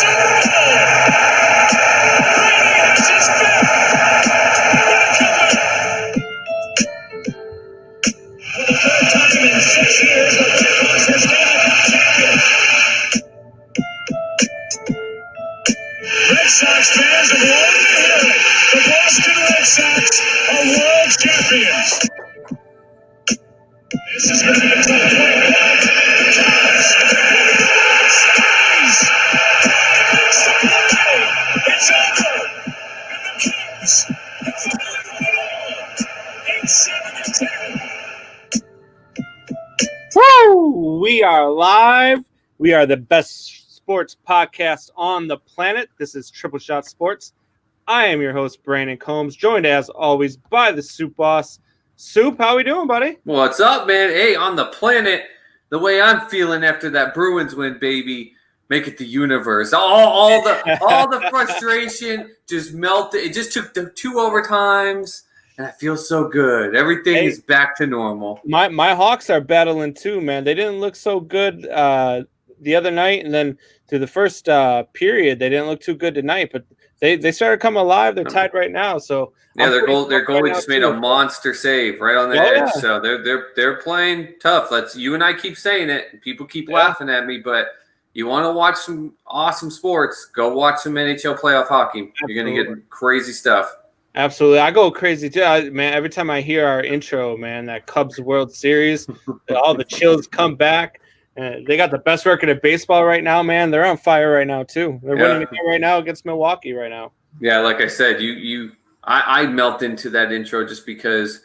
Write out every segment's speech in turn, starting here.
Red Sox fans have long been hearing the Boston Red Sox are world champions. This is going to be a tough one. It's over. And the Kings have finally won it all. 8-7-10. Woo! We are live. We are the best sports podcast on the planet. This is Triple Shot Sports. I am your host, Brandon Combs, joined as always by the Soup Boss. Soup, how we doing, buddy? What's up, man? Hey, on the planet, the way I'm feeling after that Bruins win, baby, make it the universe. All the frustration just melted. It just took the 2 overtimes, and I feel so good. Everything is back to normal. My Hawks are battling too, man. They didn't look so good the other night, and then through the first period, they didn't look too good tonight, but they started coming alive. They're tied right now, so yeah, their goalie just made a monster save right on the edge. Yeah. So they're playing tough. You and I keep saying it. People keep laughing at me, but you want to watch some awesome sports? Go watch some NHL playoff hockey. Absolutely. You're gonna get crazy stuff. Absolutely. I go crazy too, man. Every time I hear our intro, man, that Cubs World Series, all the chills come back. They got the best record of baseball right now, man. They're on fire right now too. They're winning the game right now against Milwaukee right now. Yeah, like I said, I melt into that intro just because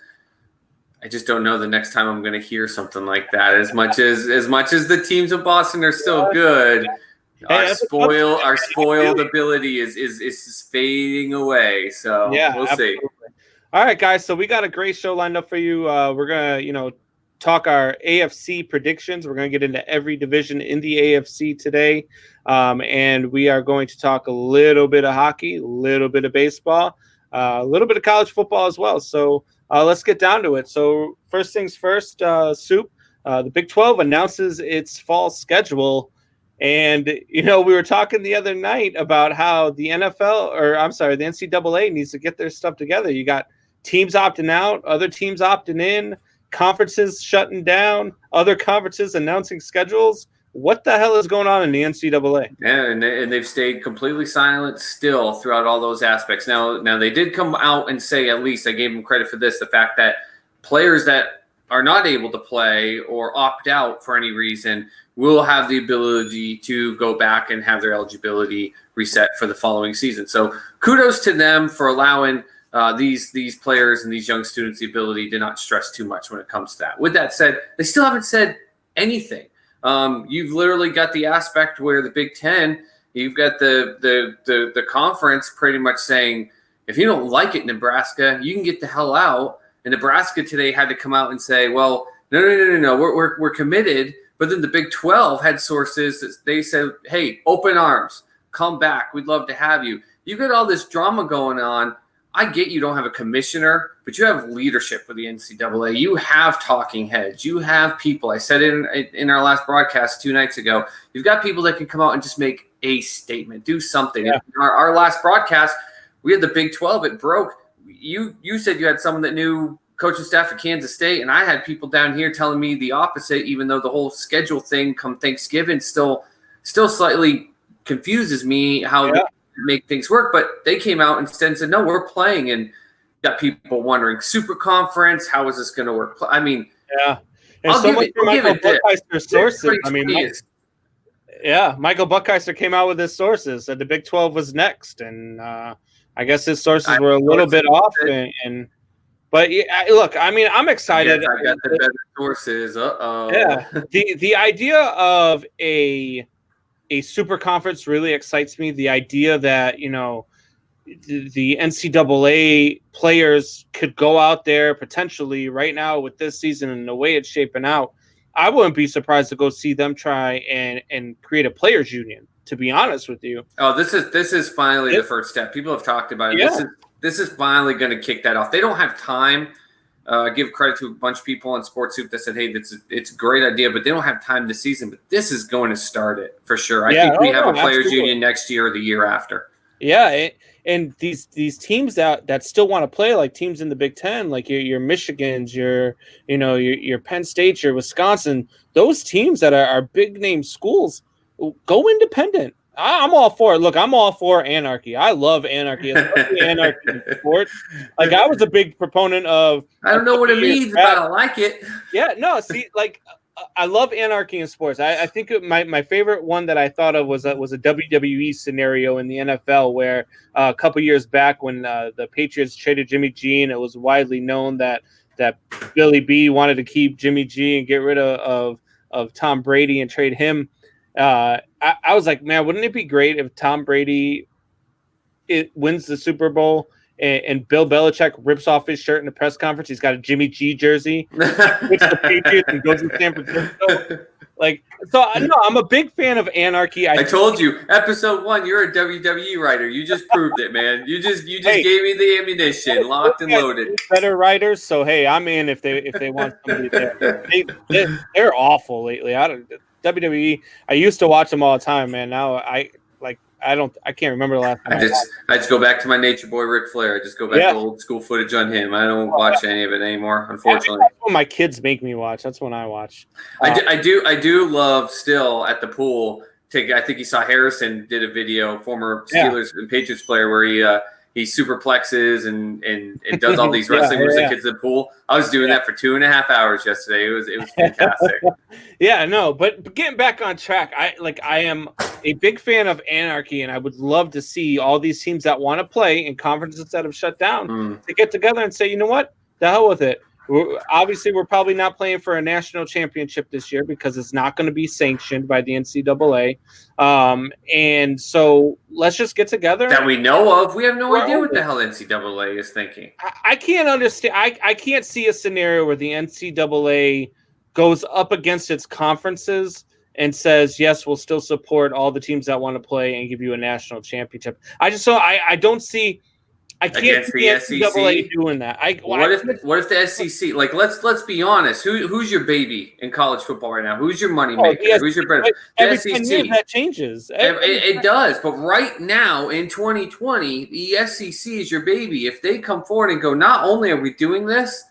I just don't know the next time I'm going to hear something like that. As much as the teams of Boston are still good, our spoiled ability is fading away. So we'll see. All right, guys. So we got a great show lined up for you. We're gonna, talk our AFC predictions. We're gonna get into every division in the AFC today, and we are going to talk a little bit of hockey, a little bit of baseball, a little bit of college football as well. So let's get down to it. So first things first, Soup. The Big 12 announces its fall schedule. And, we were talking the other night about how the NCAA needs to get their stuff together. You got teams opting out, other teams opting in, conferences shutting down, other conferences announcing schedules. What the hell is going on in the NCAA? Yeah, and they've stayed completely silent still throughout all those aspects. Now they did come out and say, at least I gave them credit for this, the fact that players that are not able to play or opt out for any reason will have the ability to go back and have their eligibility reset for the following season. So kudos to them for allowing these players and these young students the ability to not stress too much when it comes to that. With that said, they still haven't said anything. You've literally got the aspect where the Big Ten, you've got the conference pretty much saying, if you don't like it, Nebraska, you can get the hell out. And Nebraska today had to come out and say, well, no, we're committed. But then the Big 12 had sources that they said, hey, open arms, come back. We'd love to have you. You got all this drama going on. I get you don't have a commissioner, but you have leadership with the NCAA. You have talking heads. You have people. I said it in our last broadcast 2 nights ago. You've got people that can come out and just make a statement, do something. Yeah. Our last broadcast, we had the Big 12. It broke. You said you had someone that knew coaching staff at Kansas State, and I had people down here telling me the opposite, even though the whole schedule thing come Thanksgiving still slightly confuses me how they make things work. But they came out instead and said, no, we're playing, and got people wondering, super conference, how is this going to work? I mean, yeah. And so much for Michael Buckheister's sources. I mean, Michael Buckheister came out with his sources, said the Big 12 was next, and I guess his sources were a little bit off, but look, I mean, I'm excited. Yes, I got the better sources. Yeah, the idea of a super conference really excites me. The idea that the NCAA players could go out there potentially right now with this season and the way it's shaping out. I wouldn't be surprised to go see them try and create a players union. To be honest with you. Oh, this is finally the first step. People have talked about it. Yeah. This is finally going to kick that off. They don't have time give credit to a bunch of people on Sports Soup that said, hey, it's a great idea, but they don't have time this season. But this is going to start it for sure. I think we have a players union next year or the year after. Yeah, and these teams that still want to play, like teams in the Big Ten, like your Michigans, your Penn State, your Wisconsin, those teams that are big name schools, go independent. I'm all for it. Look, I'm all for anarchy. I love anarchy, especially anarchy in sports. Like, I was a big proponent of. I don't know what it means, but I like it. Yeah, no, see, like, I love anarchy in sports. I think my favorite one that I thought of was a WWE scenario in the NFL where a couple years back when the Patriots traded Jimmy G, and it was widely known that Billy B wanted to keep Jimmy G and get rid of Tom Brady and trade him. I was like, man, wouldn't it be great if Tom Brady wins the Super Bowl and Bill Belichick rips off his shirt in the press conference? He's got a Jimmy G jersey, which the Patriots, and goes to San Francisco. Like, so I'm a big fan of anarchy. I told you, episode 1, you're a WWE writer. You just proved it, man. You just gave me the ammunition, locked and loaded. Better writers, so hey, I'm in if they want somebody there. They're awful lately. WWE. I used to watch them all the time, man. Now I can't remember the last time. I just go back to my nature boy Ric Flair. I just go back to old school footage on him. I don't watch any of it anymore, unfortunately. That's what my kids make me watch. That's when I watch. I do love still at the pool. I think you saw Harrison did a video, former Steelers and Patriots player, where he superplexes and does all these wrestling moves that kids in the pool. I was doing that for 2.5 hours yesterday. It was fantastic. But getting back on track, I am a big fan of anarchy, and I would love to see all these teams that want to play in conferences that have shut down to get together and say, you know what, the hell with it. We're probably not playing for a national championship this year because it's not going to be sanctioned by the NCAA. And so let's just get together. That we know of. We have no idea what the hell NCAA is thinking. I can't understand. I can't see a scenario where the NCAA goes up against its conferences and says, yes, we'll still support all the teams that want to play and give you a national championship. I don't see. I can't see the NCAA doing that. What if the SEC? Like, let's be honest. Who's your baby in college football right now? Who's your money maker? Who's your bread? Every 10 years that changes. It does, but right now in 2020, the SEC is your baby. If they come forward and go, not only are we doing this,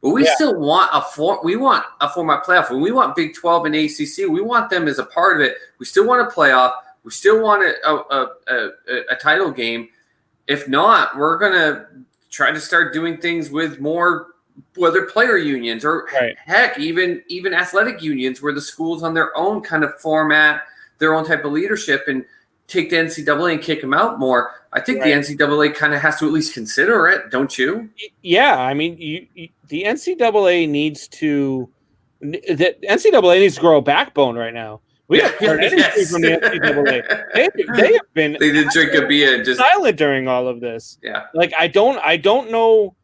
but we still want a format playoff. When we want Big 12 and ACC, we want them as a part of it. We still want a playoff. We still want a title game. If not, we're going to try to start doing things with more, whether player unions or heck, even athletic unions where the schools on their own kind of format, their own type of leadership and take the NCAA and kick them out more. I think the NCAA kind of has to at least consider it, don't you? Yeah, I mean, the NCAA needs to grow a backbone right now. We haven't heard anything from the NCAA. They have been. They did drink a beer and just silent during all of this. Yeah, like I don't know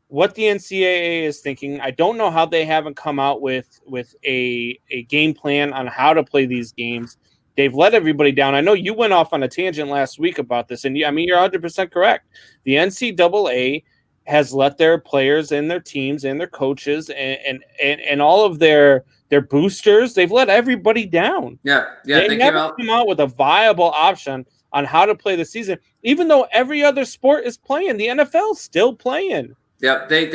what the NCAA is thinking. I don't know how they haven't come out with a game plan on how to play these games. They've let everybody down. I know you went off on a tangent last week about this, and I mean you're 100% correct. The NCAA has let their players and their teams and their coaches and all of their boosters, they've let everybody down. They never come out with a viable option on how to play the season, even though every other sport is playing. The NFL's still playing. Yeah, the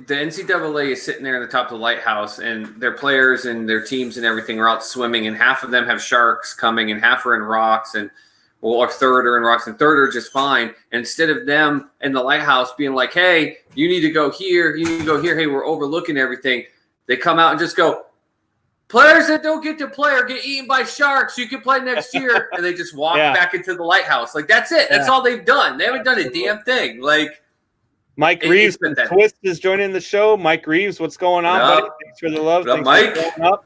NCAA is sitting there in the top of the lighthouse, and their players and their teams and everything are out swimming, and half of them have sharks coming, and half are in rocks, or third are in rocks, and third are just fine. And instead of them in the lighthouse being like, hey, you need to go here, you need to go here, hey, we're overlooking everything, they come out and just go, players that don't get to play or get eaten by sharks, you can play next year. And they just walk back into the lighthouse. Like, that's it. That's all they've done. They haven't done a damn thing. Like, Mike Reeves from Twist is joining the show. Mike Reeves, what's going on, buddy? Thanks for the love. Thanks Mike. For showing up.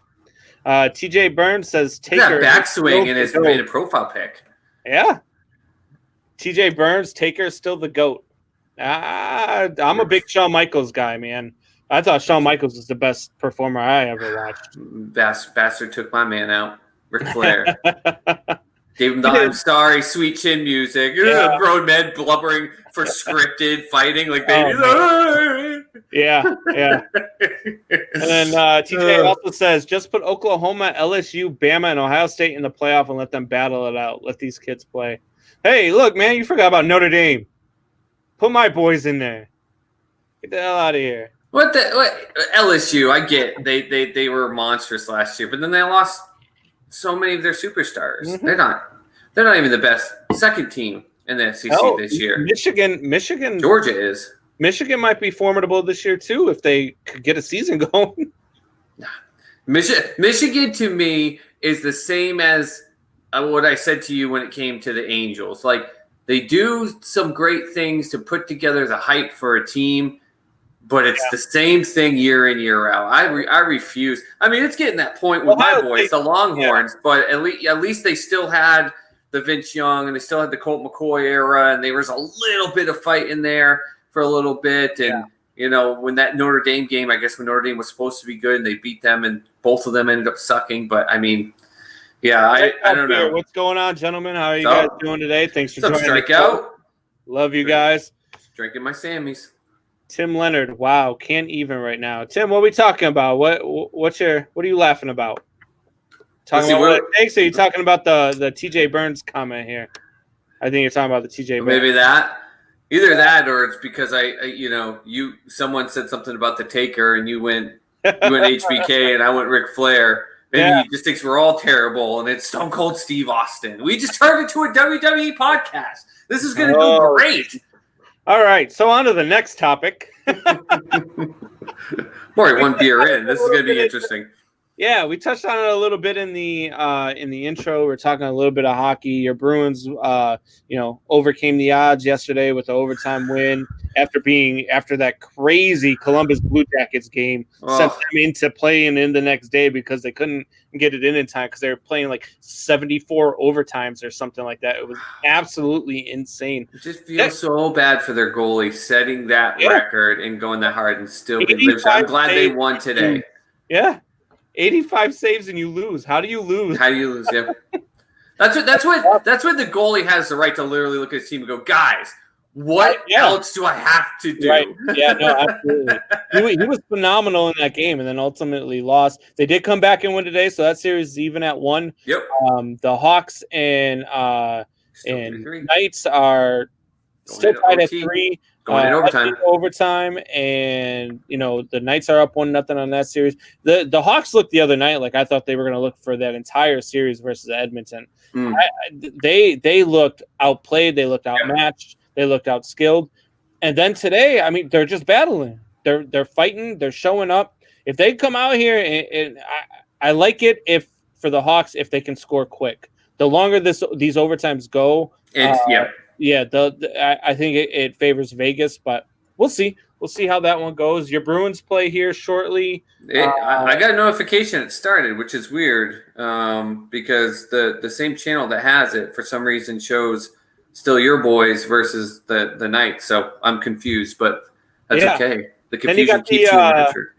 TJ Burns says Taker. That backswing in his profile pic. Yeah. TJ Burns, Taker's still the GOAT. I'm a big Shawn Michaels guy, man. I thought Shawn Michaels was the best performer I ever watched. Bastard took my man out. Ric Flair. Gave him the I'm sorry, sweet chin music. Grown men blubbering for scripted fighting like babies. Yeah. And then TJ also says, just put Oklahoma, LSU, Bama, and Ohio State in the playoff and let them battle it out. Let these kids play. Hey, look, man, you forgot about Notre Dame. Put my boys in there. Get the hell out of here. What LSU? I get they were monstrous last year, but then they lost so many of their superstars. Mm-hmm. They're not even the best second team in the SEC this year. Michigan, Georgia is. Michigan might be formidable this year too if they could get a season going. Michigan to me is the same as what I said to you when it came to the Angels. Like, they do some great things to put together the hype for a team, but it's the same thing year in, year out. I refuse. I mean, it's getting that point with my boys, the Longhorns, but at least they still had the Vince Young and they still had the Colt McCoy era, and there was a little bit of fight in there for a little bit. And, when that Notre Dame game, I guess when Notre Dame was supposed to be good and they beat them and both of them ended up sucking. But, I mean, I don't know. What's going on, gentlemen? How are you guys doing today? Thanks for joining. Strikeout. Love you guys. Drinking my Sammys. Tim Leonard. Wow, can't even right now. Tim, what are we talking about? What are you laughing about? Talking about what it takes? Or are you talking about the TJ Burns comment here? I think you're talking about the TJ Burns. Maybe that. Either that, or it's because someone said something about the Taker and you went HBK and I went Ric Flair. Maybe he just thinks we're all terrible, and it's Stone Cold Steve Austin. We just turned into a WWE podcast. This is going to go great. All right, so on to the next topic. More one beer in. This is going to be interesting. Yeah, we touched on it a little bit in the intro. We're talking a little bit of hockey. Your Bruins, overcame the odds yesterday with the overtime win after that crazy Columbus Blue Jackets game. Sent them into playing in the next day because they couldn't get it in time because they were playing like 74 overtimes or something like that. It was absolutely insane. It just feels so bad for their goalie setting that record and going that hard and still being losers. I'm glad they won today. Yeah. 85 saves and you lose. How do you lose? Yeah. That's what the goalie has the right to literally look at his team and go, guys, what else do I have to do? Right. Yeah, no, absolutely. He was phenomenal in that game and then ultimately lost. They did come back and win today, so that series is even at 1. Yep. The Hawks and Knights are still tied at 3. Going in overtime, and the Knights are up 1-0 on that series. The Hawks looked the other night like I thought they were going to look for that entire series versus Edmonton. They looked outplayed, they looked outmatched, they looked outskilled, and then today, I mean, they're just battling. They're fighting. They're showing up. If they come out here, and I like it for the Hawks if they can score quick. The longer these overtimes go, I think it favors Vegas, but we'll see. We'll see how that one goes. Your Bruins play here shortly. I got a notification it started, which is weird because the same channel that has it for some reason shows still your boys versus the Knights. So I'm confused, but that's okay. The confusion keeps you measured.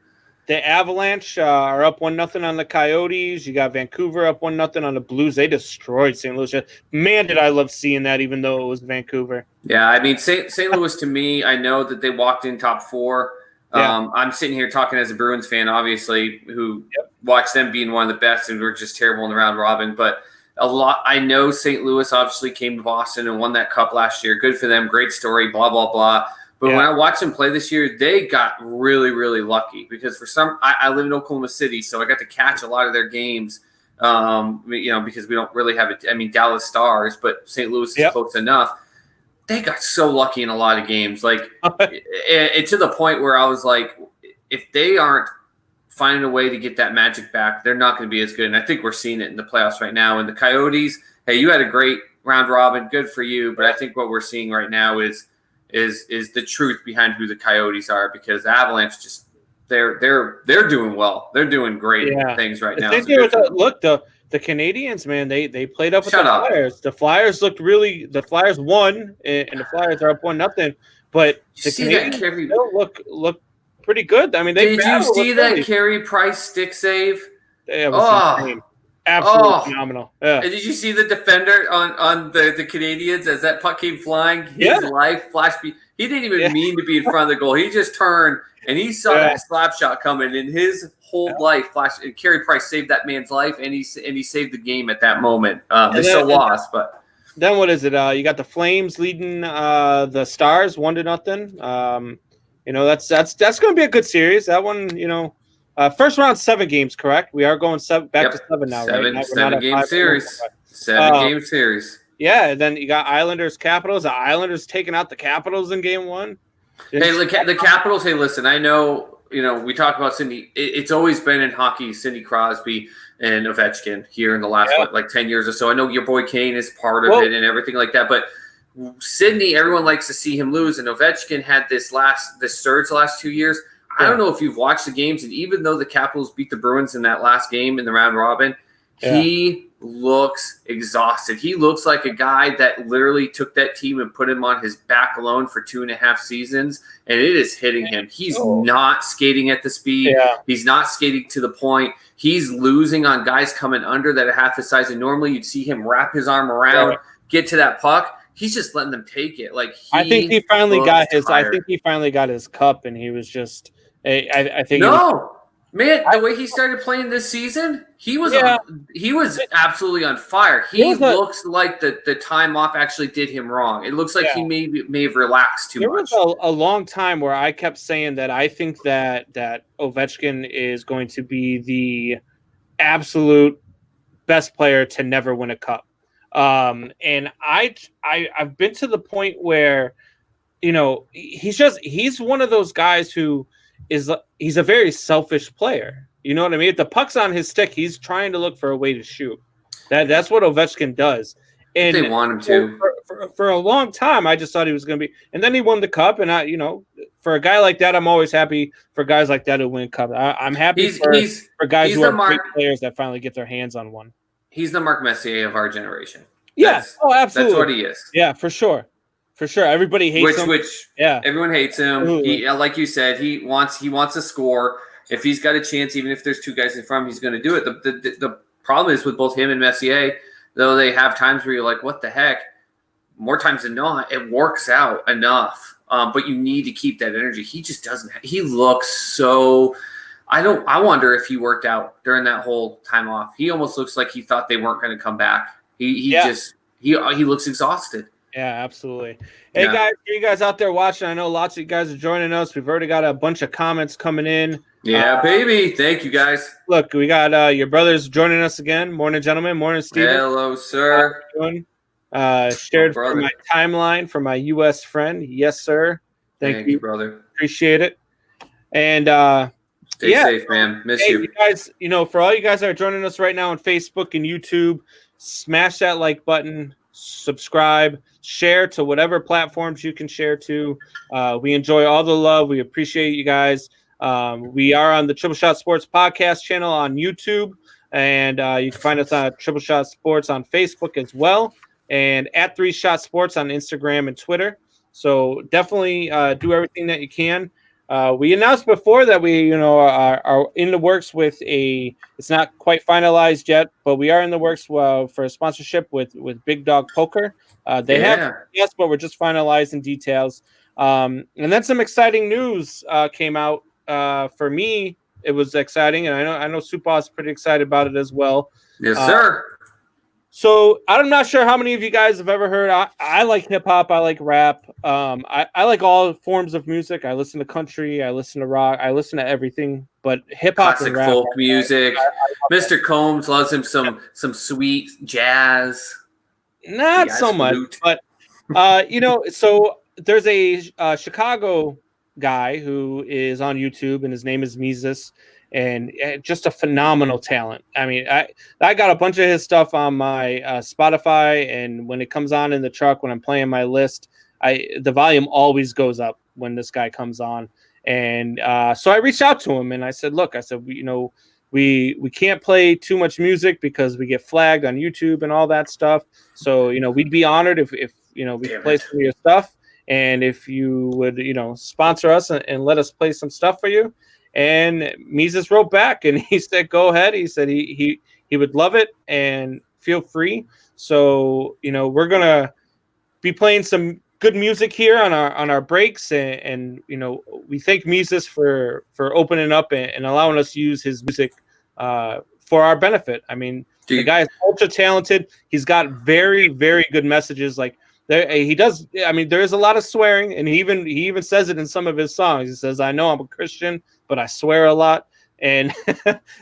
The Avalanche are up 1-0 on the Coyotes. You got Vancouver up 1-0 on the Blues. They destroyed St. Louis. Man, did I love seeing that, even though it was Vancouver. Yeah, I mean, St. Louis to me, I know that they walked in top 4. I'm sitting here talking as a Bruins fan, obviously, who watched them being one of the best and were just terrible in the round robin. But I know St. Louis obviously came to Boston and won that cup last year. Good for them. Great story, blah, blah, blah. But when I watched them play this year, they got really, really lucky because I live in Oklahoma City, so I got to catch a lot of their games, because we don't really have it. I mean, Dallas Stars, but St. Louis is close enough. They got so lucky in a lot of games, like it to the point where I was like, if they aren't finding a way to get that magic back, they're not going to be as good. And I think we're seeing it in the playoffs right now. And the Coyotes, hey, you had a great round robin, good for you. But I think what we're seeing right now is the truth behind who the Coyotes are, because the Avalanche just they're doing well. They're doing great things right now. The Canadians, man, they played up with the Flyers. The Flyers looked really. The Flyers won, and the Flyers are up 1-0. But the Canadians still look pretty good. I mean, did you see that Carey Price stick save? It was insane. Absolutely phenomenal. Yeah. And did you see the defender on the Canadians as that puck came flying? His life flashed. He didn't even mean to be in front of the goal. He just turned and he saw that slap shot coming, and his whole life flashed. And Carey Price saved that man's life, and he saved the game at that moment. They still lost, but then what is it? You got the Flames leading the Stars 1-0. That's going to be a good series. That one, first round 7 games, correct? We are going back to 7 now, right? Seven-game series. 7-game series. Yeah, and then you got Islanders Capitals. The Islanders taking out the Capitals in game 1. Hey, the Capitals. Hey, listen. I know. We talk about Sidney. It's always been in hockey. Sidney Crosby and Ovechkin here in the last 10 years or so. I know your boy Kane is part of it and everything like that. But Sidney, everyone likes to see him lose, and Ovechkin had this surge the last 2 years. I don't know if you've watched the games, and even though the Capitals beat the Bruins in that last game in the round robin, he looks exhausted. He looks like a guy that literally took that team and put him on his back alone for 2.5 seasons, and it is hitting him. He's not skating at the speed. Yeah. He's not skating to the point. He's losing on guys coming under that are half his size, and normally you'd see him wrap his arm around, get to that puck. He's just letting them take it. I think he finally got his. Tired. I think he finally got his cup, and he was just. I think. Man, the way he started playing this season, he was absolutely on fire. He looks like the time off actually did him wrong. It looks like he may have relaxed too much. There was a long time where I kept saying that I think that Ovechkin is going to be the absolute best player to never win a cup. And I've been to the point where, he's one of those guys who he's a very selfish player. You know what I mean? If the puck's on his stick, he's trying to look for a way to shoot. That's what Ovechkin does. And they want him to. For a long time, I just thought he was going to be. And then he won the cup. And for a guy like that, I'm always happy for guys like that who win cup. I'm happy for guys who are great players that finally get their hands on one. He's the Marc Messier of our generation. Yes. Absolutely. That's what he is. Yeah, for sure. For sure. Everybody hates him. Everyone hates him. He, like you said, he wants to score. If he's got a chance, even if there's 2 guys in front of him, he's going to do it. The problem is with both him and Messier, though they have times where you're like, what the heck? More times than not, it works out enough. But you need to keep that energy. He just doesn't. He looks so. I wonder if he worked out during that whole time off. He almost looks like he thought they weren't going to come back. He looks exhausted. Yeah, absolutely. Hey, guys, you guys out there watching, I know lots of you guys are joining us. We've already got a bunch of comments coming in. Yeah, baby. Thank you, guys. Look, we got your brothers joining us again. Morning, gentlemen. Morning, Steven. Hello, sir. How are you doing? Shared from my timeline from my U.S. friend. Yes, sir. Thank you, brother. Appreciate it. And stay safe, man. Miss you. You guys, for all you guys that are joining us right now on Facebook and YouTube, smash that like button. Subscribe, share to whatever platforms you can share to. We enjoy all the love. We appreciate you guys. We are on the Triple Shot Sports podcast channel on YouTube, and you can find us on Triple Shot Sports on Facebook as well, and at 3 Shot Sports on Instagram and Twitter. So definitely do everything that you can. We announced before that we, are in the works with it's not quite finalized yet, but we are in the works for a sponsorship with Big Dog Poker. They have, yes, but we're just finalizing details. And then some exciting news came out. For me, it was exciting, and I know Supa is pretty excited about it as well. Yes, sir. So I'm not sure how many of you guys have ever heard. I like hip hop. I like rap. I like all forms of music. I listen to country. I listen to rock. I listen to everything. But hip hop, classic and rap, folk music. Mr. Combs loves him some sweet jazz. Not so much, but So there's a Chicago guy who is on YouTube, and his name is Mises. And just a phenomenal talent. I mean, I got a bunch of his stuff on my Spotify, and when it comes on in the truck, when I'm playing my list, the volume always goes up when this guy comes on. And so I reached out to him, and I said, look, we can't play too much music because we get flagged on YouTube and all that stuff. So, we'd be honored if we could play some of your stuff, and if you would, sponsor us and let us play some stuff for you. And Mises wrote back, and he said, "Go ahead." He said he he would love it, and feel free. So, we're going to be playing some good music here on our breaks, and we thank Mises for opening up and allowing us to use his music for our benefit. I mean, the guy is ultra talented. He's got very, very good messages. Like he does. I mean, there is a lot of swearing, and he even says it in some of his songs. He says, "I know I'm a Christian, but I swear a lot." And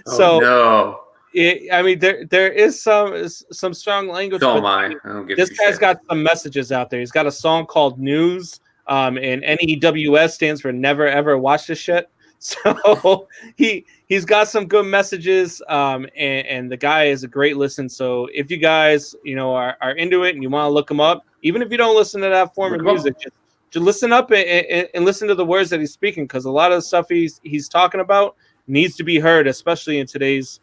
so, no. There is some strong language. Don't mind. I don't give this guy's shit. got some messages out there. He's got a song called News, and NEWS stands for Never Ever Watch This Shit. So he's got some good messages, and the guy is a great listen. So if you guys are into it and you want to look him up, even if you don't listen to that form of music, just listen up and listen to the words that he's speaking, because a lot of the stuff he's talking about needs to be heard, especially in today's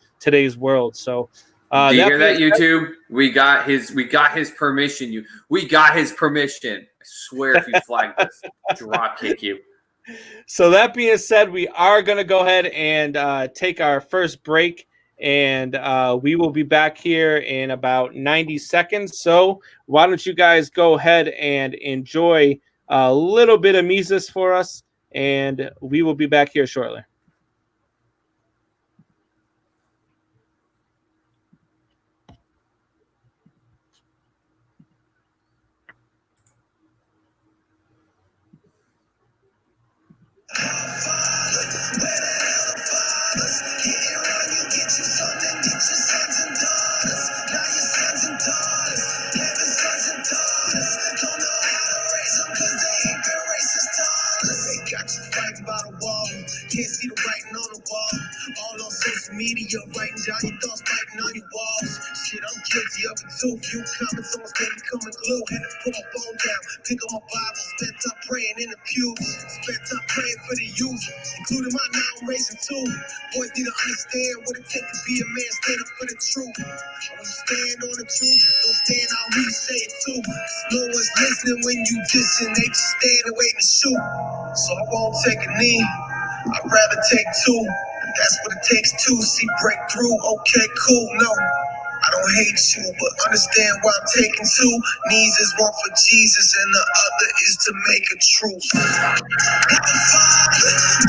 world. So do you hear that, YouTube? We got his permission. We got his permission. I swear, if you flag this, drop kick you. So that being said, we are going to go ahead and take our first break, and we will be back here in about 90 seconds. So why don't you guys go ahead and enjoy a little bit of Mises for us, and we will be back here shortly. Can't see the writing on the wall. All on social media, writing down your thoughts, writing on your walls. Shit, I'm guilty of it too. Few comments almost made me come unglued. Had to put my phone down, pick up my Bible, spent time praying in the pews. Spent time praying for the youth, including my now I'm raising too. Boys need to understand what it takes to be a man, stand up for the truth. When you stand on the truth, don't stand out who you say it to. No one's listening when you dissing, they just stand and wait to shoot. So I won't take a knee, I'd rather take two. That's what it takes to see breakthrough. Okay, cool, no, I don't hate you, but understand why I'm taking two. Knees is one for Jesus and the other is to make a truce. Father,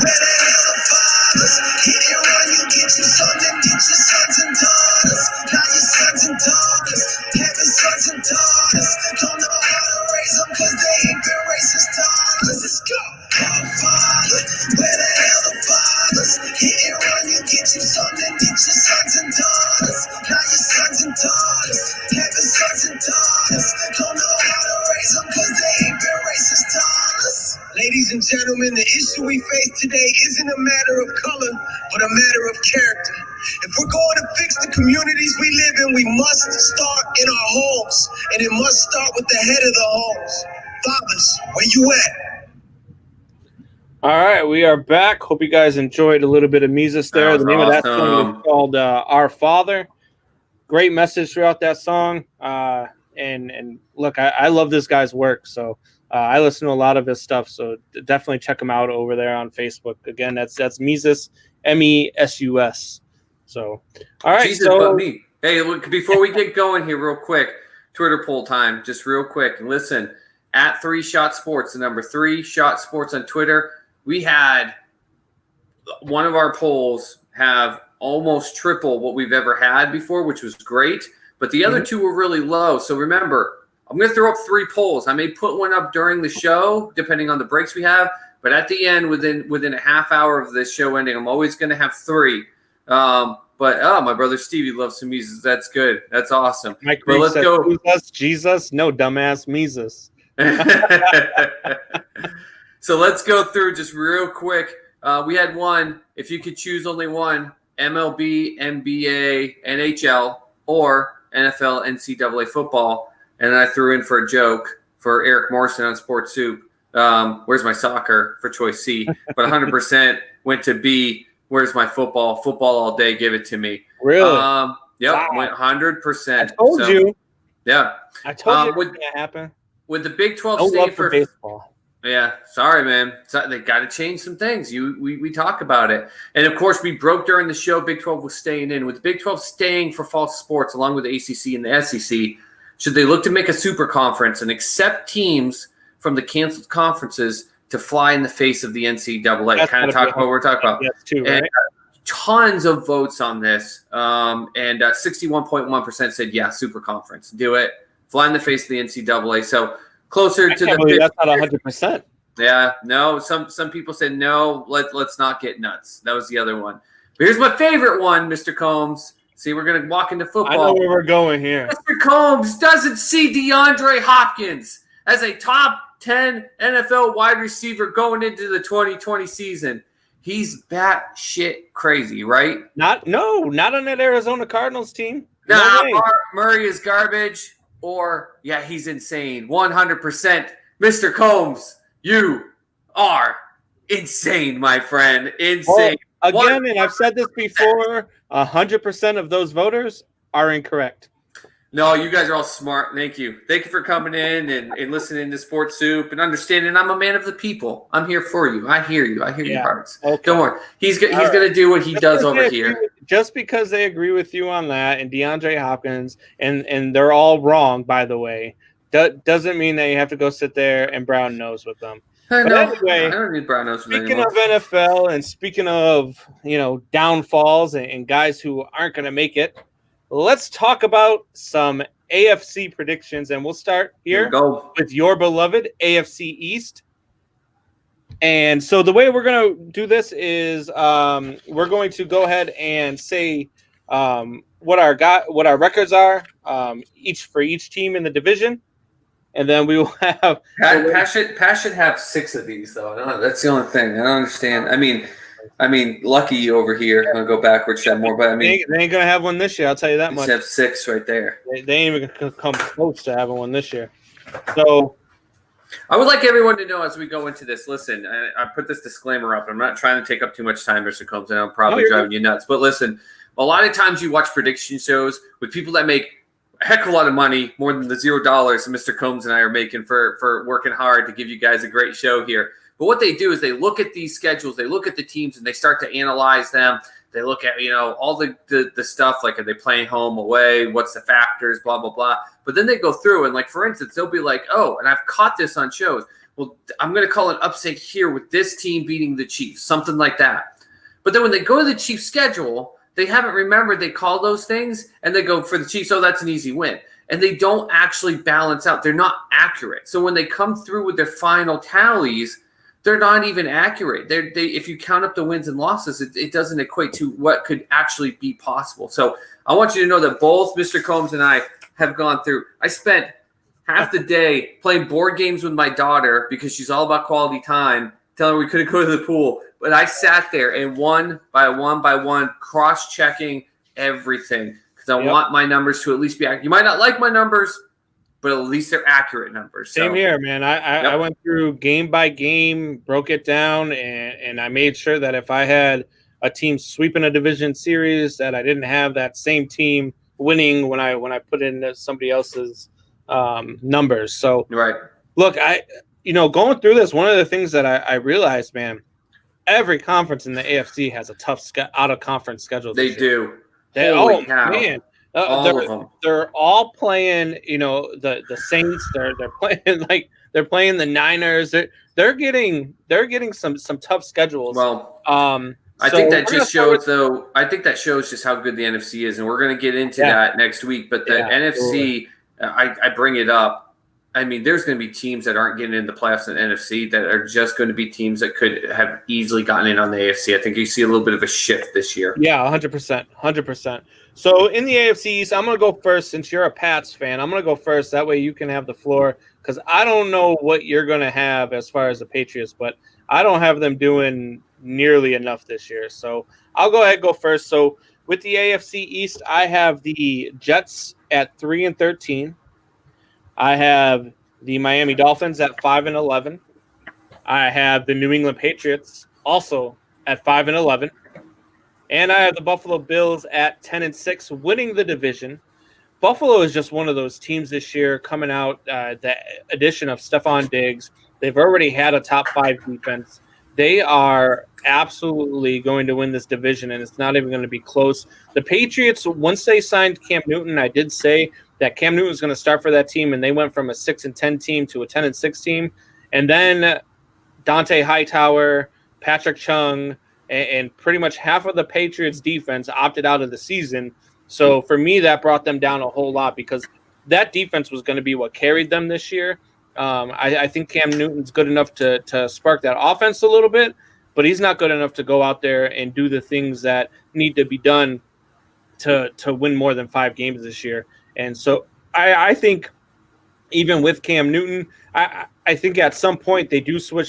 where the hell the fathers? Hit it run, you get your son and get your sons and daughters. Now your sons and daughters, having sons and daughters. Don't know how to raise them cause they ain't been racist daughters. Let's go. Father, where the hell the fathers? Hit it run, you get your son and get your sons and daughters. Now your sons and daughters, having sons and daughters. Don't know how to raise them cause they ain't been racist daughters. Ladies and gentlemen, the issue we face today isn't a matter of color, but a matter of character. If we're going to fix the communities we live in, we must start in our homes, and it must start with the head of the homes. Fathers, where you at? All right, we are back. Hope you guys enjoyed a little bit of Mises there. The name of that song is called Our Father. Great message throughout that song. And look, I love this guy's work. So I listen to a lot of his stuff. So definitely check him out over there on Facebook. Again, that's Mises, MESUS. So, all right. Jesus, but me. Hey, look, before we get going here real quick, Twitter poll time, just real quick. Listen, at 3 Shot Sports, the number 3 Shot Sports on Twitter. We had one of our polls have almost triple what we've ever had before, which was great. But the other two were really low. So remember, I'm going to throw up 3 polls. I may put one up during the show, depending on the breaks we have. But at the end, within a half hour of the show ending, I'm always going to have 3. But my brother Stevie loves some Mises. That's good. That's awesome. Mike Reed let's go. Jesus, no dumbass Mises. So let's go through just real quick. We had one, if you could choose only one, MLB, NBA, NHL, or NFL, NCAA football. And then I threw in for a joke for Eric Morrison on Sports Soup. Where's my soccer for choice C? But 100% went to B. Where's my football? Football all day. Give it to me. Really? Yep. Wow. Went 100%. I told you. Yeah. I told you it was going to happen. With the Big 12 no staying love for baseball. Yeah, sorry, man. So they got to change some things. We talk about it, and of course, we broke during the show. Big 12 was staying in. With the Big 12 staying for fall sports, along with the ACC and the SEC, should they look to make a super conference and accept teams from the canceled conferences to fly in the face of the NCAA? That's Kind of gotta talk be about what we're talking about. yes, too, And right? tons of votes on this, and 61.1% said yeah, super conference, do it, fly in the face of the NCAA. So closer I to can't the believe 50. that's not 100%. Yeah, no. Some people said no. Let's not get nuts. That was the other one. But here's my favorite one, Mr. Combs. See, we're gonna walk into football. I know where we're going here. Mr. Combs doesn't see DeAndre Hopkins as a top 10 NFL wide receiver going into the 2020 season. He's batshit crazy, right? Not on that Arizona Cardinals team. Nah, No way. Murray is garbage, or yeah, he's insane. 100%. Mr. Combs, you are insane, my friend. Insane. Well, again, and I've said this before, 100% of those voters are incorrect. No, you guys are all smart. Thank you. Thank you for coming in and listening to Sports Soup and understanding I'm a man of the people. I'm here for you. I hear you. I hear your hearts. Okay. Don't worry. He's going to do what he does over here. Just because they agree with you on that and DeAndre Hopkins, and they're all wrong, by the way, doesn't mean that you have to go sit there and brown nose with them. I But know. anyway, I don't need brown nose speaking anymore. of NFL and speaking of, downfalls and guys who aren't going to make it, let's talk about some AFC predictions, and we'll start here with your beloved AFC East. And so the way we're going to do this is we're going to go ahead and say what our records are for each team in the division, and then we will have Pat should have 6 of these though. That's the only thing I don't understand. I mean, lucky you over here. I'm gonna go backwards to have more, but I mean, they ain't gonna have one this year. I'll tell you that much. Have 6 right there. They ain't even gonna come close to having one this year. So I would like everyone to know as we go into this. Listen, I put this disclaimer up. I'm not trying to take up too much time, Mr. Combs, and I'm probably driving you nuts. But listen, a lot of times you watch prediction shows with people that make a heck of a lot of money, more than the $0 Mr. Combs and I are making for working hard to give you guys a great show here. But what they do is they look at these schedules, they look at the teams, and they start to analyze them. They look at, all the stuff, like are they playing home, away, what's the factors, blah, blah, blah. But then they go through and, like, for instance, they'll be like, oh, and I've caught this on shows. Well, I'm going to call an upset here with this team beating the Chiefs, something like that. But then when they go to the Chiefs schedule, they haven't remembered they call those things, and they go for the Chiefs, oh, that's an easy win. And they don't actually balance out. They're not accurate. So when they come through with their final tallies, they're not even accurate. They if you count up the wins and losses, it doesn't equate to what could actually be possible. So I want you to know that both Mr. Combs and I have gone through. I spent half the day playing board games with my daughter because she's all about quality time, telling her we couldn't go to the pool. But I sat there and one by one, cross-checking everything because I want my numbers to at least be accurate. You might not like my numbers, but at least they're accurate numbers. Same here, man. I went through game by game, broke it down, and I made sure that if I had a team sweeping a division series, that I didn't have that same team winning when I put in somebody else's numbers. So, look, going through this, one of the things that I realized, man, every conference in the AFC has a tough out of conference schedule. They do. Man. All of them. They're all playing, the Saints. They're playing the Niners. They're getting some tough schedules. Well, I think that just shows though. I think that shows just how good the NFC is, and we're going to get into that next week. But the NFC, I bring it up. I mean, there's going to be teams that aren't getting into the playoffs in the NFC that are just going to be teams that could have easily gotten in on the AFC. I think you see a little bit of a shift this year. Yeah, 100%. So in the AFC East, I'm going to go first since you're a Pats fan. I'm going to go first. That way you can have the floor because I don't know what you're going to have as far as the Patriots, but I don't have them doing nearly enough this year. So I'll go ahead and go first. So with the AFC East, I have the Jets at 3-13. I have the Miami Dolphins at 5-11. I have the New England Patriots also at 5-11. And I have the Buffalo Bills at 10-6, winning the division. Buffalo is just one of those teams this year coming out, the addition of Stephon Diggs, They've already had a top 5 defense. They are absolutely going to win this division, and it's not even going to be close. The Patriots, once they signed Cam Newton, I did say that Cam Newton was going to start for that team, and they went from a 6-10 team to a 10-6 team. And then Dante Hightower, Patrick Chung, and pretty much half of the Patriots defense opted out of the season. So for me, that brought them down a whole lot because that defense was going to be what carried them this year. I think Cam Newton's good enough to spark that offense a little bit, but he's not good enough to go out there and do the things that need to be done to win more than 5 games this year. And so I think even with Cam Newton, I think at some point they do flip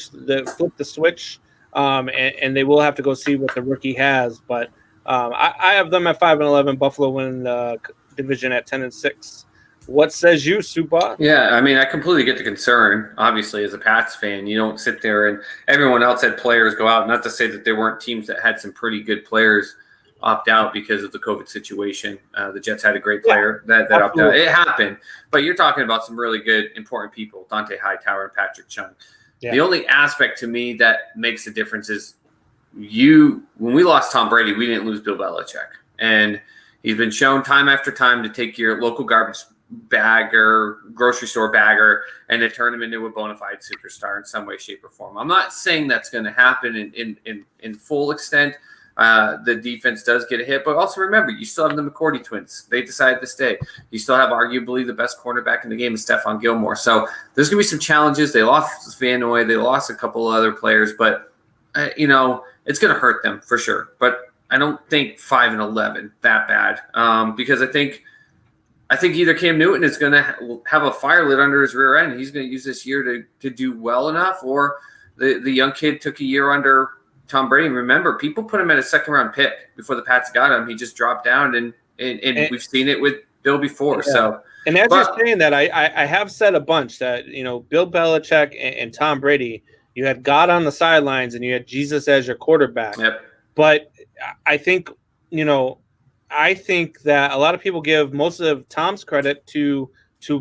the switch, and they will have to go see what the rookie has. But I have them at 5-11. Buffalo win the division at 10-6. What says you, Supa? Yeah, I mean, I completely get the concern. Obviously, as a Pats fan, you don't sit there and everyone else had players go out. Not to say that there weren't teams that had some pretty good players opt out because of the COVID situation. The Jets had a great player that opted out. It happened, but you're talking about some really good, important people, Dante Hightower and Patrick Chung. Yeah. The only aspect to me that makes a difference is when we lost Tom Brady, we didn't lose Bill Belichick. And he's been shown time after time to take your local garbage bagger, grocery store bagger, and to turn him into a bona fide superstar in some way, shape, or form. I'm not saying that's going to happen in full extent. The defense does get a hit, but also remember, you still have the McCourty twins. They decided to stay. You still have arguably the best cornerback in the game, Stephon Gilmore. So there's going to be some challenges. They lost Van Noy. They lost a couple other players, but, it's going to hurt them for sure. But I don't think 5-11 that bad because I think either Cam Newton is going to have a fire lit under his rear end. He's going to use this year to do well enough, or the young kid took a year under Tom Brady. Remember, people put him at a second-round pick before the Pats got him. He just dropped down, and we've seen it with Bill before. Yeah. So, and as you're saying that, I have said a bunch that Bill Belichick and Tom Brady, you had God on the sidelines and you had Jesus as your quarterback. Yep. But I think that a lot of people give most of Tom's credit to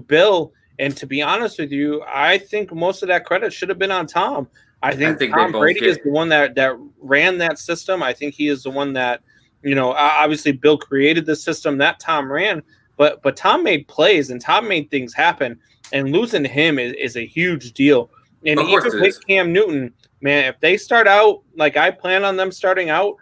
Bill, and to be honest with you, I think most of that credit should have been on Tom. I think Tom Brady is the one that ran that system. I think he is the one that, obviously Bill created the system that Tom ran, but Tom made plays and Tom made things happen, and losing him is a huge deal. And even with Cam Newton, man, if they start out like I plan on them starting out,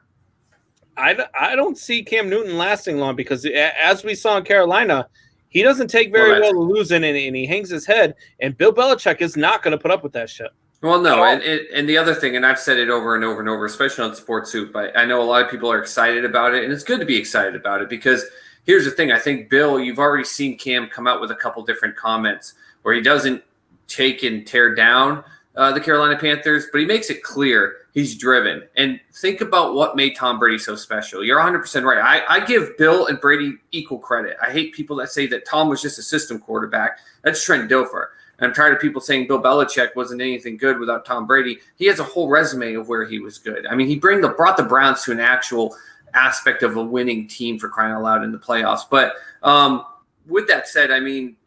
I don't see Cam Newton lasting long because, as we saw in Carolina, he doesn't take very well to losing, and he hangs his head, and Bill Belichick is not going to put up with that shit. Well, no, and the other thing, and I've said it over and over and over, especially on Sports Soup, I know a lot of people are excited about it, and it's good to be excited about it because here's the thing. I think, Bill, you've already seen Cam come out with a couple different comments where he doesn't take and tear down the Carolina Panthers, but he makes it clear he's driven. And think about what made Tom Brady so special. You're 100% right. I give Bill and Brady equal credit. I hate people that say that Tom was just a system quarterback. That's Trent Dilfer. And I'm tired of people saying Bill Belichick wasn't anything good without Tom Brady. He has a whole resume of where he was good. I mean, he brought the Browns to an actual aspect of a winning team, for crying out loud, in the playoffs. But with that said, I mean,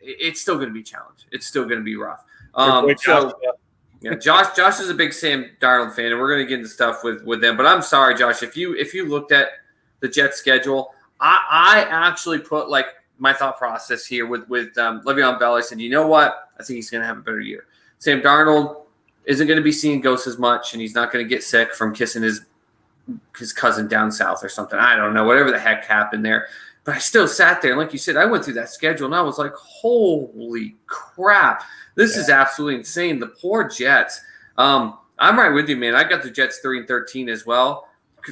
it's still going to be a challenge. It's still going to be rough. Josh is a big Sam Darnold fan, and we're going to get into stuff with them. But I'm sorry, Josh, if you looked at the Jets schedule, I actually put like my thought process here with Le'Veon Bell. I said, you know what? I think he's going to have a better year. Sam Darnold isn't going to be seeing ghosts as much, and he's not going to get sick from kissing his cousin down south or something. I don't know, whatever the heck happened there. But I still sat there, and like you said, I went through that schedule, and I was like, holy crap. This is absolutely insane. The poor Jets. I'm right with you, man. I got the Jets 3-13 as well.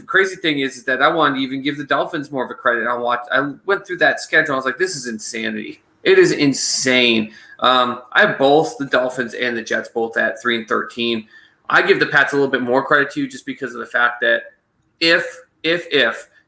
Crazy thing is that I wanted to even give the Dolphins more of a credit. I went through that schedule. I was like, this is insanity. It is insane. I have both the Dolphins and the Jets both at 3-13. I give the Pats a little bit more credit to you just because of the fact that if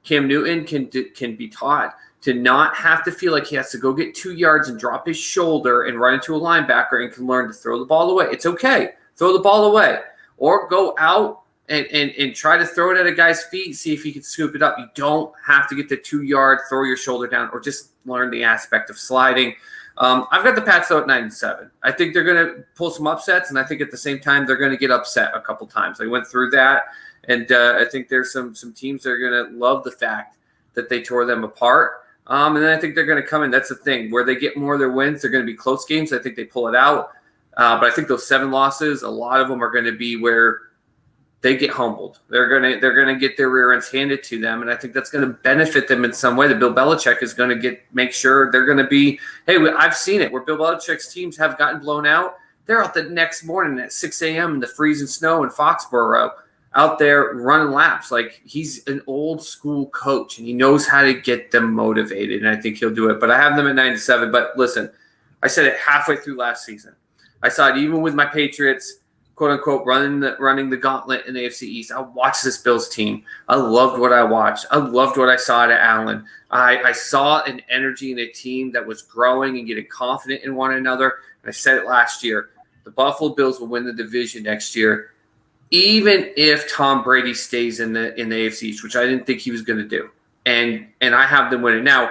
Cam Newton can be taught to not have to feel like he has to go get 2 yards and drop his shoulder and run into a linebacker and can learn to throw the ball away. It's okay. Throw the ball away. Or go out and try to throw it at a guy's feet, see if he can scoop it up. You don't have to get the 2 yard, throw your shoulder down, or just learn the aspect of sliding. I've got the Pats though at 9-7. I think they're going to pull some upsets, and I think at the same time they're going to get upset a couple times. I went through that, and I think there's some teams that are going to love the fact that they tore them apart. And then I think they're going to come in. That's the thing. Where they get more of their wins, they're going to be close games. I think they pull it out. But I think those 7 losses, a lot of them are going to be where they get humbled. They're gonna get their rear ends handed to them, and I think that's going to benefit them in some way. That Bill Belichick is going to make sure they're going to be. Hey, I've seen it where Bill Belichick's teams have gotten blown out. They're out the next morning at 6 a.m. in the freezing snow in Foxborough, out there running laps. Like, he's an old school coach, and he knows how to get them motivated, and I think he'll do it. But I have them at 9-7. But listen, I said it halfway through last season. I saw it even with my Patriots, quote unquote, running the gauntlet in the AFC East. I watched this Bills team. I loved what I watched. I loved what I saw at Allen. I saw an energy in a team that was growing and getting confident in one another. And I said it last year. The Buffalo Bills will win the division next year, even if Tom Brady stays in the AFC East, which I didn't think he was going to do. And I have them winning. Now,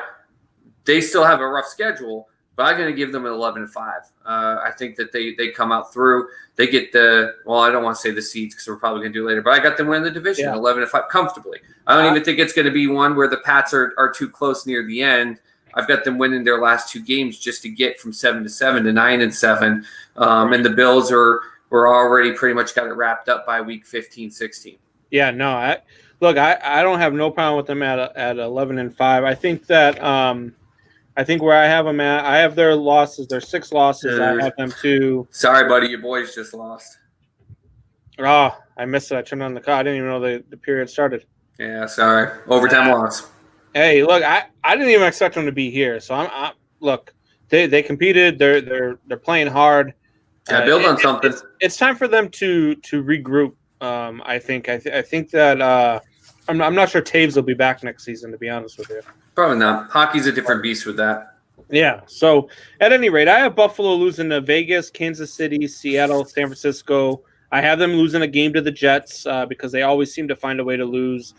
they still have a rough schedule, but I'm going to give them an 11-5. I think that they come out through. They get I don't want to say the seeds because we're probably going to do it later, but I got them winning the division 11-5 comfortably. I don't even think it's going to be one where the Pats are too close near the end. I've got them winning their last 2 games just to get from 7-7 to 9-7. And the Bills were already pretty much got it wrapped up by week 15, 16. Yeah, no, I don't have no problem with them at 11-5. I think that I think where I have them at, I have their losses, their 6 losses. I have them to. Sorry, buddy, your boys just lost. Oh, I missed it. I turned on the car. I didn't even know the period started. Yeah, sorry. Overtime loss. Hey, look, I didn't even expect them to be here. So look, they competed. They're playing hard. Yeah, build on something. It's time for them to regroup. I think that I'm not sure Taves will be back next season, to be honest with you. Probably not. Hockey's a different beast with that. Yeah. So at any rate, I have Buffalo losing to Vegas, Kansas City, Seattle, San Francisco. I have them losing a game to the Jets because they always seem to find a way to lose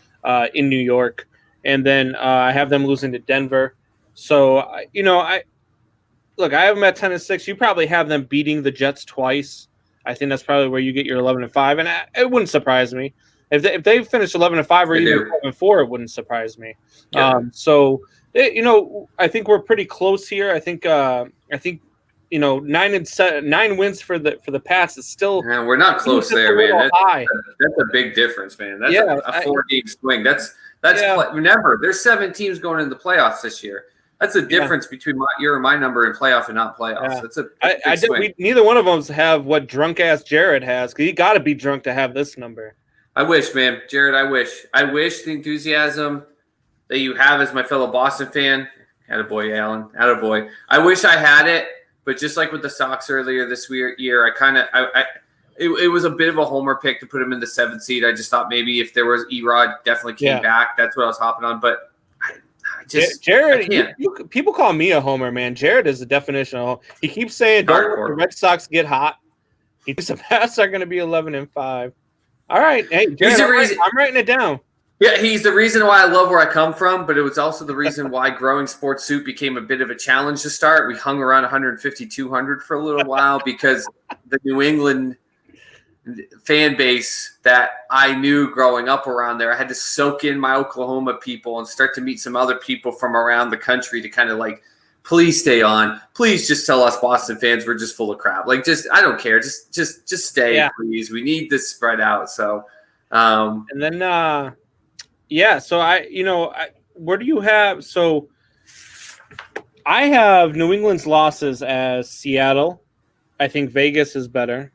in New York. And then I have them losing to Denver. So, I have them at 10-6. You probably have them beating the Jets twice. I think that's probably where you get your 11-5. And it wouldn't surprise me. If they finish 11-5 or even 7-4, it wouldn't surprise me. Yeah. I think we're pretty close here. I think 9 wins for the Pats is still. Man, we're not close there, man. That's a big difference, man. That's a 4-game swing. That's remember, there's 7 teams going into the playoffs this year. That's the difference between your and my number in playoff and not playoffs. Yeah. That's a big swing. Neither one of us have what drunk ass Jared has, because you got to be drunk to have this number. I wish, man. Jared, I wish the enthusiasm that you have as my fellow Boston fan. Attaboy, Alan. Attaboy. I wish I had it, but just like with the Sox earlier this year, it was a bit of a homer pick to put him in the 7th seed. I just thought maybe if there was Erod definitely came back. That's what I was hopping on. But Jared, people call me a homer, man. Jared is the definition of he keeps saying, don't let the Red Sox get hot. He thinks the Pats are going to be 11-5. All right. Hey, Jared, I'm writing it down. Yeah, he's the reason why I love where I come from, but it was also the reason why growing sports soup became a bit of a challenge to start. We hung around 150, 200 for a little while because the New England fan base that I knew growing up around there, I had to soak in my Oklahoma people and start to meet some other people from around the country to kind of like, please stay on. Please just tell us Boston fans we're just full of crap. Like, I don't care. Just stay, please. We need this spread out. So, and then, so where do you have? So I have New England's losses as Seattle. I think Vegas is better.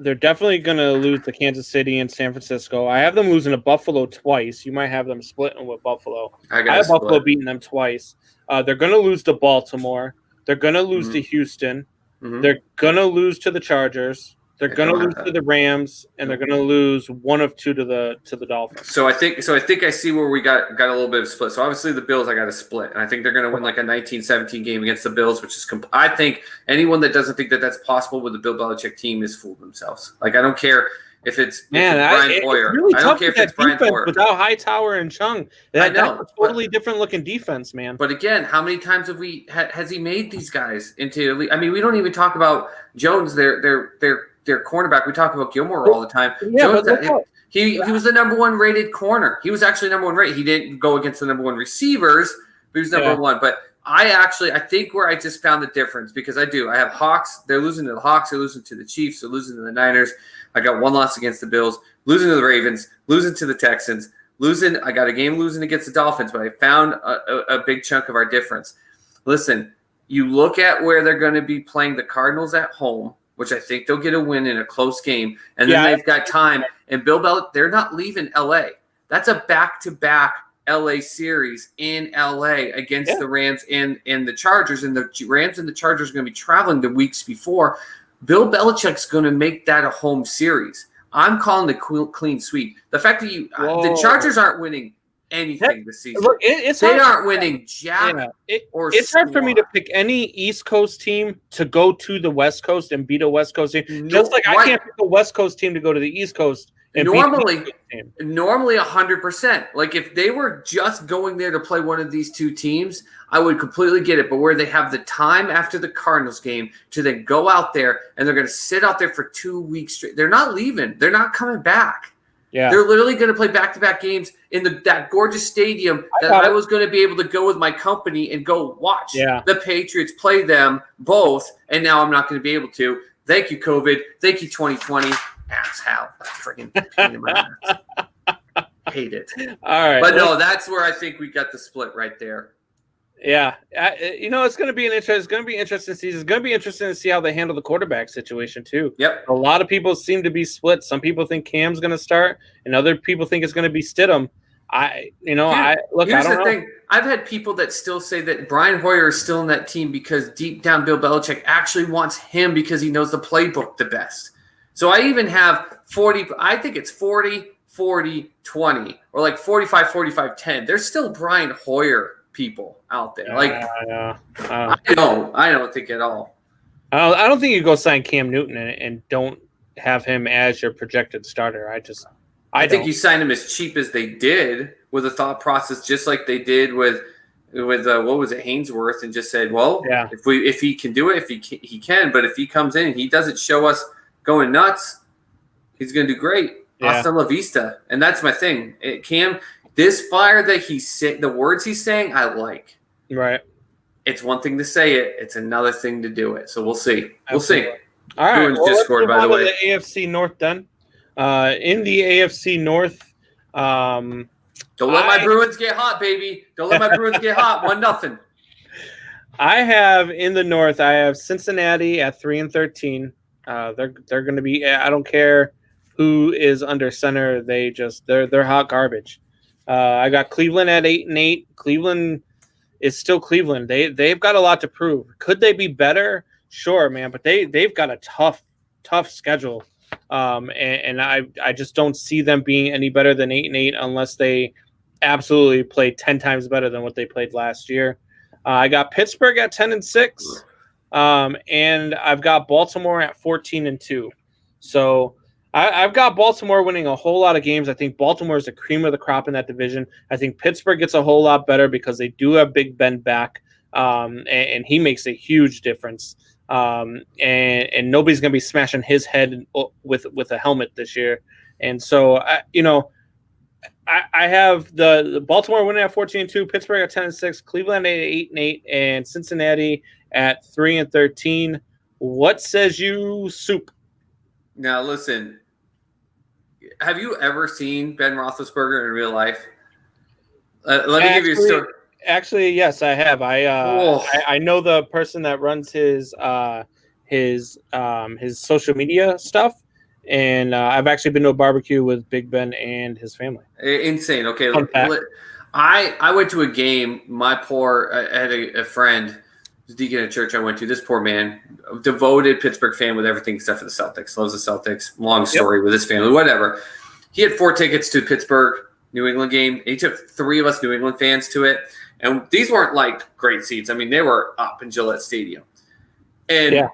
They're definitely going to lose to Kansas City and San Francisco. I have them losing to Buffalo twice. You might have them splitting with Buffalo. I have Buffalo beating them twice. They're going to lose to Baltimore. They're going to lose to Houston. Mm-hmm. They're going to lose to the Chargers. They're going to lose to the Rams, and they're going to lose 1 of 2 to the Dolphins. So I think I see where we got a little bit of split. So obviously the Bills, I got a split, and I think they're going to win like a 19-17 game against the Bills, which is I think anyone that doesn't think that that's possible with the Bill Belichick team is fooled themselves. Like, I don't care if it's Man, Brian Hoyer. it's really I tough don't care with if it's that Brian defense Hoyer. without Hightower and Chung. That's a totally different looking defense, man. But again, how many times has he made these guys into elite? I mean, we don't even talk about Jones, their cornerback. We talk about Gilmore all the time. Yeah, Jones, but look he was the number 1 rated corner. He was actually number 1 rated. He didn't go against the number 1 receivers, but he was number 1. But I think where I just found the difference, because I have Hawks. They're losing to the Hawks. They're losing to the Chiefs. They're losing to the Niners. I got 1 loss against the Bills, losing to the Ravens, losing to the Texans, I got a game losing against the Dolphins, but I found a big chunk of our difference. Listen, you look at where they're going to be playing the Cardinals at home, which I think they'll get a win in a close game, and then they've got time. And Bill Belichick, they're not leaving L.A. That's a back-to-back L.A. series in L.A. against the Rams and the Chargers, and the Rams and the Chargers are going to be traveling the weeks before. Bill Belichick's going to make that a home series. I'm calling the clean sweep. The fact that the Chargers aren't winning anything this season. Look, they aren't winning jack It's hard for me to pick any East Coast team to go to the West Coast and beat a West Coast team. Just like I can't pick a West Coast team to go to the East Coast and normally beat the team. 100%. Like if they were just going there to play one of these two teams, I would completely get it. But where they have the time after the Cardinals game to then go out there and they're going to sit out there for 2 weeks straight. They're not leaving. They're not coming back. Yeah. They're literally going to play back-to-back games in that gorgeous stadium that I was going to be able to go with my company and go watch the Patriots play them both, and now I'm not going to be able to. Thank you, COVID. Thank you, 2020. Asshole. Freaking pain in my ass. Hate it. All right. But no, that's where I think we got the split right there. Yeah, it's going to be interesting season. It's going to be interesting to see how they handle the quarterback situation too. Yep. A lot of people seem to be split. Some people think Cam's going to start, and other people think it's going to be Stidham. Here's the thing. I've had people that still say that Brian Hoyer is still in that team because deep down Bill Belichick actually wants him because he knows the playbook the best. So I even have 40. I think it's 40, 40, 20, or like 45, 45, 10. There's still Brian Hoyer people out there. I don't think at all. I don't think you go sign Cam Newton and don't have him as your projected starter. I think you sign him as cheap as they did with a thought process, just like they did with what was it, Hainsworth, and just said, well, if he can do it, if he can, but if he comes in and he doesn't show us going nuts, he's going to do great. Hasta la vista, and that's my thing. Cam. This fire that the words he's saying, I like. Right. It's one thing to say it; it's another thing to do it. So we'll see. Absolutely. All right. Just scored, by the way. The AFC North then. In the AFC North, don't let my Bruins get hot, baby. Don't let my Bruins get hot. 1-0. I have in the North. I have Cincinnati at 3-13. They're going to be. I don't care who is under center. They're hot garbage. I got Cleveland at 8-8. Cleveland is still Cleveland. They've got a lot to prove. Could they be better? Sure, man. But they've got a tough schedule. And I just don't see them being any better than 8-8 unless they absolutely play 10 times better than what they played last year. I got Pittsburgh at 10-6. And I've got Baltimore at 14-2. So I've got Baltimore winning a whole lot of games. I think Baltimore is the cream of the crop in that division. I think Pittsburgh gets a whole lot better because they do have Big Ben back, and he makes a huge difference. And nobody's going to be smashing his head with a helmet this year. And so, I have the Baltimore winning at 14-2, Pittsburgh at 10-6, Cleveland at 8-8, and Cincinnati at 3-13. What says you, Soup? Now, listen, have you ever seen Ben Roethlisberger in real life? Let me give you a story. Actually, yes, I have. I know the person that runs his social media stuff, and I've actually been to a barbecue with Big Ben and his family. Insane. Okay, I went to a game. I had a friend, deacon at church I went to. This poor man, devoted Pittsburgh fan with everything except for the Celtics. Loves the Celtics. Long story with his family. Whatever. He had 4 tickets to Pittsburgh New England game. He took 3 of us New England fans to it, and these weren't like great seats. I mean, they were up in Gillette Stadium, and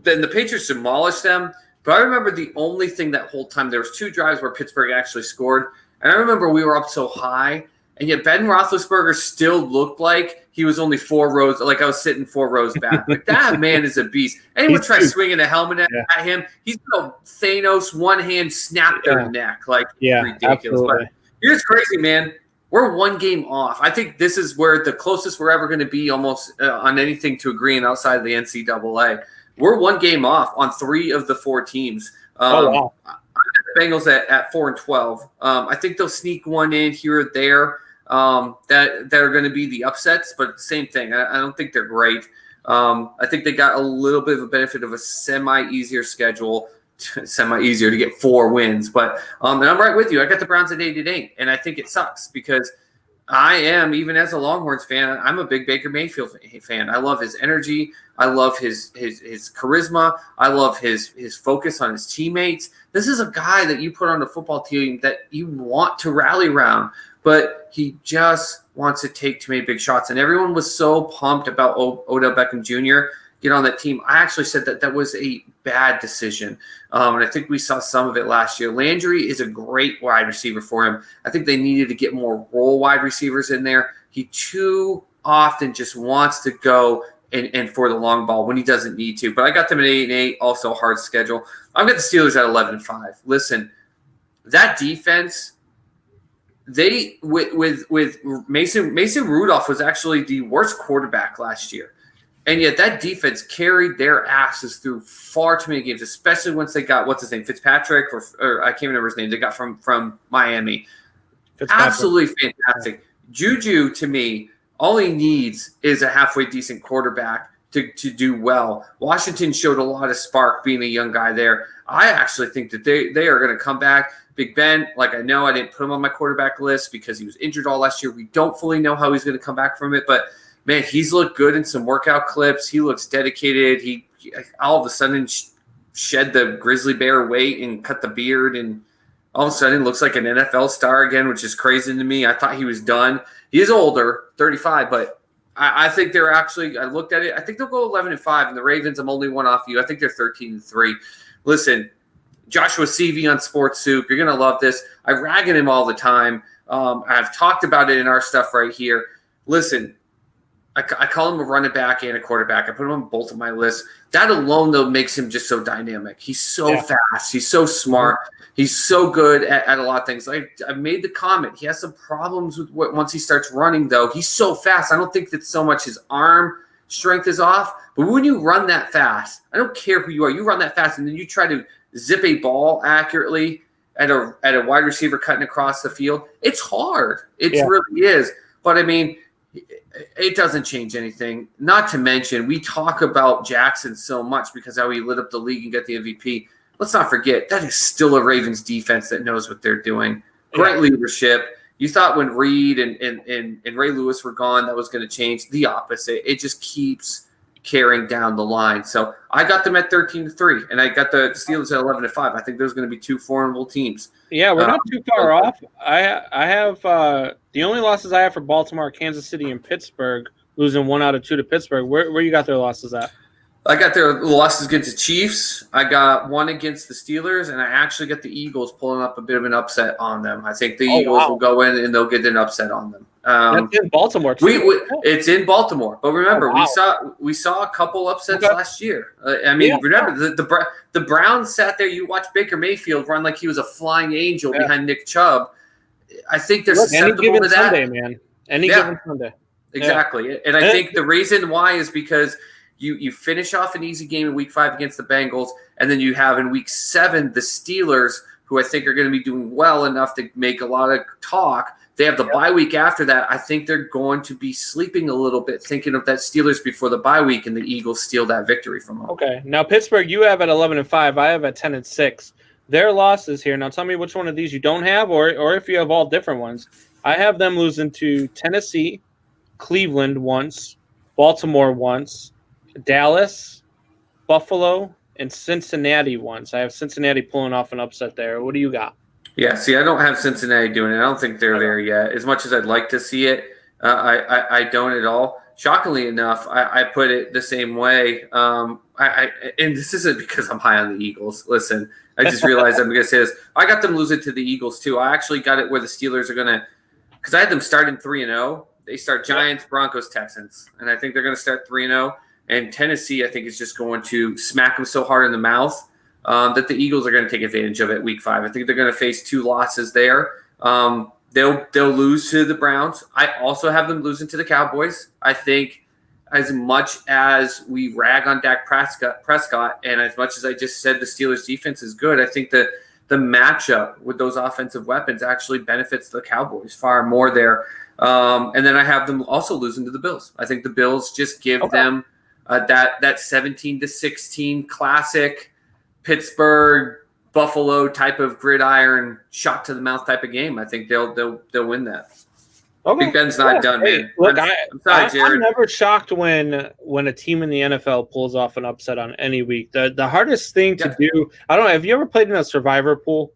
then the Patriots demolished them. But I remember the only thing that whole time, there was 2 drives where Pittsburgh actually scored. And I remember we were up so high, and yet Ben Roethlisberger still looked like he was only 4 rows, like I was sitting 4 rows back. Like, that man is a beast. Anyone try swinging a helmet at him, he's Thanos, one hand, snap their neck. Like, ridiculous. Absolutely. But here's crazy, man. We're 1 game off. I think this is where the closest we're ever going to be almost on anything to agreeing outside of the NCAA. We're 1 game off on 3 of the 4 teams. Wow. Bengals at 4-12. I think they'll sneak one in here or there that are going to be the upsets, but same thing. I don't think they're great. I think they got a little bit of a benefit of a semi-easier schedule, semi-easier to get 4 wins. But and I'm right with you. I got the Browns at 8-8, and I think it sucks because I am, even as a Longhorns fan, I'm a big Baker Mayfield fan. I love his energy. I love his charisma. I love his focus on his teammates. This is a guy that you put on the football team that you want to rally around, but he just wants to take too many big shots. And everyone was so pumped about Odell Beckham Jr. get on that team. I actually said that was a bad decision. And I think we saw some of it last year. Landry is a great wide receiver for him. I think they needed to get more role wide receivers in there. He too often just wants to go and for the long ball when he doesn't need to. But I got them at 8-8, also a hard schedule. I've got the Steelers at 11-5. Listen, that defense, they with Mason Rudolph was actually the worst quarterback last year. And yet that defense carried their asses through far too many games, especially once they got, what's his name, Fitzpatrick, or I can't remember his name, they got from Miami. Absolutely fantastic. Juju, to me, all he needs is a halfway decent quarterback to do well. Washington showed a lot of spark being a young guy there. I actually think that they are going to come back. Big Ben, like I know I didn't put him on my quarterback list because he was injured all last year. We don't fully know how he's going to come back from it, but man, he's looked good in some workout clips. He looks dedicated. He all of a sudden shed the grizzly bear weight and cut the beard, and all of a sudden looks like an NFL star again, which is crazy to me. I thought he was done. He is older, 35, but I think they're actually – I looked at it. I think they'll go 11-5, and the Ravens, I'm only one off you. I think they're 13-3. Listen, Joshua Seavey on Sports Soup, you're going to love this. I rag at him all the time. I've talked about it in our stuff right here. Listen, I call him a running back and a quarterback. I put him on both of my lists. That alone, though, makes him just so dynamic. He's so fast. He's so smart. He's so good at a lot of things. I've made the comment. He has some problems with once he starts running, though. He's so fast. I don't think that so much his arm strength is off. But when you run that fast, I don't care who you are. You run that fast, and then you try to zip a ball accurately at a wide receiver cutting across the field. It's hard. It really is. But, I mean, it doesn't change anything. Not to mention, we talk about Jackson so much because how he lit up the league and got the MVP. Let's not forget, that is still a Ravens defense that knows what they're doing. Great leadership. You thought when Reed and Ray Lewis were gone, that was going to change. The opposite. It just keeps carrying down the line. So I got them at 13-3, and I got the Steelers at 11-5. I think there's going to be 2 formidable teams. Yeah, we're not too far off. I have the only losses I have for Baltimore, Kansas City, and Pittsburgh, losing 1 out of 2 to Pittsburgh. Where you got their losses at? I got their losses against the Chiefs. I got 1 against the Steelers, and I actually got the Eagles pulling up a bit of an upset on them. I think the Eagles will go in and they'll get an upset on them. That's in Baltimore too. It's in Baltimore, but remember, we saw a couple upsets last year. Remember the Browns sat there. You watch Baker Mayfield run like he was a flying angel behind Nick Chubb. I think they're susceptible to that. Sunday, man. Any given Sunday. Exactly, and I think the reason why is because you finish off an easy game in Week 5 against the Bengals, and then you have in Week 7 the Steelers, who I think are going to be doing well enough to make a lot of talk. They have the bye week after that. I think they're going to be sleeping a little bit, thinking of that Steelers before the bye week, and the Eagles steal that victory from them. Okay. Now, Pittsburgh, you have at 11-5. I have at 10-6. Their losses here. Now, tell me which one of these you don't have, or if you have all different ones. I have them losing to Tennessee, Cleveland once, Baltimore once, Dallas, Buffalo, and Cincinnati once. I have Cincinnati pulling off an upset there. What do you got? Yeah, see, I don't have Cincinnati doing it. I don't think they're there yet. As much as I'd like to see it, I don't at all. Shockingly enough, I put it the same way. And this isn't because I'm high on the Eagles. Listen, I just realized I'm going to say this. I got them losing to the Eagles too. I actually got it where the Steelers are going to, because I had them starting 3-0. They start Giants, Broncos, Texans, and I think they're going to start 3-0. And Tennessee, I think, is just going to smack them so hard in the mouth that the Eagles are going to take advantage of it week 5. I think they're going to face 2 losses there. They'll lose to the Browns. I also have them losing to the Cowboys. I think as much as we rag on Dak Prescott, and as much as I just said the Steelers' defense is good, I think that the matchup with those offensive weapons actually benefits the Cowboys far more there. And then I have them also losing to the Bills. I think the Bills just give them that 17-16 classic Pittsburgh Buffalo type of gridiron shot to the mouth type of game. I think they'll win that. Okay. Big Ben's not done, man. Look, I'm sorry, Jared. I'm never shocked when a team in the NFL pulls off an upset on any week. The hardest thing to do, I don't know, have you ever played in a survivor pool?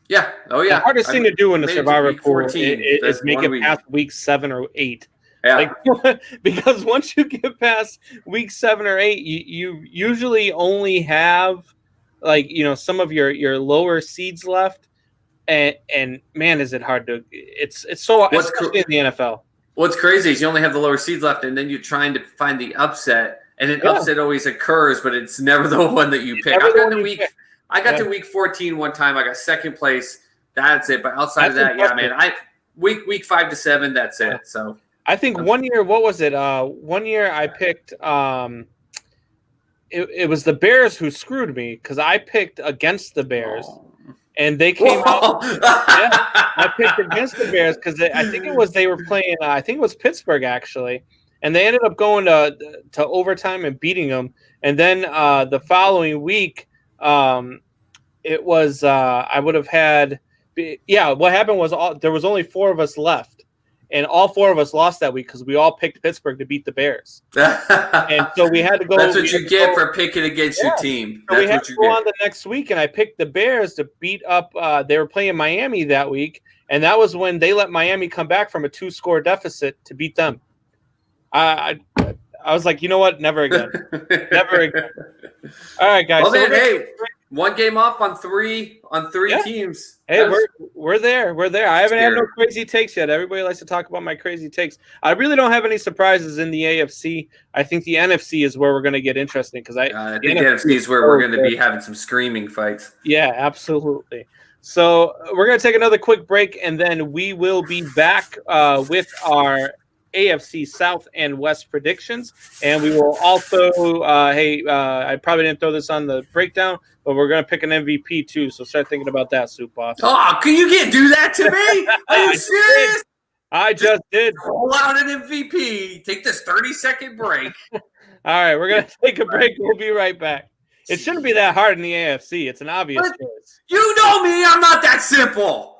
Yeah. Oh, yeah. The hardest thing to do in a survivor pool is make it past week 7 or 8. Yeah. Because once you get past week 7 or 8, you usually only have some of your lower seeds left, and man, is it hard to it's so especially in the NFL. What's crazy is you only have the lower seeds left, and then you're trying to find the upset, and an upset always occurs, but it's never the one that you pick. I got to week 14 one time. I got second place. That's it. But outside of that, impressive. Yeah, man, week 5 to 7. That's it. So I think one year, what was it? One year I picked. It was the Bears who screwed me because I picked against the Bears, and they came out. I picked against the Bears because I think they were playing. I think it was Pittsburgh actually, and they ended up going to overtime and beating them. And then the following week, it was I would have had. Yeah, what happened was there was only 4 of us left. And all 4 of us lost that week because we all picked Pittsburgh to beat the Bears. And so we had to go. That's what you get for picking against your team. So we had to go on the next week, and I picked the Bears to beat up. They were playing Miami that week, and that was when they let Miami come back from a 2-score deficit to beat them. I was like, you know what? Never again. Never again. All right, guys. Well, then, hey, 1 game off on 3 teams. Hey, we're there. We're there. I haven't had no crazy takes yet. Everybody likes to talk about my crazy takes. I really don't have any surprises in the AFC. I think the NFC is where we're going to get interesting because I think the NFC is where we're going to be having some screaming fights. Yeah, absolutely. So we're going to take another quick break, and then we will be back with our AFC South and West predictions, and we will also I probably didn't throw this on the breakdown, but we're going to pick an MVP too, so start thinking about that, Soup Boss. Oh, you can't do that to me? Are you serious? I just did. Roll out an MVP. Take this 30-second break. All right, we're going to take a break. We'll be right back. It shouldn't be that hard in the AFC. It's an obvious choice. You know me. I'm not that simple.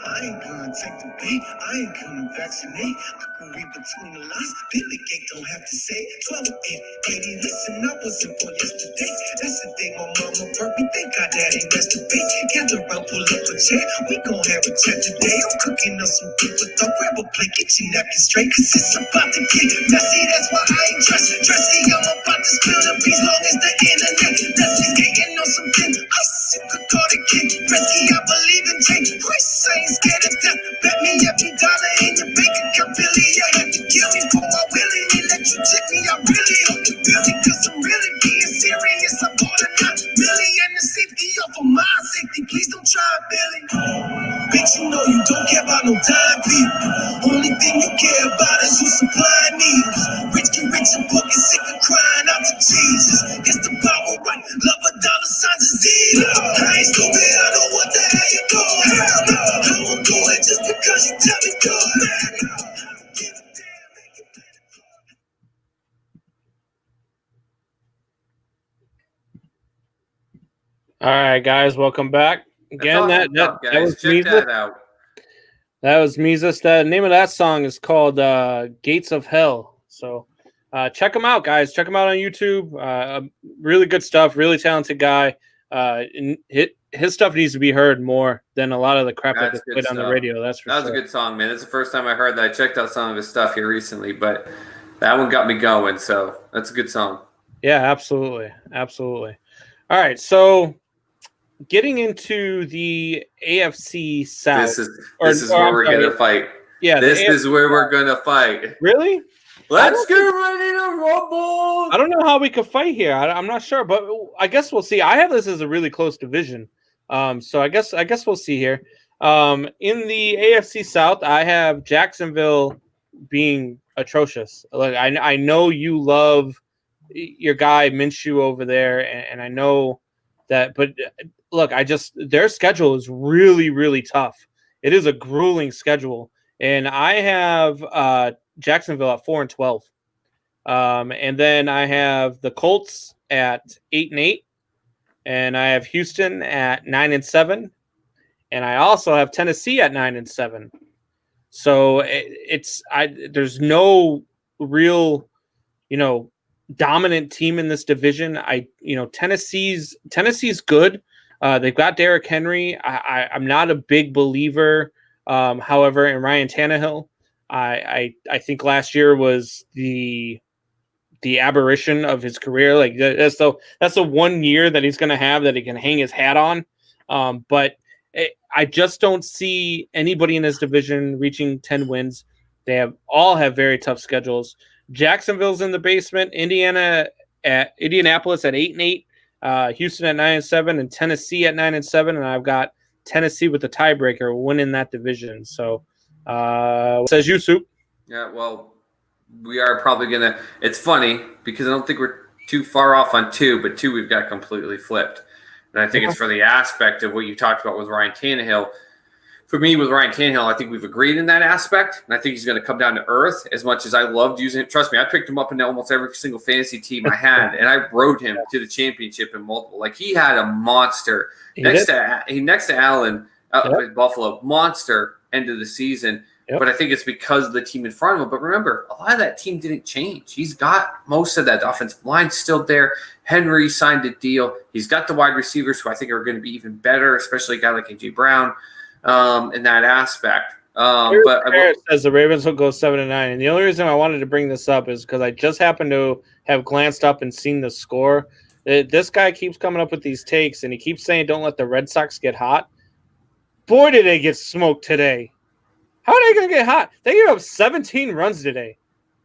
I ain't gonna take the bait, I ain't gonna vaccinate. I can read between the lines, Billy Gate don't have to say 12 and 80. Listen, I wasn't born yesterday. That's the thing on mama bird. We think our daddy masturbate. Gather around, pull up a chair. We gon' have a chat today. I'm cooking up some people. Don't grab a plate, get your napkin straight. Cause it's about to get messy. That's why I ain't dressy. I'm about to spill the beans long as the internet. That's just getting on some thin ice. You could call the kid Resky. I believe in change. Chris, I ain't scared of death. Bet me every dollar in your bank account, Billy. You have to kill me for my willingly. Let you check me. I really hope you feel me. Cause I'm really being serious. I bought a $9 million. The safety of my safety. Please don't try, Billy. Bitch, you know you don't care about no dime people. Only thing you care about is who supplying needs. Rich get rich and poor get sick of crying out to Jesus. It's the power right. Love a dollar signs is zero. I ain't stupid. I know what the hell you doing. Hell no. I won't do it just because you tell me to. Man, no. I don't give a damn. Make it better. All right, guys, welcome back. Again, that was Check that out. That was Mises. The name of that song is called Gates of Hell. So check him out, guys. Check him out on YouTube. Really good stuff. Really talented guy. And his stuff needs to be heard more than a lot of the crap that gets played on the radio. That's for sure. That was a good song, man. That's the first time I heard that. I checked out some of his stuff here recently, but that one got me going. So that's a good song. Yeah, absolutely. Absolutely. All right. So getting into the AFC South. This is where we're going to fight. Yeah. This is where we're going to fight. Really? Let's get ready to rumble. I don't know how we could fight here. I'm not sure, but I guess we'll see. I have this as a really close division. So I guess we'll see here. In the AFC South, I have Jacksonville being atrocious. Like I know you love your guy Minshew over there, and I know that, but look, their schedule is really, really tough. It is a grueling schedule, and I have Jacksonville at 4-12, and then I have the Colts at 8-8, and I have Houston at 9-7, and I also have Tennessee at 9-7. So there's no real, dominant team in this division. Tennessee's good. They've got Derrick Henry. I'm not a big believer, however, in Ryan Tannehill. I think last year was the aberration of his career. Like that's the 1 year that he's going to have that he can hang his hat on. But I just don't see anybody in this division reaching 10 wins. They all have very tough schedules. Jacksonville's in the basement. Indianapolis at 8-8, Houston at 9-7, and Tennessee at 9-7. And I've got Tennessee with the tiebreaker winning that division. So, what says you, Soup? Yeah, well, we are probably gonna. It's funny because I don't think we're too far off on 2, but 2 we've got completely flipped. And I think it's for the aspect of what you talked about with Ryan Tannehill. For me, with Ryan Tannehill, I think we've agreed in that aspect. And I think he's going to come down to earth as much as I loved using him. Trust me, I picked him up in almost every single fantasy team I had, and I rode him to the championship in multiple. Like, he had a monster. Next to Allen with Buffalo, monster end of the season. Yep. But I think it's because of the team in front of him. But remember, a lot of that team didn't change. He's got most of that offensive line still there. Henry signed a deal. He's got the wide receivers who I think are going to be even better, especially a guy like A.J. Brown. In that aspect. But says the Ravens will go 7-9. And the only reason I wanted to bring this up is because I just happened to have glanced up and seen the score. This guy keeps coming up with these takes, and he keeps saying don't let the Red Sox get hot. Boy, did they get smoked today. How are they going to get hot? They gave up 17 runs today.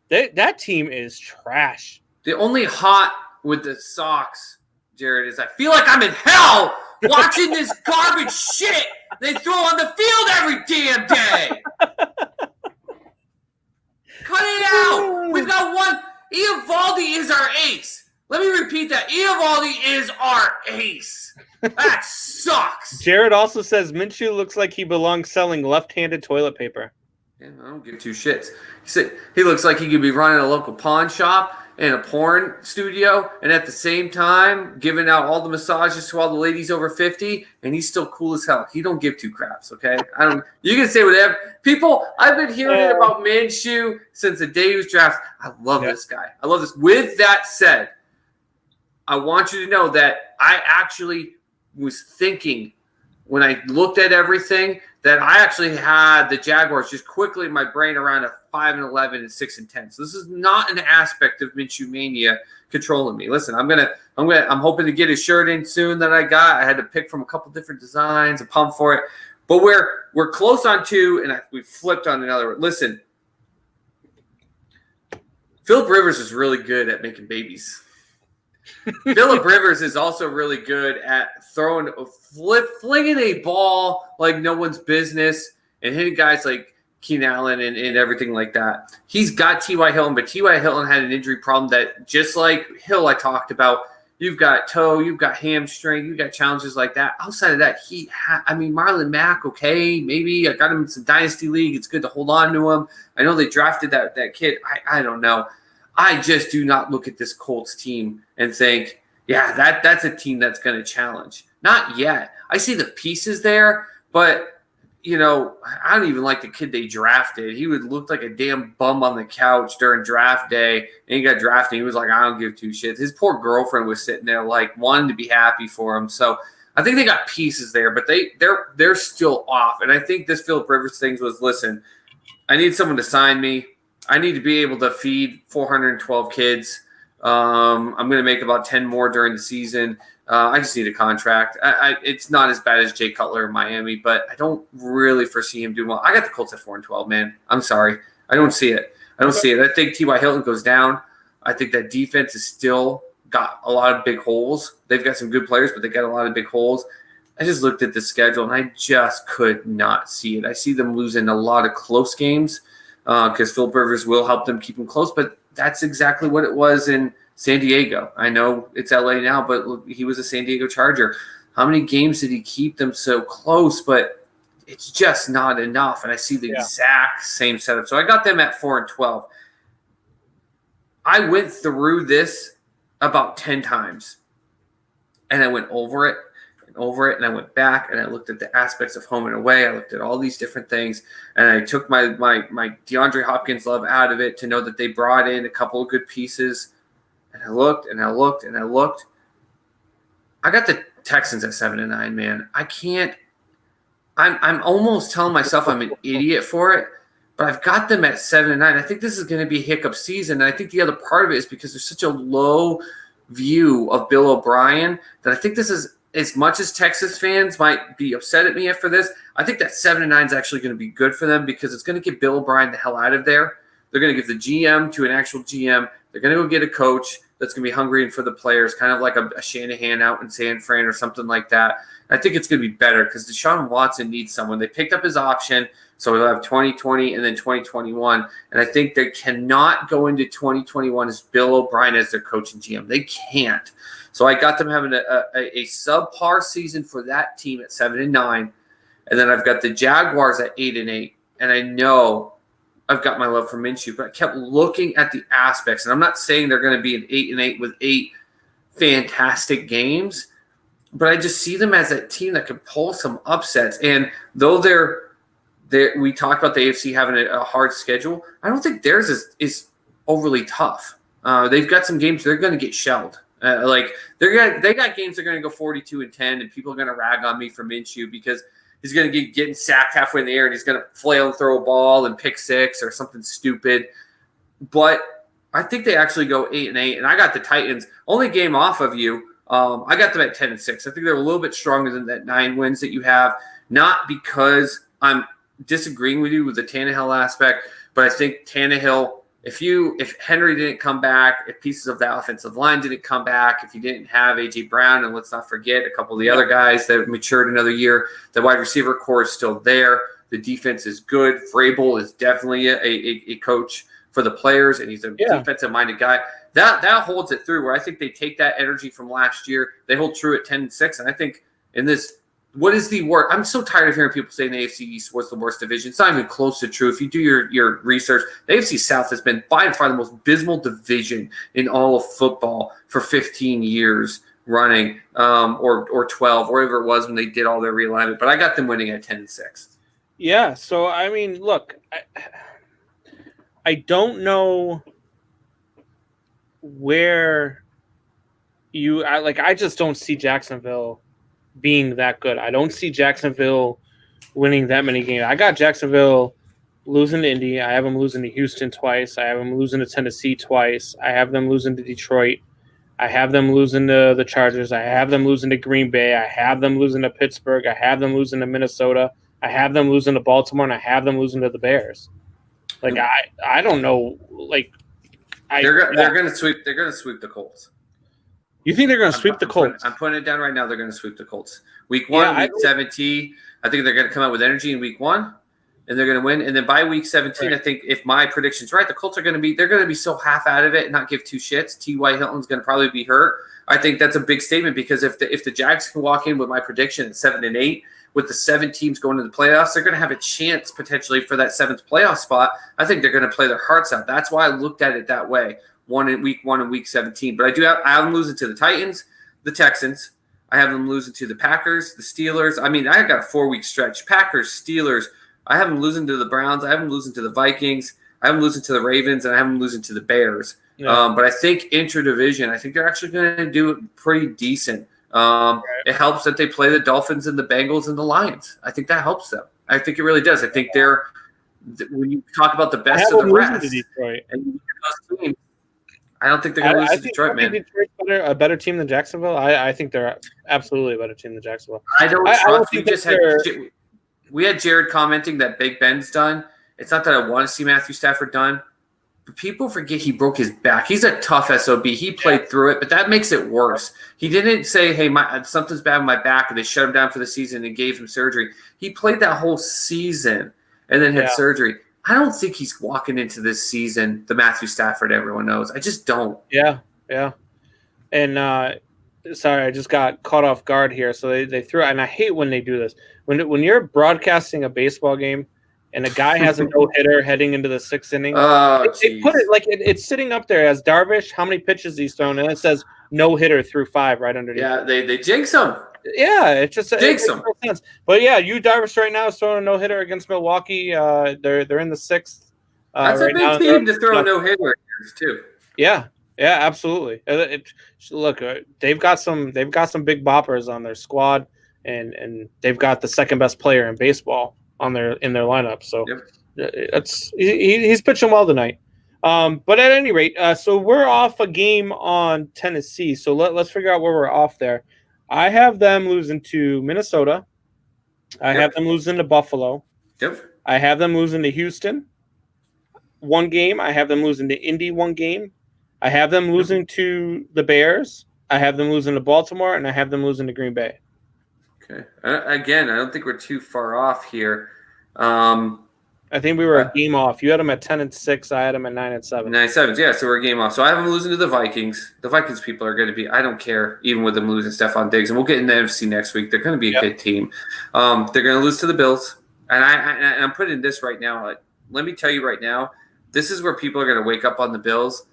That team is trash. The only hot with the Sox, Jared, is I feel like I'm in hell watching this garbage shit they throw on the field every damn day. Cut it out. We've got one. Eovaldi is our ace. Let me repeat that. Eovaldi is our ace. That sucks. Jared also says Minshew looks like he belongs selling left-handed toilet paper. Yeah, I don't give 2 shits. He looks like he could be running a local pawn shop and a porn studio, and at the same time giving out all the massages to all the ladies over 50, and he's still cool as hell. He don't give 2 craps, okay? You can say whatever. People, I've been hearing it about Minshew since the day he was drafted. I love this guy. I love this. With that said, I want you to know that I actually was thinking when I looked at everything that I actually had the Jaguars just quickly in my brain around a 5-11 and 6-10. So this is not an aspect of Minshew mania controlling me. Listen, I'm hoping to get his shirt in soon that I got. I had to pick from a couple different designs, a pump for it. But we're close on 2, and we flipped on another. Listen, Phillip Rivers is really good at making babies. Phillip Rivers is also really good at flinging a ball like no one's business and hitting guys like Keenan Allen and everything like that. He's got T.Y. Hilton, but T.Y. Hilton had an injury problem that, just like Hill I talked about, you've got toe, you've got hamstring, you've got challenges like that. Outside of that, Marlon Mack, okay, maybe I got him in some dynasty league. It's good to hold on to him. I know they drafted that kid. I don't know. I just do not look at this Colts team and think, yeah, that's a team that's going to challenge. Not yet. I see the pieces there, but you know, I don't even like the kid they drafted. He would look like a damn bum on the couch during draft day, and he got drafted. He was like, I don't give two shits. His poor girlfriend was sitting there like wanting to be happy for him. So I think they got pieces there, but they're still off. And I think this Philip Rivers thing was, listen, I need someone to sign me. I need to be able to feed 412 kids. I'm going to make about 10 more during the season. I just need a contract. It's not as bad as Jay Cutler in Miami, but I don't really foresee him doing well. I got the Colts at 4-12, man. I'm sorry. I don't see it. I think T.Y. Hilton goes down. I think that defense is still got a lot of big holes. They've got some good players, but they got a lot of big holes. I just looked at the schedule, and I just could not see it. I see them losing a lot of close games because Philip Rivers will help them keep them close, but that's exactly what it was in San Diego. I know it's LA now, but he was a San Diego Charger. How many games did he keep them so close? But it's just not enough. And I see the exact same setup. So I got them at 4-12. I went through this about 10 times. And I went over it and over it. And I went back and I looked at the aspects of home and away. I looked at all these different things. And I took my DeAndre Hopkins love out of it to know that they brought in a couple of good pieces. And I looked and I looked and I looked. I got the Texans at 7-9, man. I can't. I'm almost telling myself I'm an idiot for it, but I've got them at 7-9. I think this is going to be a hiccup season, and I think the other part of it is because there's such a low view of Bill O'Brien that I think this is, as much as Texas fans might be upset at me after this, I think that 7-9 is actually going to be good for them because it's going to get Bill O'Brien the hell out of there. They're going to give the GM to an actual GM. They're going to go get a coach that's going to be hungry for the players, kind of like a Shanahan out in San Fran or something like that. And I think it's going to be better because Deshaun Watson needs someone. They picked up his option, so he'll have 2020 and then 2021. And I think they cannot go into 2021 as Bill O'Brien as their coach and GM. They can't. So I got them having a subpar season for that team at 7-9. And then I've got the Jaguars at 8-8. And I know I've got my love for Minshew, but I kept looking at the aspects, and I'm not saying they're going to be an 8-8 with 8 fantastic games, but I just see them as that team that can pull some upsets. And though we talked about the AFC having a hard schedule, I don't think theirs is overly tough. They've got some games they're going to get shelled. They got games they're going to go 42-10, and people are going to rag on me for Minshew because he's going to getting sacked halfway in the air, and he's going to flail and throw a ball and pick six or something stupid. But I think they actually go 8-8, and I got the Titans only game off of you. I got them at 10-6. I think they're a little bit stronger than that 9 wins that you have, not because I'm disagreeing with you with the Tannehill aspect, but I think Tannehill, if Henry didn't come back, if pieces of the offensive line didn't come back, if you didn't have A.J. Brown, and let's not forget a couple of the other guys that matured another year, the wide receiver core is still there. The defense is good. Vrabel is definitely a coach for the players, and he's a defensive-minded guy. That holds it through, where I think they take that energy from last year. They hold true at 10-6, and I think in this – what is the worst? I'm so tired of hearing people saying the AFC East was the worst division. It's not even close to true. If you do your research, the AFC South has been by far the most abysmal division in all of football for 15 years running, or 12, wherever it was when they did all their realignment. But I got them winning at 10-6. Yeah. So I mean, look, I don't know where I just don't see Jacksonville being that good. I don't see Jacksonville winning that many games. I got Jacksonville losing to Indy. I have them losing to Houston twice. I have them losing to Tennessee twice. I have them losing to Detroit. I have them losing to the Chargers. I have them losing to Green Bay. I have them losing to Pittsburgh. I have them losing to Minnesota. I have them losing to Baltimore, and I have them losing to the Bears. I don't know. They're going to sweep. They're going to sweep the Colts. You think they're going to sweep the Colts? I'm putting it down right now. They're going to sweep the Colts. Week 1, week 17. I think they're going to come out with energy in week 1, and they're going to win. And then by week 17, right. I think if my prediction's right, the Colts are going to be so half out of it and not give two shits. T.Y. Hilton's going to probably be hurt. I think that's a big statement because if the Jags can walk in with my prediction at 7-8, with the 7 teams going to the playoffs, they're going to have a chance potentially for that 7th playoff spot. I think they're going to play their hearts out. That's why I looked at it that way. Week 1 and week 17. But I have them losing to the Titans, the Texans. I have them losing to the Packers, the Steelers. I mean, I got a 4-week stretch. Packers, Steelers. I have them losing to the Browns. I have them losing to the Vikings. I have them losing to the Ravens, and I have them losing to the Bears. Yeah. But I think intra-division, I think they're actually going to do it pretty decent. It helps that they play the Dolphins and the Bengals and the Lions. I think that helps them. I think it really does. I think they're when you talk about the best of the rest, and those teams, I don't think they're going to lose to Detroit, man. Detroit's a better team than Jacksonville. I think they're absolutely a better team than Jacksonville. I don't trust. We had Jared commenting that Big Ben's done. It's not that I want to see Matthew Stafford done, but people forget he broke his back. He's a tough SOB. He played through it, but that makes it worse. He didn't say, hey, something's bad with my back, and they shut him down for the season and gave him surgery. He played that whole season and then had surgery. I don't think he's walking into this season the Matthew Stafford everyone knows. I just don't. Yeah. And sorry, I just got caught off guard here. So they threw, and I hate when they do this. When you're broadcasting a baseball game and a guy has a no-hitter heading into the 6th inning, they put it like it's sitting up there as Darvish, how many pitches he's thrown, and it says no-hitter through 5 right underneath. Yeah, they jinx him. Yeah, it's just jinx him. No sense. But yeah, Darvish right now is throwing a no-hitter against Milwaukee. They're in the 6th. That's a big team to throw a no-hitter against too. Yeah, absolutely. Look, they've got some big boppers on their squad, and they've got the second best player in baseball in their lineup. So he's pitching well tonight. But at any rate, so we're off a game on Tennessee. So let's figure out where we're off there. I have them losing to Minnesota. I have them losing to Buffalo. Yep. I have them losing to Houston 1 game. I have them losing to Indy 1 game. I have them losing to the Bears. I have them losing to Baltimore, and I have them losing to Green Bay. Okay. Again, I don't think we're too far off here. I think we were a game off. You had them at 10-6. I had them at 9-7. 9-7. Yeah, so we're a game off. So I have them losing to the Vikings. The Vikings people are going to be. I don't care, even with them losing Stephon Diggs, and we'll get in the NFC next week. They're going to be a good team. They're going to lose to the Bills, and I'm putting this right now. Let me tell you right now, this is where people are going to wake up on the Bills.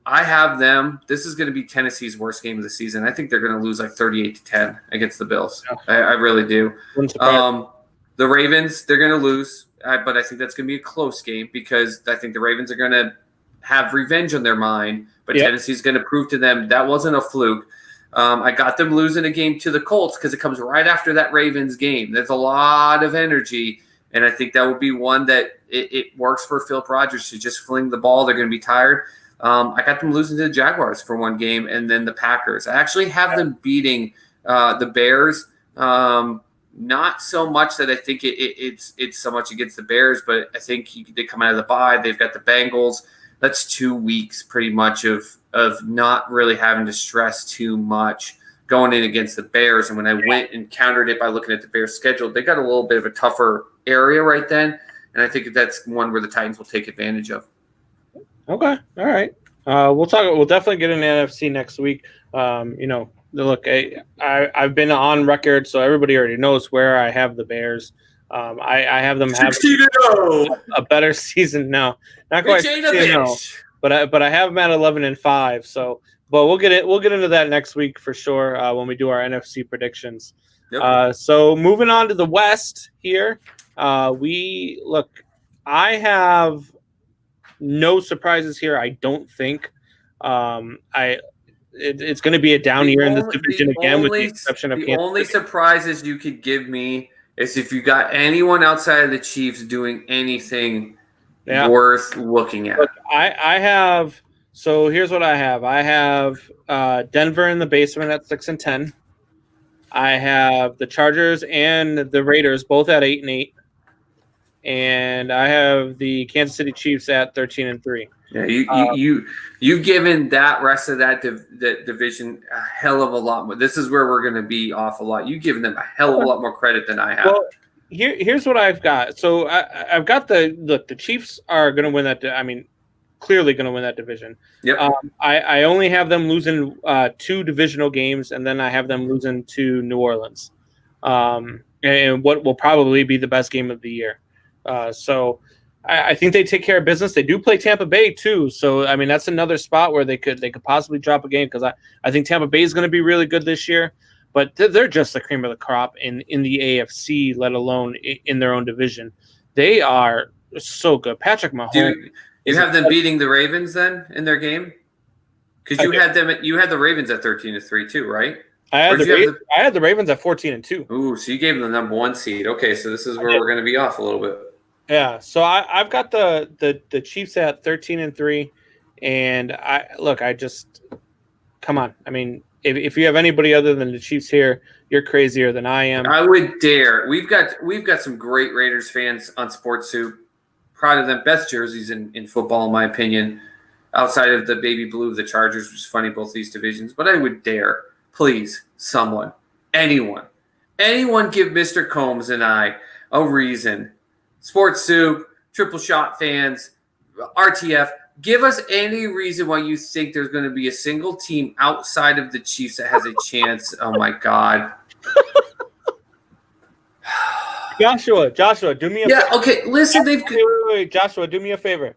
I have them. This is going to be Tennessee's worst game of the season. I think they're going to lose like 38-10 against the Bills. Yeah. I really do. The Ravens, they're going to lose. But I think that's going to be a close game because I think the Ravens are going to have revenge on their mind. But Tennessee's going to prove to them that wasn't a fluke. I got them losing a game to the Colts because it comes right after that Ravens game. There's a lot of energy, and I think that will be one that it works for Phil Rogers to just fling the ball. They're going to be tired. I got them losing to the Jaguars for 1 game and then the Packers. I actually have them beating the Bears. Not so much that I think it's so much against the Bears, but I think they come out of the bye. They've got the Bengals. That's 2 weeks pretty much of not really having to stress too much going in against the Bears. And when I went and countered it by looking at the Bears' schedule, they got a little bit of a tougher area right then. And I think that's one where the Titans will take advantage of. Okay. All right. We'll definitely get an NFC next week. Look, I've been on record, so everybody already knows where I have the Bears. I have them have a better season now. Not quite 16-0, but I have them at 11-5. So, but we'll get into that next week for sure when we do our NFC predictions. Yep. So moving on to the West here, I have no surprises here. I don't think. It's going to be a down year in this division again, with the exception of Kansas City. The only surprises you could give me is if you got anyone outside of the Chiefs doing anything worth looking at. Look, I have. So here's what I have. I have Denver in the basement at 6-10. I have the Chargers and the Raiders both at 8-8, and I have the Kansas City Chiefs at 13-3. Yeah, you've given that rest of that division a hell of a lot more. This is where we're going to be off a lot. You've given them a hell of a lot more credit than I have. Well, here's what I've got. So I've got the Chiefs are going to win that. Clearly going to win that division. Yep. I only have them losing 2 divisional games, and then I have them losing to New Orleans, and what will probably be the best game of the year. So I think they take care of business. They do play Tampa Bay too, so that's another spot where they could possibly drop a game because I think Tampa Bay is going to be really good this year. but they're just the cream of the crop in the AFC, let alone in their own division. They are so good. Patrick Mahomes. You have them beating the Ravens then in their game? Because you had the Ravens at 13-3 too, right? I had the Ravens at 14-2. Ooh, so you gave them the number 1 seed. Okay, so this is where we're going to be off a little bit. Yeah, so I've got the Chiefs at 13-3, and I just come on. I mean, if you have anybody other than the Chiefs here, you're crazier than I am. I would dare. We've got some great Raiders fans on Sports Soup. Proud of them. Best jerseys in football, in my opinion, outside of the baby blue of the Chargers, which is funny, both these divisions. But I would dare, please, someone, anyone give Mr. Combs and I a reason. Sports Soup, Triple Shot fans, RTF, give us any reason why you think there's going to be a single team outside of the Chiefs that has a chance. Oh, my God. Joshua, do me a favor. Okay, listen. Wait, Joshua, do me a favor.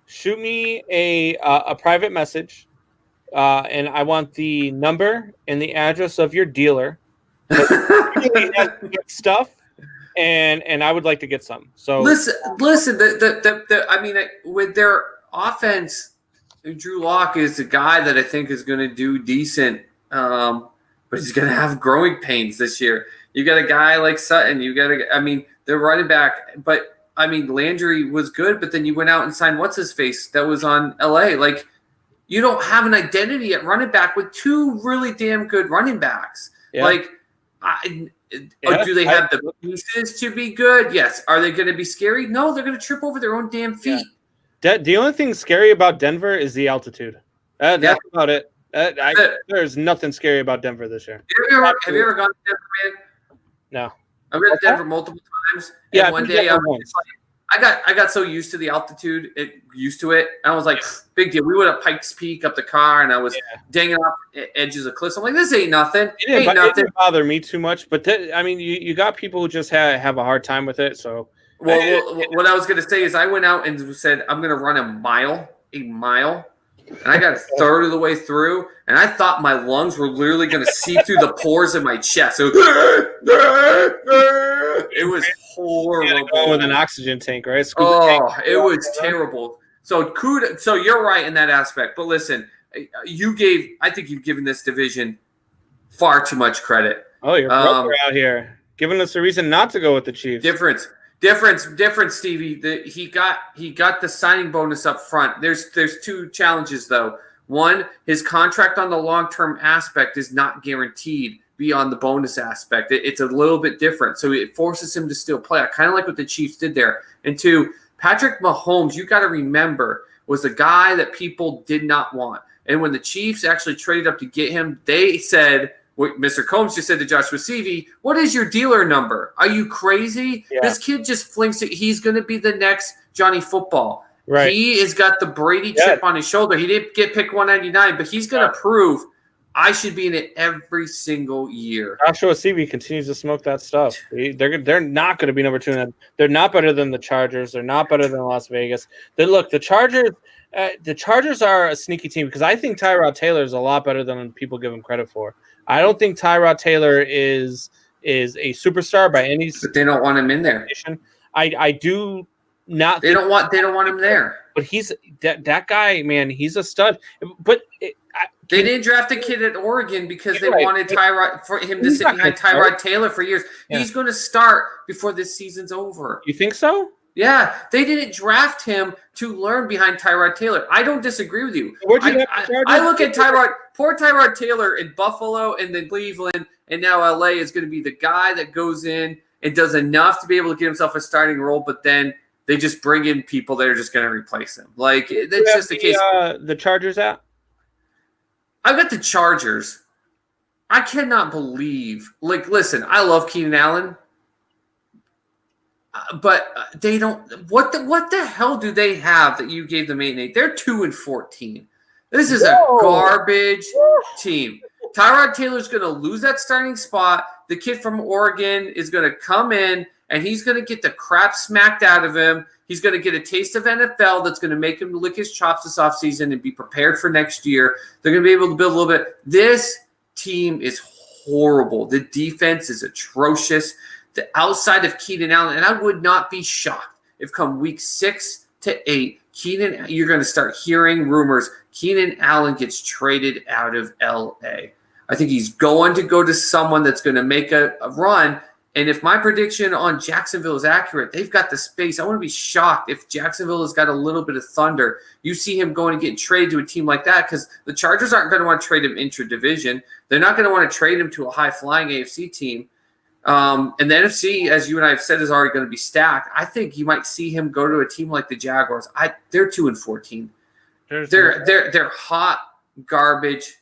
Shoot me a private message, and I want the number and the address of your dealer. Stuff, and I would like to get some. So listen. I mean, with their offense, Drew Lock is the guy that I think is going to do decent, but he's going to have growing pains this year. You got a guy like Sutton. They're running back, but I mean, Landry was good, but then you went out and signed what's-his-face that was on LA. Like, you don't have an identity at running back with 2 really damn good running backs. Yeah. Like, do they have the pieces to be good? Yes. Are they going to be scary? No, they're going to trip over their own damn feet. Yeah. The only thing scary about Denver is the altitude. That's about it. There's nothing scary about Denver this year. Have you ever gone to Denver, man? No. I've been to Denver multiple times. And one day I got so used to the altitude, used to it. I was like, big deal. We went up Pikes Peak up the car, and I was dangling off edges of cliffs. I'm like, this ain't nothing. It didn't bother me too much. But you got people who just have a hard time with it. So, well, what I was going to say is I went out and said I'm going to run a mile. And I got a third of the way through, and I thought my lungs were literally going to seep through the pores in my chest. So it was horrible. Going with an oxygen tank, right? It was terrible. So you're right in that aspect. But listen, I think you've given this division far too much credit. Oh, you're broker out here, giving us a reason not to go with the Chiefs. Difference, Stevie. He got the signing bonus up front. There's 2 challenges though. One, his contract on the long-term aspect is not guaranteed beyond the bonus aspect. It's a little bit different, so it forces him to still play. I kind of like what the Chiefs did there. And 2, Patrick Mahomes, you got to remember, was a guy that people did not want. And when the Chiefs actually traded up to get him, they said, what Mr. Combs just said to Joshua Seavey, what is your dealer number? Are you crazy? Yeah. This kid just flings it. He's going to be the next Johnny Football. Right. He has got the Brady chip on his shoulder. He didn't get picked 199, but he's going to prove I should be in it every single year. Joshua Seavey continues to smoke that stuff. They're not going to be number 2. They're not better than the Chargers. They're not better than Las Vegas. The Chargers are a sneaky team because I think Tyrod Taylor is a lot better than people give him credit for. I don't think Tyrod Taylor is a superstar by any. But they don't want him in there. I do not. They don't want him there. But he's that guy, man. He's a stud. But they didn't draft a kid at Oregon because they wanted Tyrod for him to sit behind Tyrod Taylor for years. Yeah. He's going to start before this season's over. You think so? Yeah, they didn't draft him to learn behind Tyrod Taylor. I don't disagree with you. I look at poor Tyrod Taylor in Buffalo and then Cleveland, and now LA is going to be the guy that goes in and does enough to be able to get himself a starting role, but then they just bring in people that are just going to replace him. Like, that's just the case. The Chargers at? I've got the Chargers. I cannot believe. Like, listen, I love Keenan Allen. But they don't. What the hell do they have that you gave them 8-8? They're 2-14. This is a garbage team. Tyrod Taylor's going to lose that starting spot. The kid from Oregon is going to come in and he's going to get the crap smacked out of him. He's going to get a taste of NFL that's going to make him lick his chops this offseason and be prepared for next year. They're going to be able to build a little bit. This team is horrible. The defense is atrocious. The outside of Keenan Allen, and I would not be shocked if come week 6 to 8, you're going to start hearing rumors Keenan Allen gets traded out of LA. I think he's going to go to someone that's going to make a run. And if my prediction on Jacksonville is accurate, they've got the space. I want to be shocked if Jacksonville has got a little bit of thunder. You see him going and getting traded to a team like that because the Chargers aren't going to want to trade him intra-division. They're not going to want to trade him to a high-flying AFC team. And the NFC, as you and I have said, is already going to be stacked. I think you might see him go to a team like the Jaguars. They're 2-14. They're hot garbage,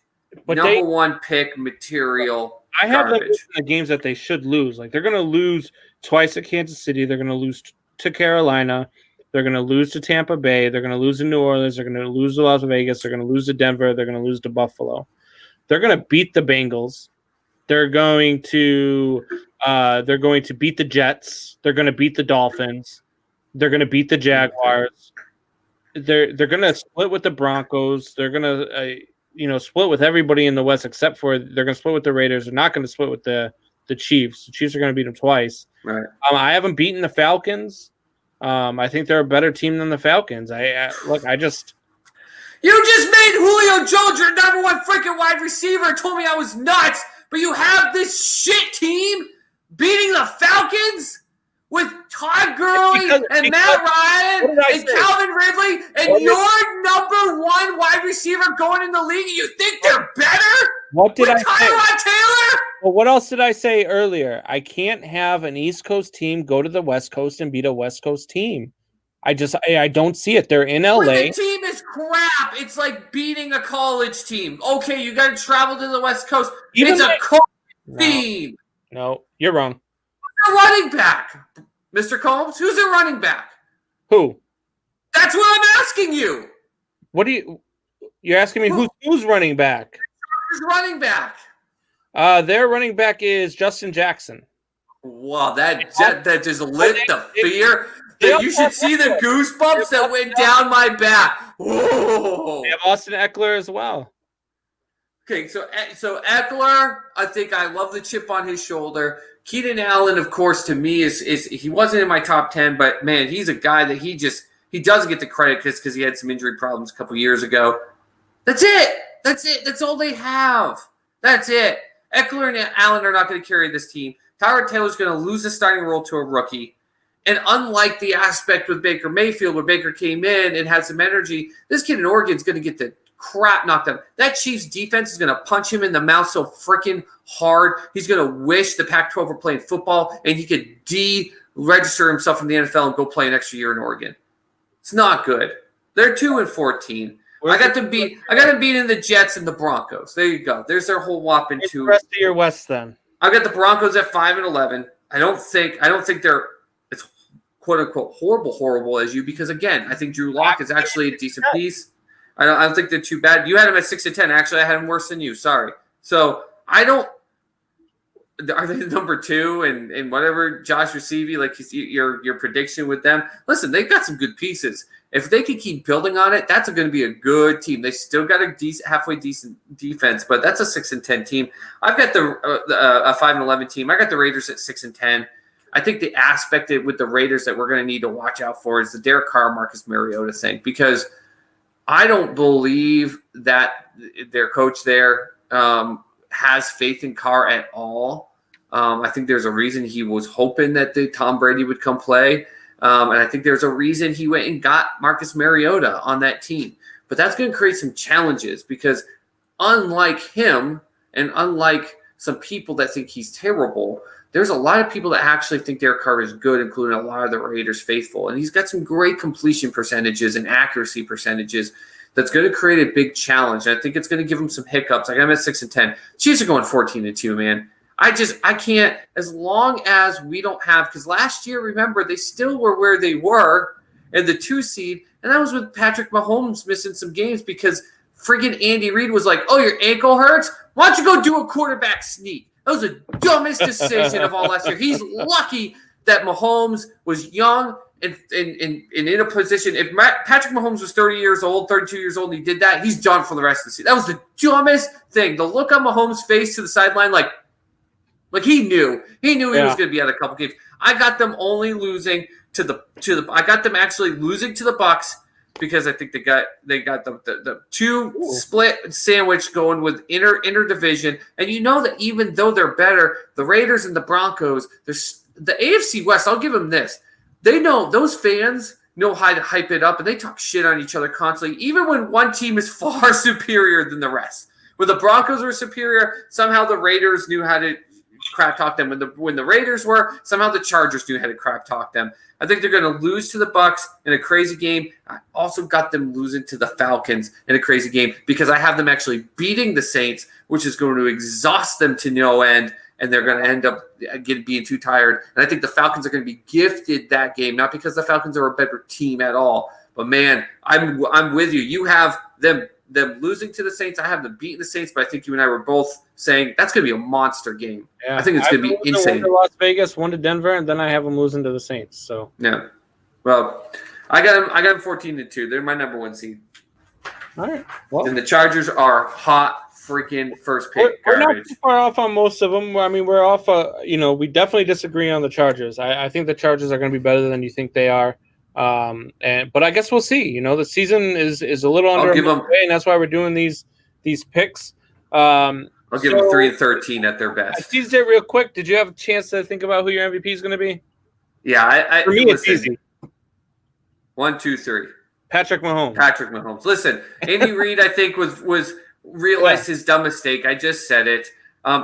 but number one pick material. I have them in garbage. the games that they should lose. Like they're going to lose twice at Kansas City. They're going to lose to Carolina. They're going to lose to Tampa Bay. They're going to lose to New Orleans. They're going to lose to Las Vegas. They're going to lose to Denver. They're going to lose to Buffalo. They're going to beat the Bengals. They're going to beat the Jets. They're going to beat the Dolphins. They're going to beat the Jaguars. They're going to split with the Broncos. They're going to split with everybody in the West except for they're going to split with the Raiders. They're not going to split with the Chiefs. The Chiefs are going to beat them twice. Right. I haven't beaten the Falcons. I think they're a better team than the Falcons. You just made Julio Jones your number one freaking wide receiver. Told me I was nuts. But you have this shit team beating the Falcons with Todd Gurley and Matt Ryan and Calvin Ridley and your number one wide receiver going in the league. You think they're better? What did I say? Tyrod Taylor? Well, what else did I say earlier? I can't have an East Coast team go to the West Coast and beat a West Coast team. I don't see it. They're in LA. The team is crap. It's like beating a college team. Okay, you got to travel to the West Coast. It's a college team. No, you're wrong. Who's their running back? Mr. Combs, who's their running back? Who? That's what I'm asking you. You're asking me who's running back? Who's running back? Their running back is Justin Jackson. Wow, that just lit the fear. You should see the goosebumps that went down my back. Whoa. They have Austin Eckler as well. Okay, so Eckler, I think I love the chip on his shoulder. Keenan Allen, of course, to me is he wasn't in my top 10, but man, he's a guy that he doesn't get the credit because he had some injury problems a couple years ago. That's it. That's all they have. That's it. Eckler and Allen are not going to carry this team. Tyrod Taylor's going to lose the starting role to a rookie. And unlike the aspect with Baker Mayfield, where Baker came in and had some energy, this kid in Oregon is going to get the crap knocked out. That Chiefs defense is going to punch him in the mouth so freaking hard. He's going to wish the Pac-12 were playing football and he could de-register himself from the NFL and go play an extra year in Oregon. It's not good. They're 2-14. I got them beat in the Jets and the Broncos. There you go. There's their whole whopping two. The rest of your West then. I got the Broncos at 5-11. I don't think they're it's quote unquote horrible as you, because again, I think Drew Lock is actually a decent piece. I don't think they're too bad. You had them at 6-10. Actually, I had them worse than you. Sorry. So I don't. Are they number 2 and whatever Josh Receive, like your prediction with them? Listen, they've got some good pieces. If they could keep building on it, that's going to be a good team. They still got a halfway decent defense, but that's a 6-10 team. I've got a 5-11 team. I got the Raiders at 6-10. I think the aspect with the Raiders that we're going to need to watch out for is the Derek Carr, Marcus Mariota thing, because I don't believe that their coach there has faith in Carr at all. I think there's a reason he was hoping that Tom Brady would come play. And I think there's a reason he went and got Marcus Mariota on that team. But that's going to create some challenges because unlike him and unlike some people that think he's terrible, there's a lot of people that actually think Derek Carr is good, including a lot of the Raiders faithful. And he's got some great completion percentages and accuracy percentages that's going to create a big challenge. And I think it's going to give him some hiccups. Like I'm at 6-10. Chiefs are going 14-2, man. I can't, as long as we don't have, because last year, remember, they still were where they were in the 2 seed, and that was with Patrick Mahomes missing some games because friggin' Andy Reid was like, oh, your ankle hurts? Why don't you go do a quarterback sneak? That was the dumbest decision of all last year. He's lucky that Mahomes was young and in a position. If Patrick Mahomes was 30 years old, 32 years old, and he did that, he's done for the rest of the season. That was the dumbest thing. The look on Mahomes' face to the sideline, like, Like he knew he was Yeah. going to be at a couple games. I got them only losing to the. I got them actually losing to the Bucs because I think they got the two split sandwich going with inter division, and you know that even though they're better, the Raiders and the Broncos, there's the AFC West. I'll give them this: they know those fans know how to hype it up, and they talk shit on each other constantly, even when one team is far superior than the rest. When the Broncos were superior, somehow the Raiders knew how to crap talk them. When the Raiders were, somehow the Chargers knew how to crap talk them. I think they're going to lose to the Bucs in a crazy game. I also got them losing to the Falcons in a crazy game because I have them actually beating the Saints, which is going to exhaust them to no end, and they're going to end up being too tired. And I think the Falcons are going to be gifted that game, not because the Falcons are a better team at all, but man, I'm with you. You have them losing to the Saints. I have them beating the Saints, but I think you and I were both saying that's going to be a monster game. Yeah. I think it's going to be insane. One to Las Vegas, one to Denver, and then I have them losing to the Saints. So yeah, well, I got them 14-2. They're my number one seed. All right. Well, and the Chargers are hot freaking first pick. We're not too far off on most of them. I mean, we're off. We definitely disagree on the Chargers. I think the Chargers are going to be better than you think they are. But I guess we'll see. The season is a little under way, and that's why we're doing these picks. I'll give them 3-13 at their best. I teased it real quick. Did you have a chance to think about who your MVP is going to be? Yeah, for me, it's easy. 1, 2, 3. Patrick Mahomes. Listen, Andy Reid, I think was realized his dumb mistake. I just said it.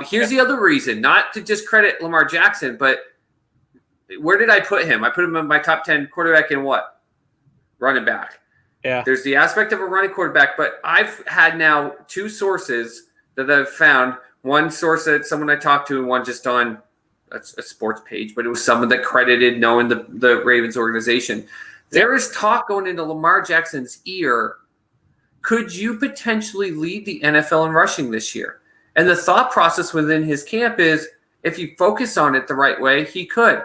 Here's the other reason, not to just credit Lamar Jackson, but where did I put him? I put him in my top 10 quarterback in what? Running back. Yeah. There's the aspect of a running quarterback, but I've had now two sources that I've found. One source that someone I talked to and one just on a sports page, but it was someone that credited knowing the Ravens organization. There is talk going into Lamar Jackson's ear. Could you potentially lead the NFL in rushing this year? And the thought process within his camp is if you focus on it the right way, he could.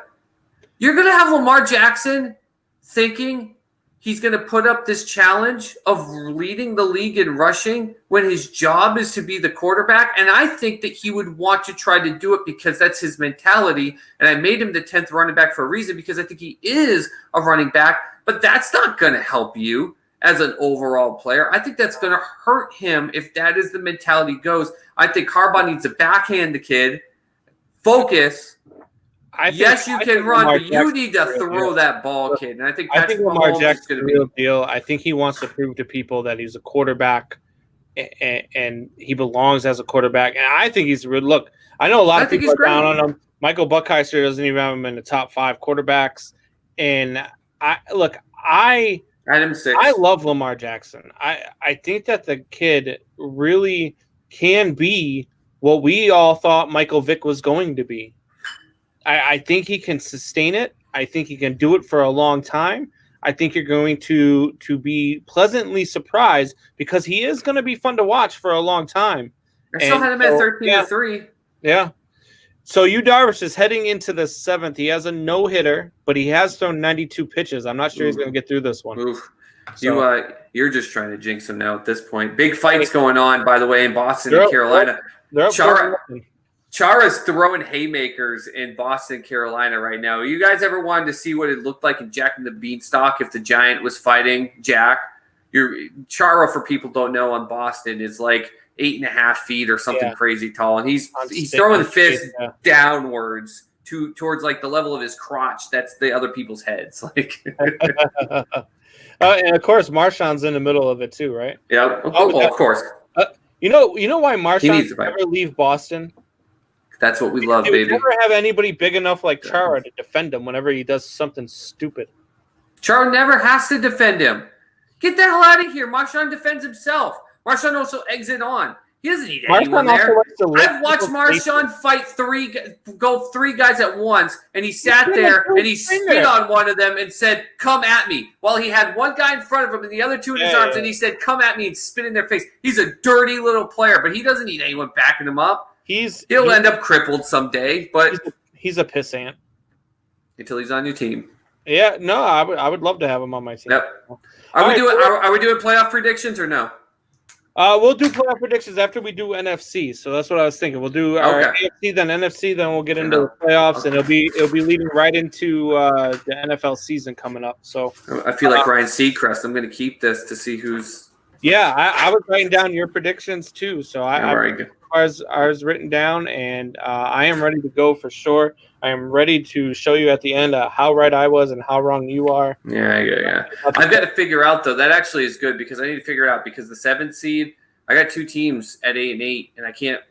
You're going to have Lamar Jackson thinking he's going to put up this challenge of leading the league in rushing when his job is to be the quarterback. And I think that he would want to try to do it because that's his mentality. And I made him the 10th running back for a reason because I think he is a running back. But that's not going to help you as an overall player. I think that's going to hurt him if that is the mentality goes. I think Harbaugh needs to backhand the kid, focus. Yes, you can run, but you need to throw that ball, kid. And I think Lamar Jackson's going to be the real deal. I think he wants to prove to people that he's a quarterback and he belongs as a quarterback. And I think he's real. Look, I know a lot of people are down on him. Michael Buckeister doesn't even have him in the top 5 quarterbacks. And I had him 6. I love Lamar Jackson. I think that the kid really can be what we all thought Michael Vick was going to be. I think he can sustain it. I think he can do it for a long time. I think you're going to be pleasantly surprised because he is going to be fun to watch for a long time. I still had him at 13-3. Yeah. So Yu Darvish is heading into the 7th. He has a no-hitter, but he has thrown 92 pitches. I'm not sure he's going to get through this one. Oof. So, you're just trying to jinx him now at this point. Big fights going on, by the way, in Boston and Carolina. Chara's throwing haymakers in Boston, Carolina right now. You guys ever wanted to see what it looked like in Jack and the Beanstalk if the Giant was fighting Jack? Chara, for people don't know, on Boston is like 8.5 feet or something crazy tall, and he's throwing fists downwards towards like the level of his crotch. That's the other people's heads. Like, and of course, Marshawn's in the middle of it too, right? Yeah, of course. You know why Marshawn never leave Boston? That's what we love, baby. We never have anybody big enough like Chara to defend him whenever he does something stupid. Chara never has to defend him. Get the hell out of here. Marshawn defends himself. Marshawn also exit on. He doesn't need anyone there. I've watched Marshawn fight 3 guys at once, and he sat there and he spit on one of them and said, "Come at me," while he had one guy in front of him and the other 2 in his arms, and he said, "Come at me," and spit in their face. He's a dirty little player, but he doesn't need anyone backing him up. He'll end up crippled someday, but he's a pissant until he's on your team. Yeah, no, I would love to have him on my team. Yep. Are we doing playoff predictions or no? We'll do playoff predictions after we do NFC. So that's what I was thinking. We'll do our AFC, then NFC, then we'll get into the playoffs, and it'll be leading right into the NFL season coming up. So I feel like Ryan Seacrest. I'm going to keep this to see who's. Yeah, I was writing down your predictions too. So I have ours written down, and I am ready to go for sure. I am ready to show you at the end how right I was and how wrong you are. Yeah. I've got to figure out, though. That actually is good because I need to figure it out because the 7th seed, I got 2 teams at 8-8, and I can't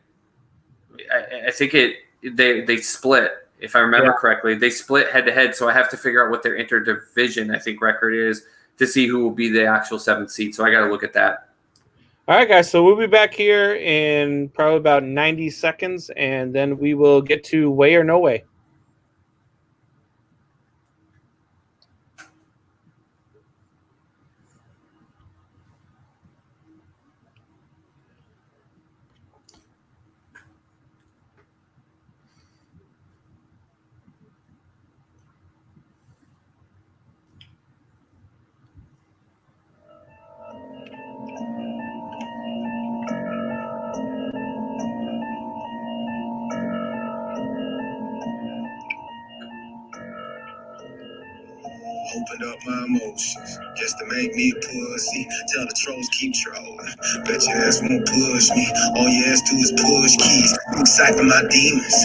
– I think they split, if I remember correctly. They split head-to-head, so I have to figure out what their interdivision, I think, record is to see who will be the actual 7th seed. So I got to look at that. All right, guys, so we'll be back here in probably about 90 seconds, and then we will get to way or no way. Open up my emotions, just to make me a pussy. Tell the trolls keep trolling. Bet your ass won't push me. All you ass do is push keys. I'm excited for my demons.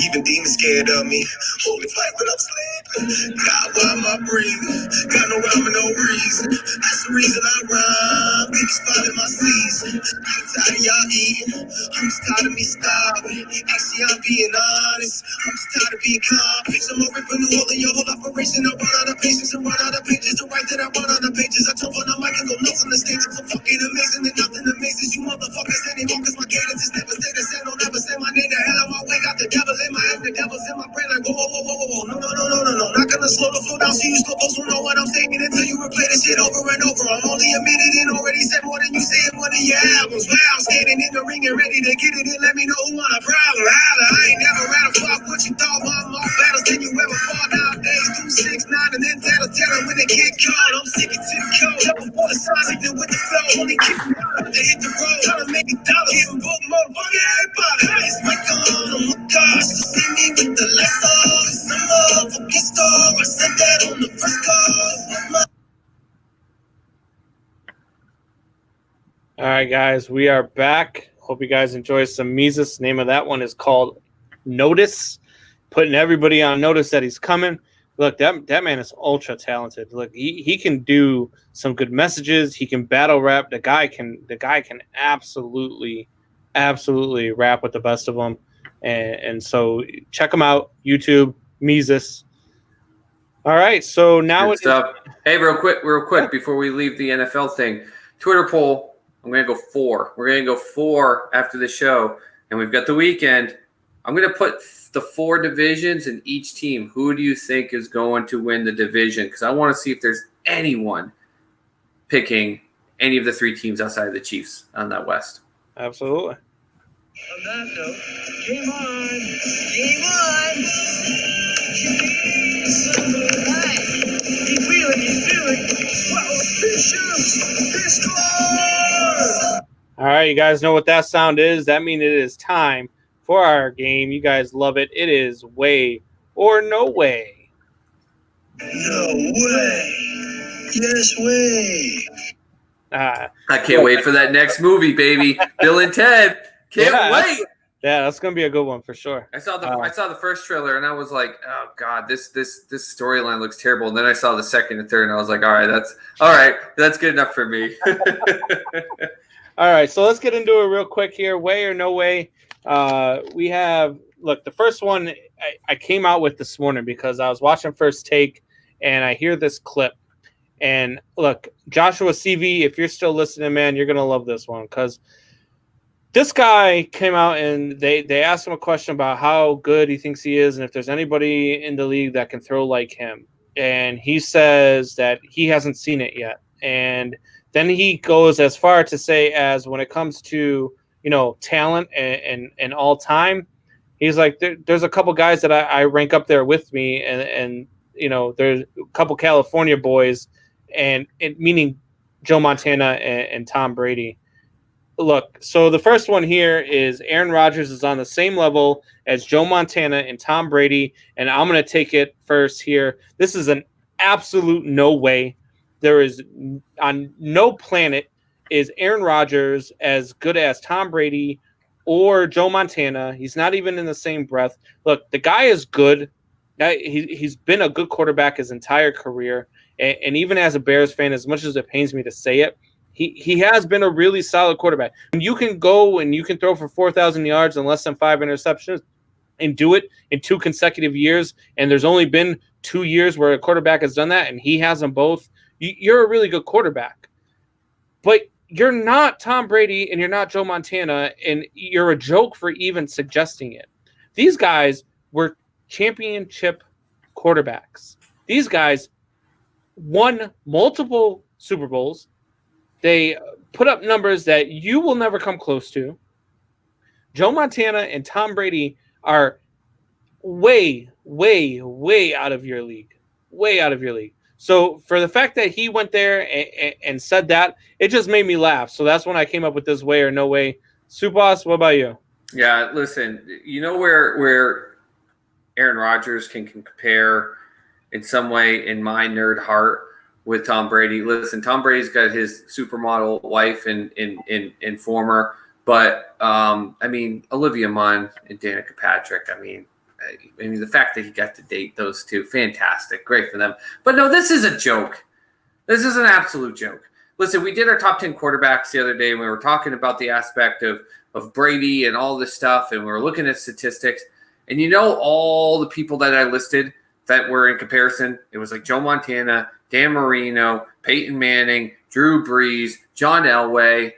Even demons scared of me. Only fight when I'm sleeping. God, why am I breathing? Got no rhyme and no reason. That's the reason I rhyme. Bitch, spotting my season. I'm tired of y'all eating. I'm just tired of me starving. Actually, I'm being honest. I'm just tired of being confident. I'm over putting a hole in your whole operation. I run out of patience and run out of pages. To write that I run out of pages. I jump on the mic and go nuts on the stage. I'm so fucking amazing that nothing amazes you motherfuckers anymore. Cause my cadence is devastating. Say don't ever say my name. The hell out my way. Got the devil in my head. The devil's in my brain. Like whoa, whoa, whoa, whoa, whoa. No. Not gonna slow the flow down so you slowpokes will know what I'm saying until you replay this shit over and over. I'm only a minute in, already said more than you say in one of your albums. Wow, standing in the ring and ready to get it in. Let me know who want a problem. Holla, I ain't never ran a fuck what you thought. More battles than you ever fought nowadays. 2, 6, 9, and then tell when they get caught. I'm sticking to the code. Jump before the sun, then with the flow. Only keep me out to hit the road. Trying to make it dollars. Hitting both motherfucker everybody. It's my gun, oh my gosh. See me with the lights off. It's a motherfucking star. I said that on the first call. All right, guys, we are back. Hope you guys enjoy some Mises. Name of that one is called Notice. Putting everybody on notice that he's coming. Look, that man is ultra talented. Look, he can do some good messages. He can battle rap. The guy can absolutely rap with the best of them. And so check him out, YouTube, Mises. All right, so now it's up. Hey, real quick before we leave the NFL thing, Twitter poll. I'm gonna go 4. We're gonna go 4 after the show, and we've got the weekend. I'm gonna put the 4 divisions in each team. Who do you think is going to win the division? Because I want to see if there's anyone picking any of the 3 teams outside of the Chiefs on that West. Absolutely. On that note, game on! Game on! You feel it. Wow, fish score! All right, you guys know what that sound is. That means it is time for our game. You guys love it. It is way or no way. No way. Yes way. I can't wait for that next movie, baby. Bill and Ted. Can't wait. Yeah, that's gonna be a good one for sure. I saw the first trailer and I was like, oh god, this storyline looks terrible. And then I saw the second and third and I was like, all right, that's good enough for me. All right, so let's get into it real quick here. Way or no way. We have the first one I came out with this morning because I was watching First Take and I hear this clip. And look, Joshua CV, if you're still listening, man, you're gonna love this one because this guy came out and they asked him a question about how good he thinks he is and if there's anybody in the league that can throw like him. And he says that he hasn't seen it yet. And then he goes as far to say as when it comes to, talent and all time, he's like, there's a couple guys that I rank up there with me and there's a couple California boys and meaning Joe Montana and Tom Brady. look, so the first one here is Aaron Rodgers is on the same level as Joe Montana and Tom Brady, and I'm going to take it first here. This is an absolute no way. There is on no planet is Aaron Rodgers as good as Tom Brady or Joe Montana. He's not even in the same breath. Look, the guy is good. He's been a good quarterback his entire career, and even as a Bears fan, as much as it pains me to say it, he has been a really solid quarterback. And you can go and you can throw for 4,000 yards and less than 5 interceptions and do it in 2 consecutive years. And there's only been 2 years where a quarterback has done that, and he has them both. You're a really good quarterback. But you're not Tom Brady and you're not Joe Montana, and you're a joke for even suggesting it. These guys were championship quarterbacks. These guys won multiple Super Bowls. They put up numbers that you will never come close to. Joe Montana and Tom Brady are way, way, way out of your league. Way out of your league. So for the fact that he went there and said that, it just made me laugh. So that's when I came up with this way or no way. Supas, what about you? Yeah, listen, you know where Aaron Rodgers can compare in some way in my nerd heart with Tom Brady. Listen, Tom Brady's got his supermodel wife and former, but I mean Olivia Munn and Danica Patrick. I mean the fact that he got to date those two, fantastic, great for them. But no, this is a joke. This is an absolute joke. Listen, we did our top 10 quarterbacks the other day, and we were talking about the aspect of Brady and all this stuff, and we were looking at statistics. And you know all the people that I listed that were in comparison? It was like Joe Montana, Dan Marino, Peyton Manning, Drew Brees, John Elway.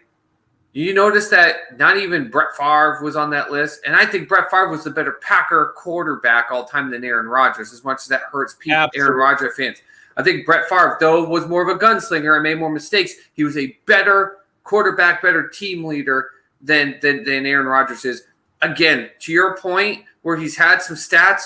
You notice that not even Brett Favre was on that list. And I think Brett Favre was the better Packer quarterback all time than Aaron Rodgers, as much as that hurts people, Absolutely. Aaron Rodgers fans. I think Brett Favre, though, was more of a gunslinger and made more mistakes. He was a better quarterback, better team leader than Aaron Rodgers is. Again, to your point, where he's had some stats,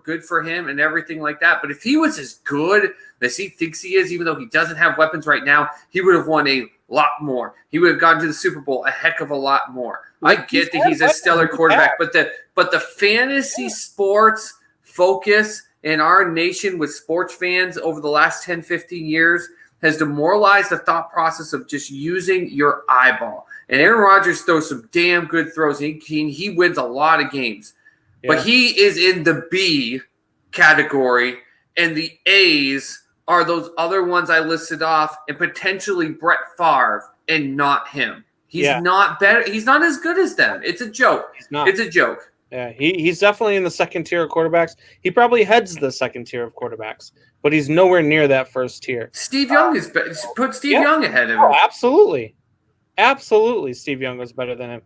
good for him and everything like that. But if he was as good as he thinks he is, even though he doesn't have weapons right now, he would have won a lot more. He would have gone to the Super Bowl a heck of a lot more. I get that he's a stellar quarterback, but the fantasy sports focus in our nation with sports fans over the last 10, 15 years has demoralized the thought process of just using your eyeball. And Aaron Rodgers throws some damn good throws. He wins a lot of games. Yeah. But he is in the B category, and the A's are those other ones I listed off, and potentially Brett Favre, and not him. He's not better. He's not as good as them. It's a joke. He's not. It's a joke. Yeah, he's definitely in the second tier of quarterbacks. He probably heads the second tier of quarterbacks, but he's nowhere near that first tier. Steve Young put Steve Young ahead of him. Oh, absolutely. Absolutely, Steve Young was better than him.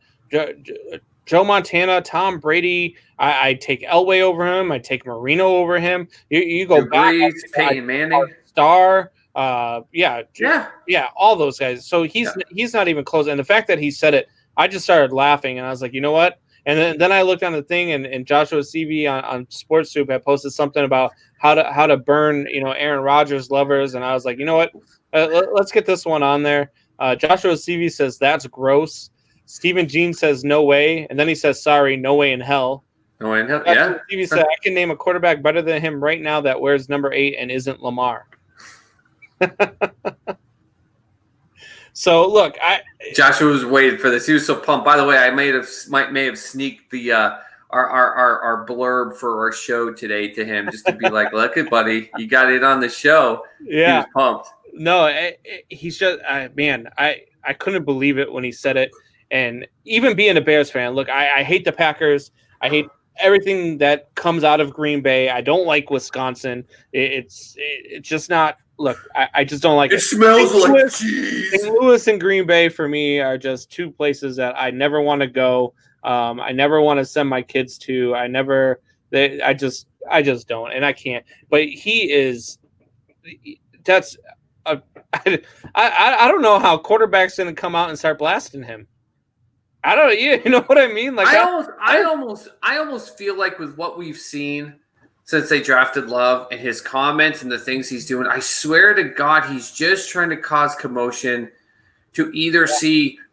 Joe Montana, Tom Brady, I take Elway over him. I take Marino over him. You go back. Peyton Manning. Star. All those guys. So he's not even close. And the fact that he said it, I just started laughing, and I was like, you know what? And then I looked on the thing, and Joshua CV on Sports Soup had posted something about how to burn Aaron Rodgers lovers, and I was like, you know what? Let's get this one on there. Joshua CV says that's gross. Stephen Jean says no way, and then he says sorry, no way in hell. No way in hell. Yeah. TV said I can name a quarterback better than him right now that wears number 8 and isn't Lamar. So look, Joshua was waiting for this. He was so pumped. By the way, I may have sneaked the our blurb for our show today to him just to be like, look it, buddy, you got it on the show. Yeah, he was pumped. No, he's just man. I couldn't believe it when he said it. And even being a Bears fan, look, I hate the Packers. I hate everything that comes out of Green Bay. I don't like Wisconsin. It's just not. Look, I just don't like it. It smells like cheese. St. Louis and Green Bay for me are just two places that I never want to go. I never want to send my kids to. I just don't, and I can't. But he is. That's. I don't know how quarterback's going to come out and start blasting him. I don't. You know what I mean? Like I almost feel like with what we've seen since they drafted Love and his comments and the things he's doing, I swear to God, he's just trying to cause commotion to either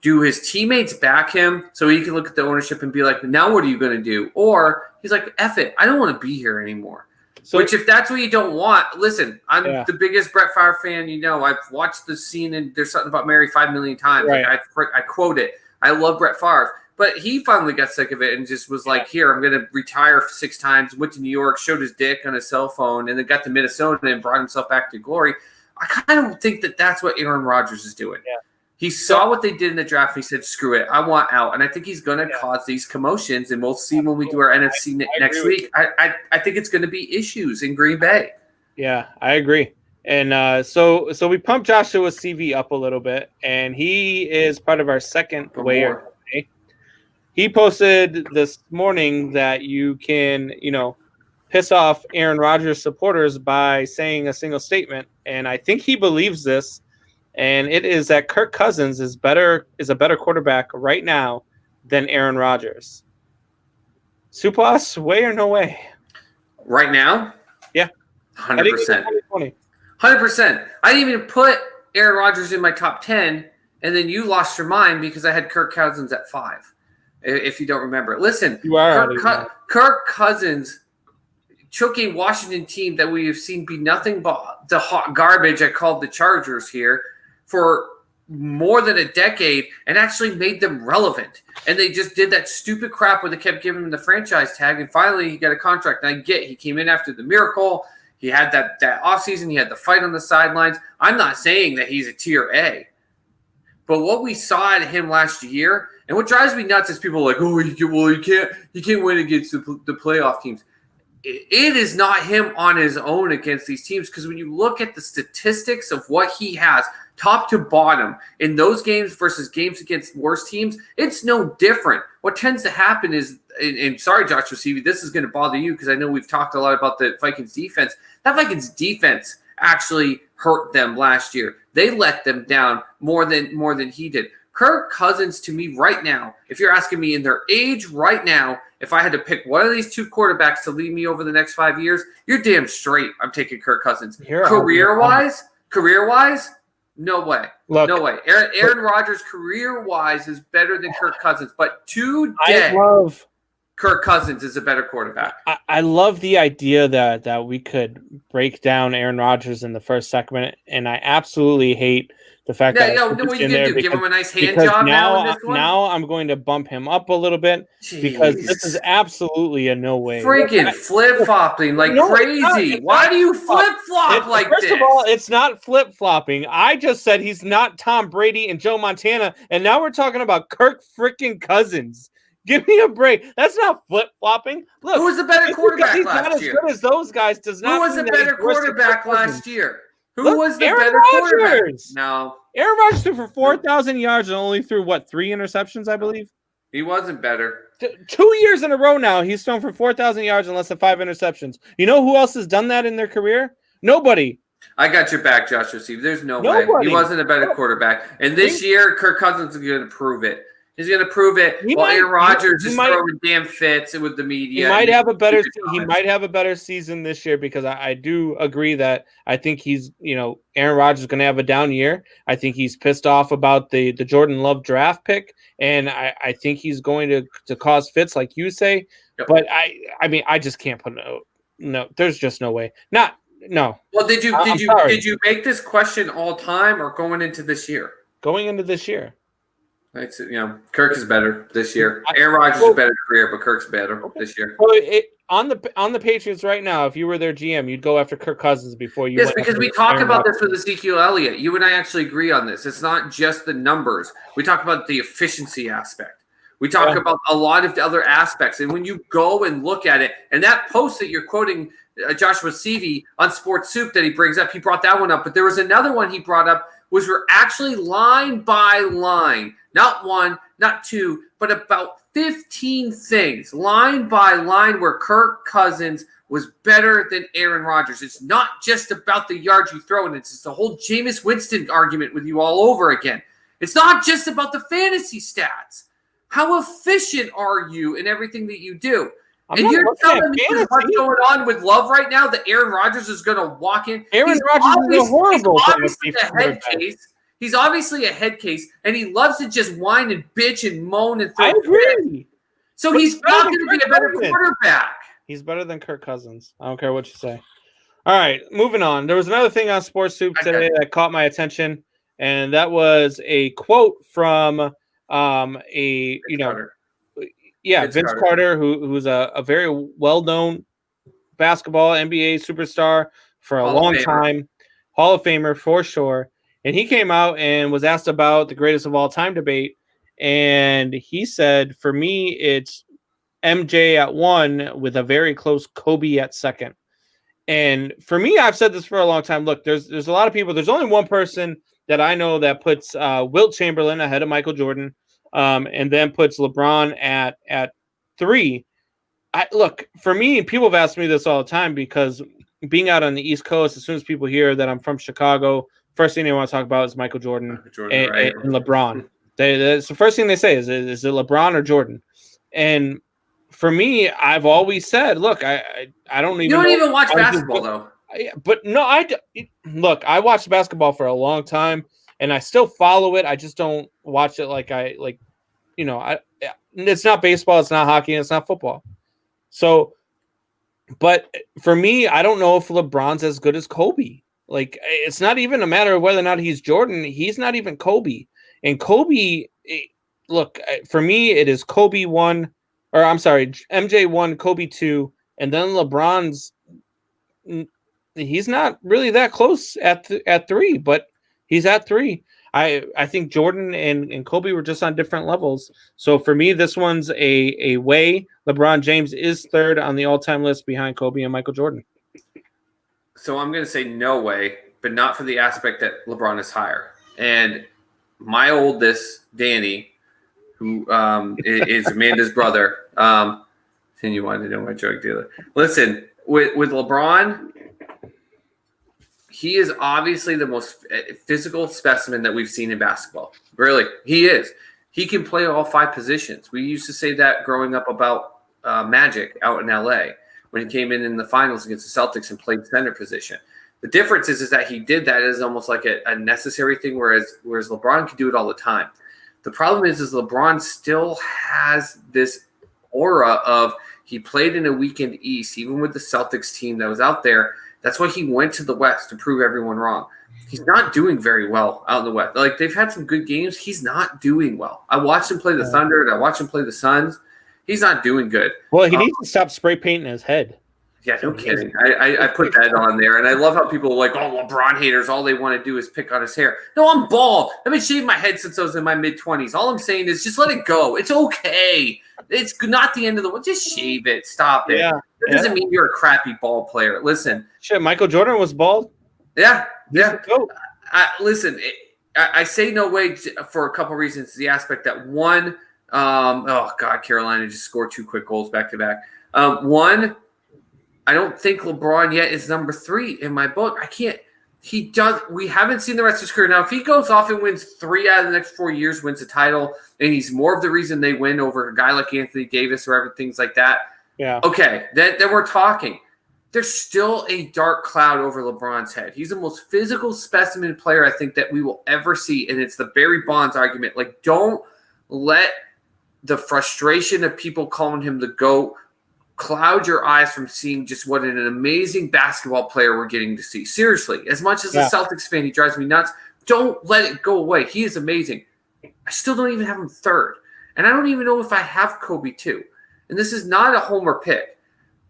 do his teammates back him so he can look at the ownership and be like, now what are you going to do? Or he's like, F it, I don't want to be here anymore. So, which, if that's what you don't want, listen, I'm the biggest Brett Favre fan you know. I've watched the scene and There's Something About Mary 5 million times. Right. Like I quote it. I love Brett Favre. But he finally got sick of it and just was like, here, I'm going to retire 6 times, went to New York, showed his dick on his cell phone, and then got to Minnesota and brought himself back to glory. I kind of think that that's what Aaron Rodgers is doing. Yeah. He saw what they did in the draft. He said, screw it, I want out. And I think he's going to cause these commotions, and we'll see when we do our NFC next week. I think it's going to be issues in Green Bay. Yeah, I agree. And so we pumped Joshua's CV up a little bit, and he is part of our second wayer. He posted this morning that you can, piss off Aaron Rodgers supporters by saying a single statement, and I think he believes this. And it is that Kirk Cousins is a better quarterback right now than Aaron Rodgers. Supas, way or no way? Right now? Yeah. 100%. 100%. I didn't even put Aaron Rodgers in my top 10, and then you lost your mind because I had Kirk Cousins at 5, if you don't remember. Listen, Kirk Cousins took a Washington team that we have seen be nothing but the hot garbage I called the Chargers here for more than a decade and actually made them relevant. And they just did that stupid crap where they kept giving him the franchise tag, and finally he got a contract. And he came in after the miracle. He had that offseason. He had the fight on the sidelines. I'm not saying that he's a tier A. But what we saw at him last year, and what drives me nuts is people are like, oh, you can't win against the playoff teams. It is not him on his own against these teams, because when you look at the statistics of what he has, top to bottom, in those games versus games against worse teams, it's no different. What tends to happen is, and sorry, Joshua CV, this is going to bother you because I know we've talked a lot about the Vikings defense. That Vikings defense actually hurt them last year. They let them down more than he did. Kirk Cousins, to me right now, if you're asking me in their age right now, if I had to pick one of these 2 quarterbacks to lead me over the next 5 years, you're damn straight I'm taking Kirk Cousins. Career-wise, no way. No way. Aaron Rodgers, career-wise, is better than Kirk Cousins. But today, Kirk Cousins is a better quarterback. I love the idea that we could break down Aaron Rodgers in the first segment, and I absolutely hate the fact that what you gonna do? Give him a nice hand job now in this one? Now I'm going to bump him up a little bit because this is absolutely a no way. Freaking flip-flopping like crazy. Why do you flip-flop like this? First of all, it's not flip-flopping. I just said he's not Tom Brady and Joe Montana, and now we're talking about Kirk freaking Cousins. Give me a break. That's not flip-flopping. Look, who was the better quarterback last year? He's not as good as those guys. Does not. Who was the better quarterback last year? Who was the Aaron better quarterback? No. Aaron Rodgers threw for 4,000 yards and only threw, 3 interceptions, I believe? He wasn't better. 2 years in a row now, he's thrown for 4,000 yards and less than 5 interceptions. You know who else has done that in their career? Nobody. I got your back, Joshua Steve. There's nobody. Way. He wasn't a better quarterback. And this year, Kirk Cousins is going to prove it. He's going to prove it. Aaron Rodgers is throwing damn fits with the media. He might have a better season this year, because I do agree that I think he's, Aaron Rodgers is going to have a down year. I think he's pissed off about the Jordan Love draft pick, and I think he's going to cause fits, like you say. Yep. But I just can't put no. There's just no way. No. Well, did you make this question all time or going into this year? Going into this year. It's, Kirk is better this year. Aaron Rodgers is better career, but Kirk's better this year. Well, on the Patriots right now, if you were their GM, you'd go after Kirk Cousins before you. Yes, because we talk about this with Ezekiel Elliott. You and I actually agree on this. It's not just the numbers. We talk about the efficiency aspect. We talk about a lot of the other aspects. And when you go and look at it, and that post that you're quoting Joshua Seavey on Sports Soup that he brings up, he brought that one up. But there was another one he brought up, was we're actually line by line, not 1, not 2, but about 15 things, line by line, where Kirk Cousins was better than Aaron Rodgers. It's not just about the yards you throw, and it's the whole Jameis Winston argument with you all over again. It's not just about the fantasy stats. How efficient are you in everything that you do? And you're telling me what's going on with Love right now, that Aaron Rodgers is going to walk in. Aaron Rodgers is a horrible the head case. He's obviously a head case, and he loves to just whine and bitch and moan and throw I agree. So he's not going to be a better quarterback. He's better than Kirk Cousins. I don't care what you say. All right, moving on. There was another thing on Sports Soup today that caught my attention, and that was a quote from Vince Carter, who's a very well-known basketball NBA superstar for a long time, Hall of Famer for sure. And he came out and was asked about the greatest of all time debate, and he said, "For me, it's MJ at 1 with a very close Kobe at 2nd." And for me, I've said this for a long time. Look, there's a lot of people. There's only one person that I know that puts Wilt Chamberlain ahead of Michael Jordan, and then puts LeBron at 3. Look, for me, people have asked me this all the time because being out on the East Coast, as soon as people hear that I'm from Chicago, first thing they want to talk about is Michael Jordan, and LeBron. It's the first thing they say is it LeBron or Jordan? And for me, I've always said, look, I don't even. You don't even watch basketball, though. But no, look. I watched basketball for a long time, and I still follow it. I just don't watch it like. It's not baseball, it's not hockey, and it's not football. So, but for me, I don't know if LeBron's as good as Kobe. Like, it's not even a matter of whether or not he's Jordan. He's not even Kobe. And Kobe, look, for me, it is Kobe 1. Or I'm sorry, MJ 1, Kobe 2, and then LeBron's. He's not really that close at 3, but he's at 3. I think Jordan and Kobe were just on different levels. So for me, this one's a way. LeBron James is 3rd on the all-time list behind Kobe and Michael Jordan. So I'm going to say no way, but not for the aspect that LeBron is higher. And my oldest, Danny, who is Amanda's brother. And you wanted to know my drug dealer. Listen, with LeBron, he is obviously the most physical specimen that we've seen in basketball. Really, he is. He can play all 5 positions. We used to say that growing up about Magic out in L.A. when he came in the finals against the Celtics and played center position. The difference is that he did that as almost like a necessary thing, whereas LeBron can do it all the time. The problem is LeBron still has this aura of he played in a weekend East, even with the Celtics team that was out there. That's why he went to the West to prove everyone wrong. He's not doing very well out in the West. Like, they've had some good games. He's not doing well. I watched him play the Thunder, and I watched him play the Suns. He's not doing good. Well, he needs to stop spray painting his head. Yeah, no kidding. I put that on there, and I love how people are like, oh, LeBron haters, all they want to do is pick on his hair. No, I'm bald. I've been shaving my head since I was in my mid-20s. All I'm saying is just let it go. It's okay. It's not the end of the world. Just shave it. Stop it. Yeah. That doesn't mean you're a crappy ball player. Listen. Shit, Michael Jordan was bald? Yeah. Listen, I say no way for a couple reasons. The aspect that one, Carolina just scored 2 quick goals back to back. One, I don't think LeBron yet is number 3 in my book. We haven't seen the rest of his career. Now, if he goes off and wins 3 out of the next 4 years, wins a title, and he's more of the reason they win over a guy like Anthony Davis or things like that, yeah. Okay, then we're talking. There's still a dark cloud over LeBron's head. He's the most physical specimen player I think that we will ever see, and it's the Barry Bonds argument. Like, don't let the frustration of people calling him the GOAT cloud your eyes from seeing just what an amazing basketball player we're getting to see. Seriously, as much as a Celtics fan, he drives me nuts. Don't let it go away. He is amazing. I still don't even have him 3rd. And I don't even know if I have Kobe 2. And this is not a homer pick.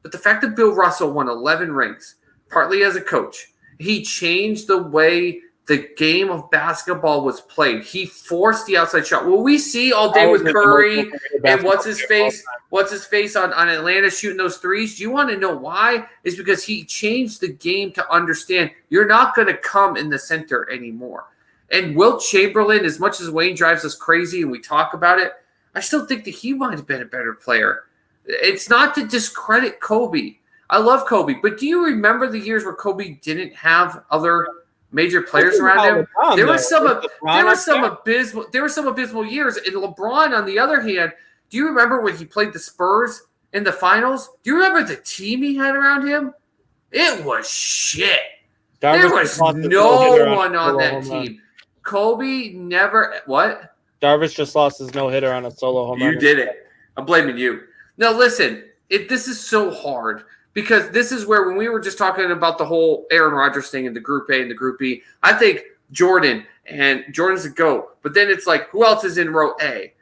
But the fact that Bill Russell won 11 rings, partly as a coach, he changed the way the game of basketball was played. He forced the outside shot. What we see all day with Curry and what's his face on Atlanta shooting those threes. Do you want to know why? It's because he changed the game to understand you're not going to come in the center anymore. And Wilt Chamberlain, as much as Wayne drives us crazy and we talk about it, I still think that he might have been a better player. It's not to discredit Kobe. I love Kobe, but do you remember the years where Kobe didn't have other major players around him? There were some abysmal years. And LeBron, on the other hand, do you remember when he played the Spurs in the finals? Do you remember the team he had around him? It was shit. There was no one on that team. Kobe never what? Darvish just lost his no-hitter on a solo home run. You did it. I'm blaming you. No, listen. This is so hard because this is where when we were just talking about the whole Aaron Rodgers thing in the Group A and the Group B, I think Jordan's a GOAT. But then it's like, who else is in row A?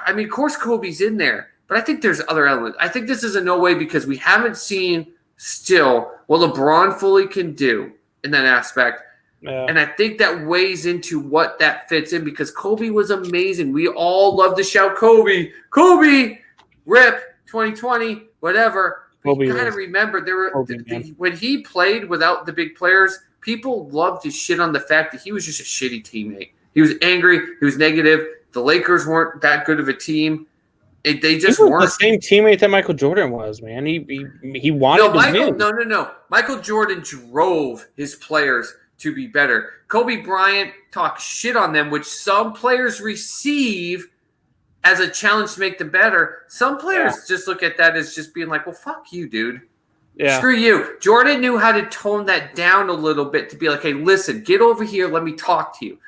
I mean, of course Kobe's in there, but I think there's other elements. I think this is a no way because we haven't seen still what LeBron fully can do in that aspect. Yeah. And I think that weighs into what that fits in because Kobe was amazing. We all love to shout Kobe, rip, 2020, whatever. But you got to remember when he played without the big players, people loved to shit on the fact that he was just a shitty teammate. He was angry. He was negative. The Lakers weren't that good of a team. They just weren't the same teammate that Michael Jordan was, man. He wanted to win. No. Michael Jordan drove his players to be better. Kobe Bryant talked shit on them, which some players receive as a challenge to make them better. Some players just look at that as just being like, well, fuck you, dude. Yeah. Screw you. Jordan knew how to tone that down a little bit to be like, hey, listen, get over here. Let me talk to you.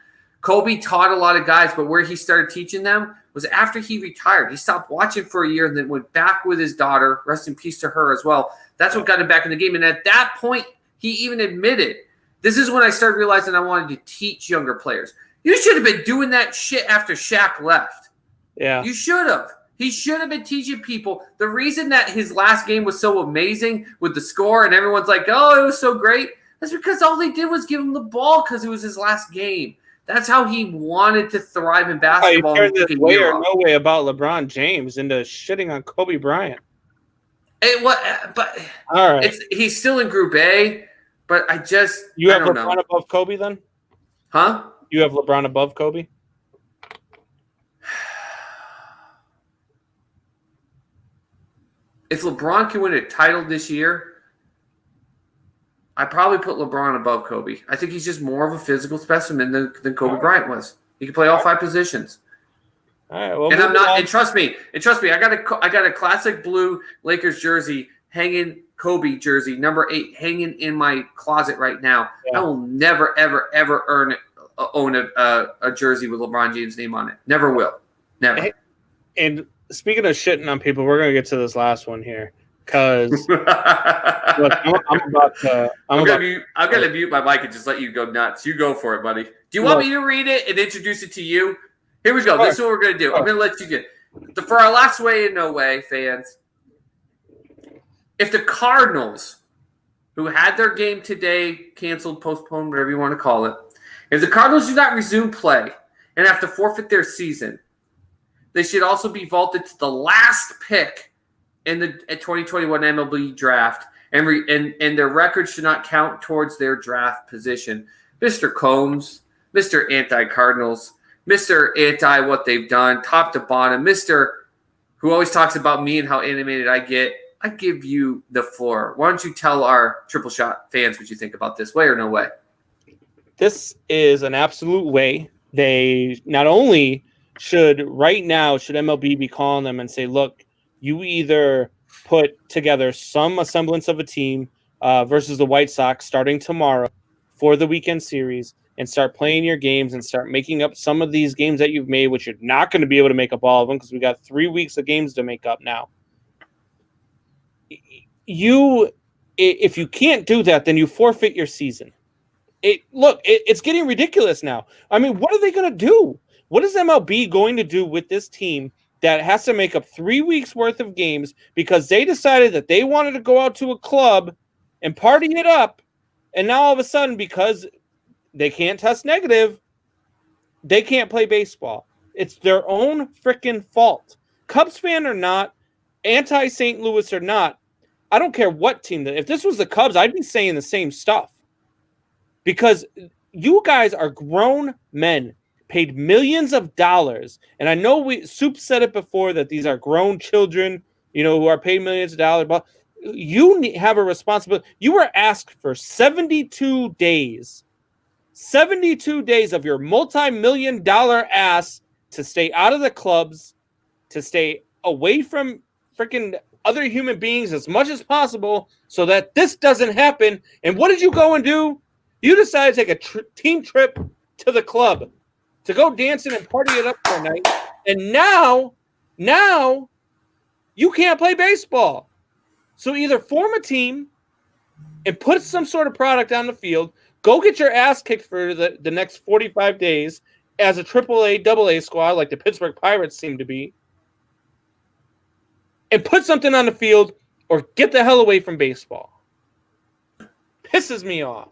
Kobe taught a lot of guys, but where he started teaching them was after he retired. He stopped watching for a year and then went back with his daughter. Rest in peace to her as well. That's what got him back in the game. And at that point, he even admitted, this is when I started realizing I wanted to teach younger players. You should have been doing that shit after Shaq left. Yeah. You should have. He should have been teaching people. The reason that his last game was so amazing with the score and everyone's like, oh, it was so great, that's because all they did was give him the ball because it was his last game. That's how he wanted to thrive in basketball. You turned this way or no way about LeBron James into shitting on Kobe Bryant. But all right. He's still in Group A, but I have don't LeBron know. above Kobe then? Huh? You have LeBron above Kobe? If LeBron can win a title this year, I probably put LeBron above Kobe. I think he's just more of a physical specimen than Kobe Bryant was. He can play all 5 positions. All right. Well, and I'm not. And trust me. I got a classic blue Lakers jersey hanging, Kobe jersey number 8 hanging in my closet right now. Yeah. I will never, ever, ever own a jersey with LeBron James' name on it. Never will. Never. And speaking of shitting on people, we're gonna get to this last one here. Because look, I'm gonna mute my mic and just let you go nuts. You go for it, buddy. Do you want me to read it and introduce it to you? Here we go. This is what we're gonna do. I'm gonna let you get for our last way in no way, fans. If the Cardinals, who had their game today canceled, postponed, whatever you want to call it, if the Cardinals do not resume play and have to forfeit their season, they should also be vaulted to the last pick in the 2021 MLB draft, and their record should not count towards their draft position. Mr. Combs, Mr. Anti-Cardinals, Mr. Anti what they've done, top to bottom, Mr. who always talks about me and how animated I get, I give you the floor. Why don't you tell our Triple Shot fans what you think about this, way or no way? This is an absolute way. They not only should MLB be calling them and say, look, you either put together some semblance of a team versus the White Sox starting tomorrow for the weekend series and start playing your games and start making up some of these games that you've made, which you're not going to be able to make up all of them because we got 3 weeks of games to make up now. If you can't do that, then you forfeit your season. It's getting ridiculous now. I mean, what are they going to do? What is MLB going to do with this team that has to make up 3 weeks worth of games because they decided that they wanted to go out to a club and party it up, and now all of a sudden, because they can't test negative, they can't play baseball? It's their own freaking fault. Cubs fan or not, anti-St. Louis or not, I don't care what team. If this was the Cubs, I'd be saying the same stuff. Because you guys are grown men, paid millions of dollars. And I know Soup said it before that these are grown children, who are paid millions of dollars. But you have a responsibility. You were asked for 72 days. 72 days of your multi-million-dollar ass to stay out of the clubs, to stay away from freaking other human beings as much as possible so that this doesn't happen. And what did you go and do? You decided to take a team trip to the club to go dancing and party it up for a night. And now you can't play baseball. So either form a team and put some sort of product on the field, go get your ass kicked for the next 45 days as a AAA, AA squad like the Pittsburgh Pirates seem to be, and put something on the field or get the hell away from baseball. Pisses me off.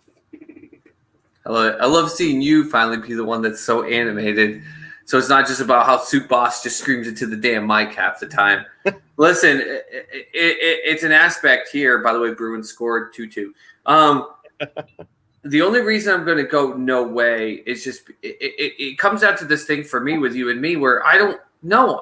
I love seeing you finally be the one that's so animated. So it's not just about how Soup Boss just screams into the damn mic half the time. Listen, it's an aspect here. By the way, Bruins scored 2-2. The only reason I'm going to go no way is just it comes out to this thing for me with you and me where I don't know.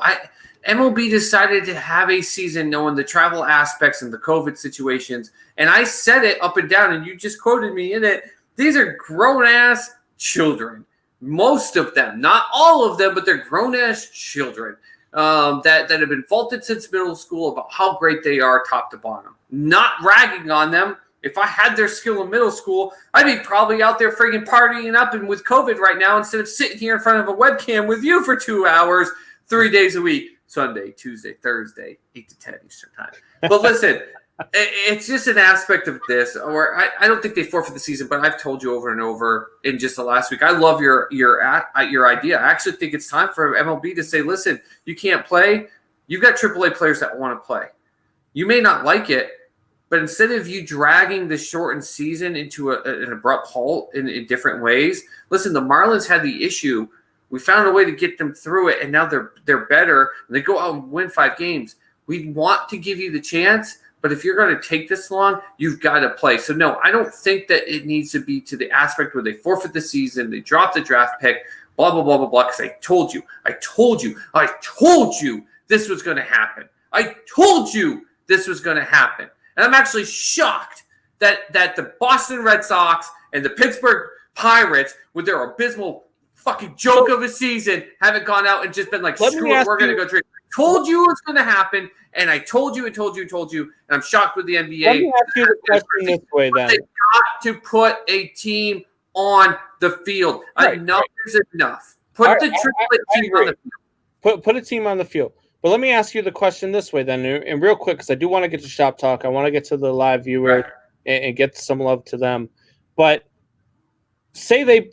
MLB decided to have a season knowing the travel aspects and the COVID situations. And I said it up and down, and you just quoted me in it. These are grown-ass children. Most of them, not all of them, but they're grown-ass children that have been vaulted since middle school about how great they are top to bottom. Not ragging on them. If I had their skill in middle school, I'd be probably out there friggin' partying up and with COVID right now instead of sitting here in front of a webcam with you for 2 hours, 3 days a week. Sunday, Tuesday, Thursday, 8 to 10 Eastern time. But listen, it's just an aspect of this, or I don't think they forfeit the season, but I've told you over and over in just the last week, I love your idea. I actually think it's time for MLB to say, listen, you can't play. You've got AAA players that want to play. You may not like it, but instead of you dragging the shortened season into an abrupt halt in different ways, listen, the Marlins had the issue. We found a way to get them through it, and now they're better, and they go out and win 5 games. We want to give you the chance, but if you're going to take this long, you've got to play. So, no, I don't think that it needs to be to the aspect where they forfeit the season, they drop the draft pick, blah, blah, blah, blah, blah, because I told you this was going to happen. I told you this was going to happen. And I'm actually shocked that the Boston Red Sox and the Pittsburgh Pirates, with their abysmal fucking joke of a season, haven't gone out and just been like, screw it, we're going to go drink. I told you it was going to happen, and I told you, and I'm shocked with the NBA. Let me ask you the question this way, then. They got to put a team on the field. Right, enough is enough. Put the AAA team on the field. Put a team on the field. But let me ask you the question this way, then, and real quick, because I do want to get to Shop Talk. I want to get to the live viewer and get some love to them. But say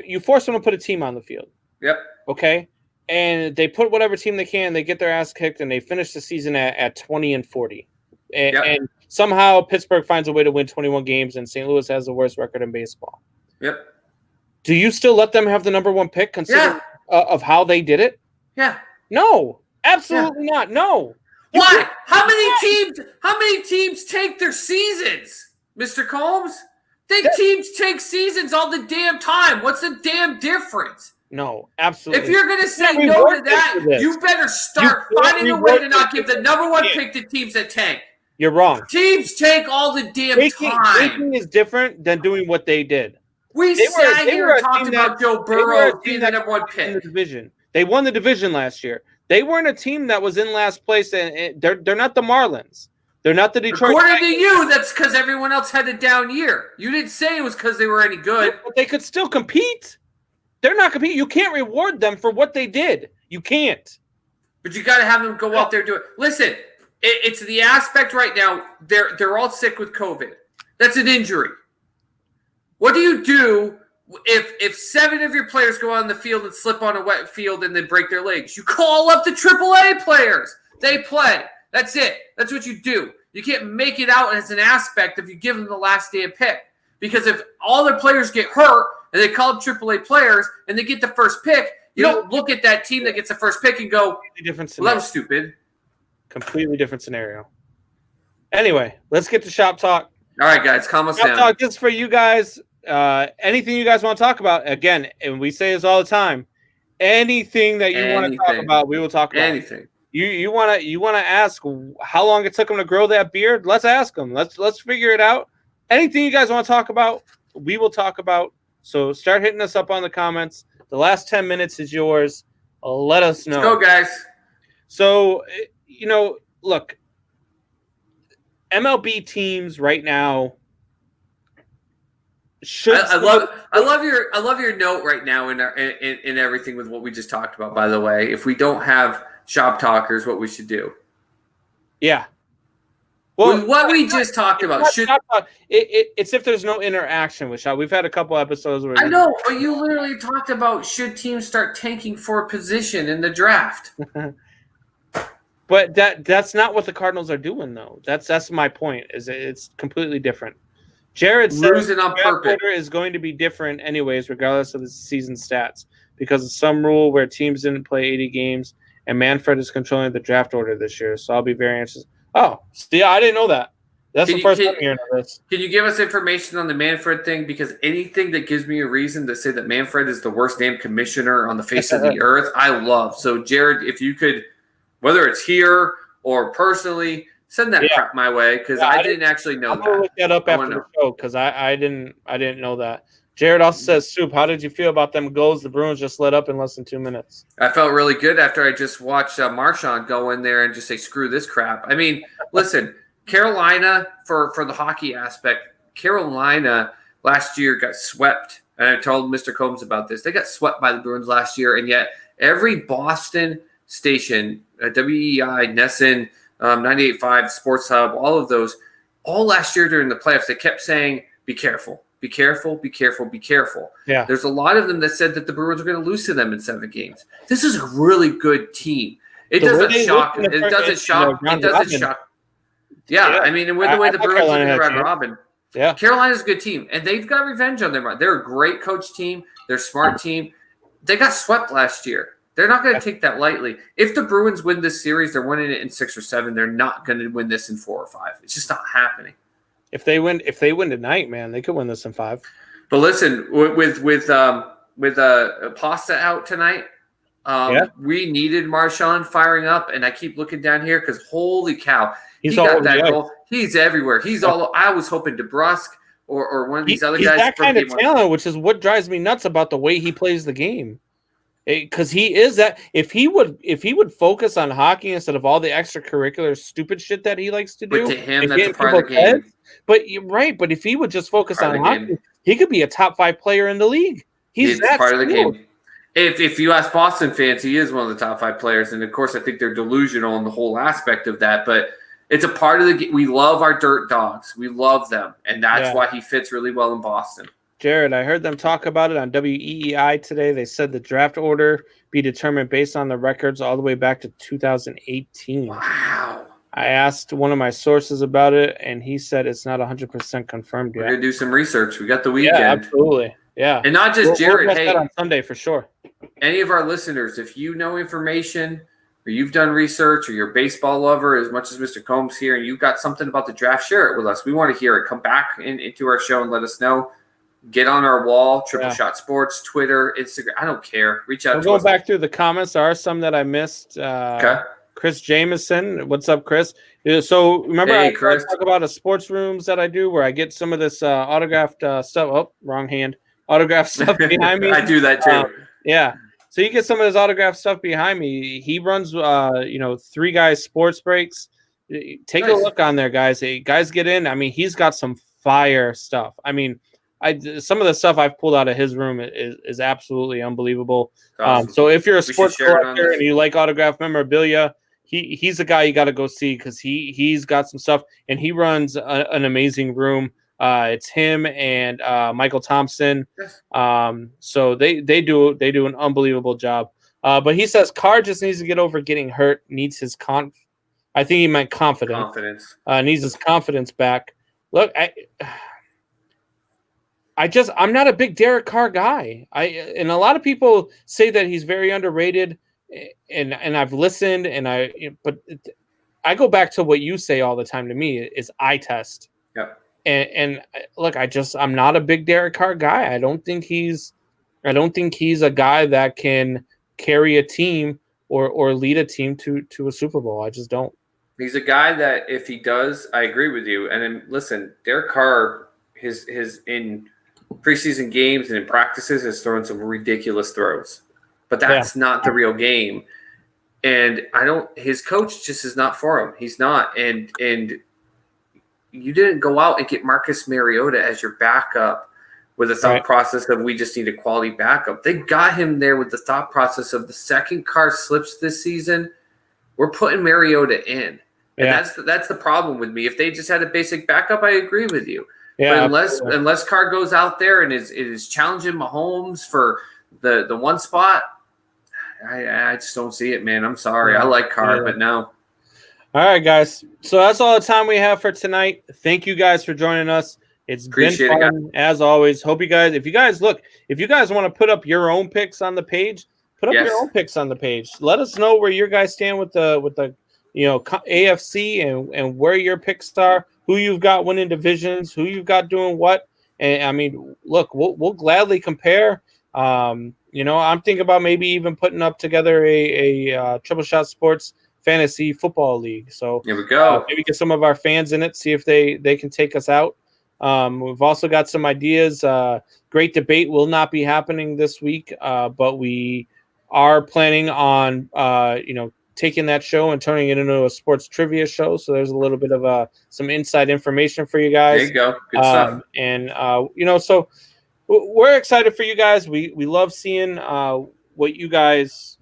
you force them to put a team on the field. Yep. Okay. And they put whatever team they can, they get their ass kicked, and they finish the season at 20-40. And somehow Pittsburgh finds a way to win 21 games, and St. Louis has the worst record in baseball. Yep. Do you still let them have the number 1 pick, considering of how they did it? Yeah. No, absolutely not. No. Why? How many teams take their seasons, Mr. Combs? Teams take seasons all the damn time. What's the damn difference? No, absolutely. If you're going to say no to that, you better start finding a way to not give the number 1 pick to teams that tank. You're wrong. Teams take all the damn time. Taking is different than doing what they did. We sat here and talked about Joe Burrow being the number 1 pick. In the division. They won the division last year. They weren't a team that was in last place, and they're not the Marlins. They're not the Detroit. According to you, that's because everyone else had a down year. You didn't say it was because they were any good. But they could still compete. They're not competing. You can't reward them for what they did. You can't. But you got to have them go out there and do it. Listen, it's the aspect right now. They're all sick with COVID. That's an injury. What do you do if 7 of your players go on the field and slip on a wet field and then break their legs? You call up the AAA players. They play. That's it. That's what you do. You can't make it out as an aspect if you give them the last day of pick. Because if all their players get hurt and they call up AAA players and they get the first pick, you don't look at that team that gets the first pick and go, well, that was stupid. Completely different scenario. Anyway, let's get to Shop Talk. All right, guys, calm us down. Shop Talk, this is for you guys. Anything you guys want to talk about, again, and we say this all the time, anything that you want to talk about, we will talk about. Anything. You want to ask how long it took them to grow that beard? Let's ask them. Let's figure it out. Anything you guys want to talk about, we will talk about. So start hitting us up on the comments. The last 10 minutes is yours. Let us know. Let's go, guys. So, look, MLB teams right now, I love your note right now in everything with what we just talked about. By the way, if we don't have shop talkers, what we should do? Yeah. Well, with what we just talked about, it's if there's no interaction with shop. We've had a couple episodes where I know, but you literally talked about should teams start tanking for position in the draft. But that's not what the Cardinals are doing, though. That's my point. Is it's completely different. Jared says Losing on purpose order is going to be different anyways, regardless of the season stats, because of some rule where teams didn't play 80 games, and Manfred is controlling the draft order this year. So I'll be very anxious. Oh, see, I didn't know that. That's the first time hearing of this. Can you give us information on the Manfred thing? Because anything that gives me a reason to say that Manfred is the worst damn commissioner on the face of the earth, I love. So, Jared, if you could, whether it's here or personally, send that crap my way, because I didn't actually know that. I'm going to look that up after the show, because I didn't know that. Jared also says, Soup, how did you feel about them goals the Bruins just let up in less than 2 minutes? I felt really good after I just watched Marchand go in there and just say, screw this crap. I mean, listen, Carolina, for the hockey aspect, Carolina last year got swept. And I told Mr. Combs about this. They got swept by the Bruins last year, and yet every Boston station, WEI, Nesson, 98.5, Sports Hub, all of those, all last year during the playoffs, they kept saying, be careful. Be careful, be careful, be careful. Yeah. There's a lot of them that said that the Bruins were going to lose to them in 7 games. This is a really good team. It doesn't shock. It doesn't shock. It doesn't shock. Yeah, I mean, and with the way the Bruins are going to round robin, Carolina's a good team, and they've got revenge on them. They're a great coach team. They're a smart team. They got swept last year. They're not going to take that lightly. If the Bruins win this series, they're winning it in 6 or 7. They're not going to win this in 4 or 5. It's just not happening. If they win tonight, man, they could win this in 5. But listen, with Pasta out tonight, we needed Marchand firing up, and I keep looking down here because holy cow, he got that goal. He's everywhere. He's all. I was hoping DeBrusque or one of these other guys. He's that kind of talent, which is what drives me nuts about the way he plays the game. Because he is that. If he would focus on hockey instead of all the extracurricular stupid shit that he likes to do, but to him, that's a part of the game. But you're right. But if he would just focus on hockey, he could be a top 5 player in the league. He's that part of the game. If you ask Boston fans, he is one of the top 5 players, and of course, I think they're delusional in the whole aspect of that. But it's a part of the game. We love our dirt dogs. We love them, and that's why he fits really well in Boston. Jared, I heard them talk about it on WEEI today. They said the draft order be determined based on the records all the way back to 2018. Wow. I asked one of my sources about it, and he said it's not 100% confirmed yet. We're going to do some research. We got the weekend. Yeah, absolutely. Yeah. And not just Jared. We'll that on Sunday for sure. Any of our listeners, if you know information or you've done research or you're a baseball lover as much as Mr. Combs here and you've got something about the draft, share it with us. We want to hear it. Come back into our show and let us know. Get on our wall, Triple Shot Sports, Twitter, Instagram. I don't care. Reach out to us. Going back through the comments, there are some that I missed. Okay. Chris Jameson. What's up, Chris? So remember I talk about a sports rooms that I do where I get some of this autographed stuff. Oh, wrong hand. Autographed stuff behind me. I do that too. Yeah. So you get some of his autographed stuff behind me. He runs, 3 Guys Sports Breaks. Take a look on there, guys. Hey, guys, get in. I mean, he's got some fire stuff. I mean, some of the stuff I've pulled out of his room is absolutely unbelievable. Awesome. So if you're a sports collector and you like autographed memorabilia, he's a guy you got to go see because he's got some stuff and he runs an amazing room. It's him and Michael Thompson. So they do an unbelievable job. But he says Carr just needs to get over getting hurt. Needs his I think he meant confidence. Needs his confidence back. Look, I'm not a big Derek Carr guy. And a lot of people say that he's very underrated. And I've listened but I go back to what you say all the time to me is eye test. Yep. And look, I'm not a big Derek Carr guy. I don't think he's a guy that can carry a team or lead a team to a Super Bowl. I just don't. He's a guy that if he does, I agree with you. And then listen, Derek Carr, his in preseason games and in practices has thrown some ridiculous throws, but that's not the real game. And his coach just is not for him. He's not. And you didn't go out and get Marcus Mariota as your backup with the thought process of we just need a quality backup. They got him there with the thought process of the second Carr slips this season, we're putting Mariota in. And that's the problem with me. If they just had a basic backup, I agree with you. Yeah, but unless Carr goes out there and is challenging Mahomes for the one spot, I just don't see it, man. I'm sorry. I like Carr, but no. All right, guys. So that's all the time we have for tonight. Thank you guys for joining us. It's been fun, as always. Hope you guys, if you guys want to put up your own picks on the page, put up your own picks on the page. Let us know where your guys stand with the AFC and where your picks are, who you've got winning divisions, who you've got doing what. And I mean, look, we'll gladly compare. I'm thinking about maybe even putting up together a Triple Shot Sports Fantasy Football League. So here we go. Maybe get some of our fans in it, see if they can take us out. We've also got some ideas. Great debate will not be happening this week, but we are planning on taking that show and turning it into a sports trivia show. So there's a little bit of some inside information for you guys. There you go. Good stuff. And so we're excited for you guys. We love seeing what you guys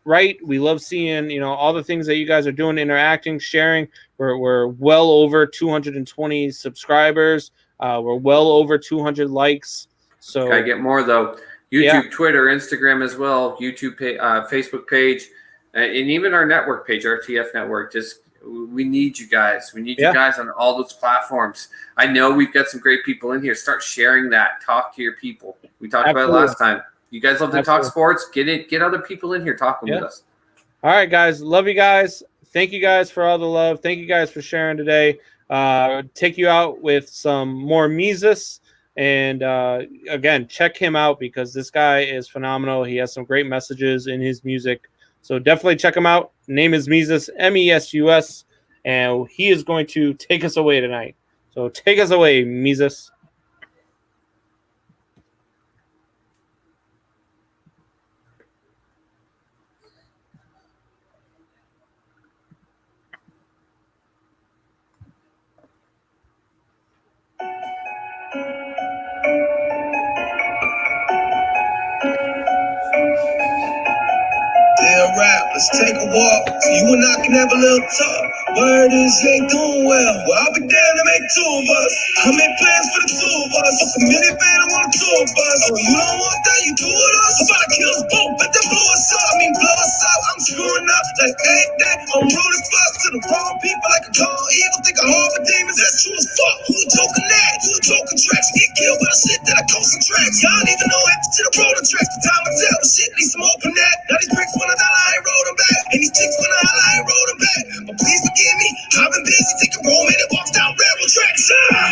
write. We love seeing all the things that you guys are doing, interacting, sharing. We're well over 220 subscribers. We're well over 200 likes. So gotta get more though. YouTube, Twitter, Instagram as well. YouTube, Facebook page, and even our network page, our TF network. We need you guys. We need you guys on all those platforms. I know we've got some great people in here. Start sharing that. Talk to your people. We talked about it last time. You guys love to talk sports. Get other people in here talking with us. All right, guys. Love you guys. Thank you guys for all the love. Thank you guys for sharing today. Take you out with some more Mises. And again, check him out because this guy is phenomenal. He has some great messages in his music. So definitely check him out. Name is Mesus, Mesus. And he is going to take us away tonight. So take us away, Mises. Rap, let's take a walk. So you and I can have a little talk. Word is you ain't doing well. Well, I'll be damned to make two of us. I make plans for the two of us. A minivan, I want a tour bus. Oh, you don't want that, you do it us. I'm about to kill us both, but then blow us up. Blow us up. I'm screwing up like that. I'm rooting fuck to the wrong people like a gone evil. Think I'm all for demons, that's true as fuck. Who joking that? Who joking tracks? Get killed by the shit that I concentrate. Y'all don't even know after to the roller tracks. The time I tell shit.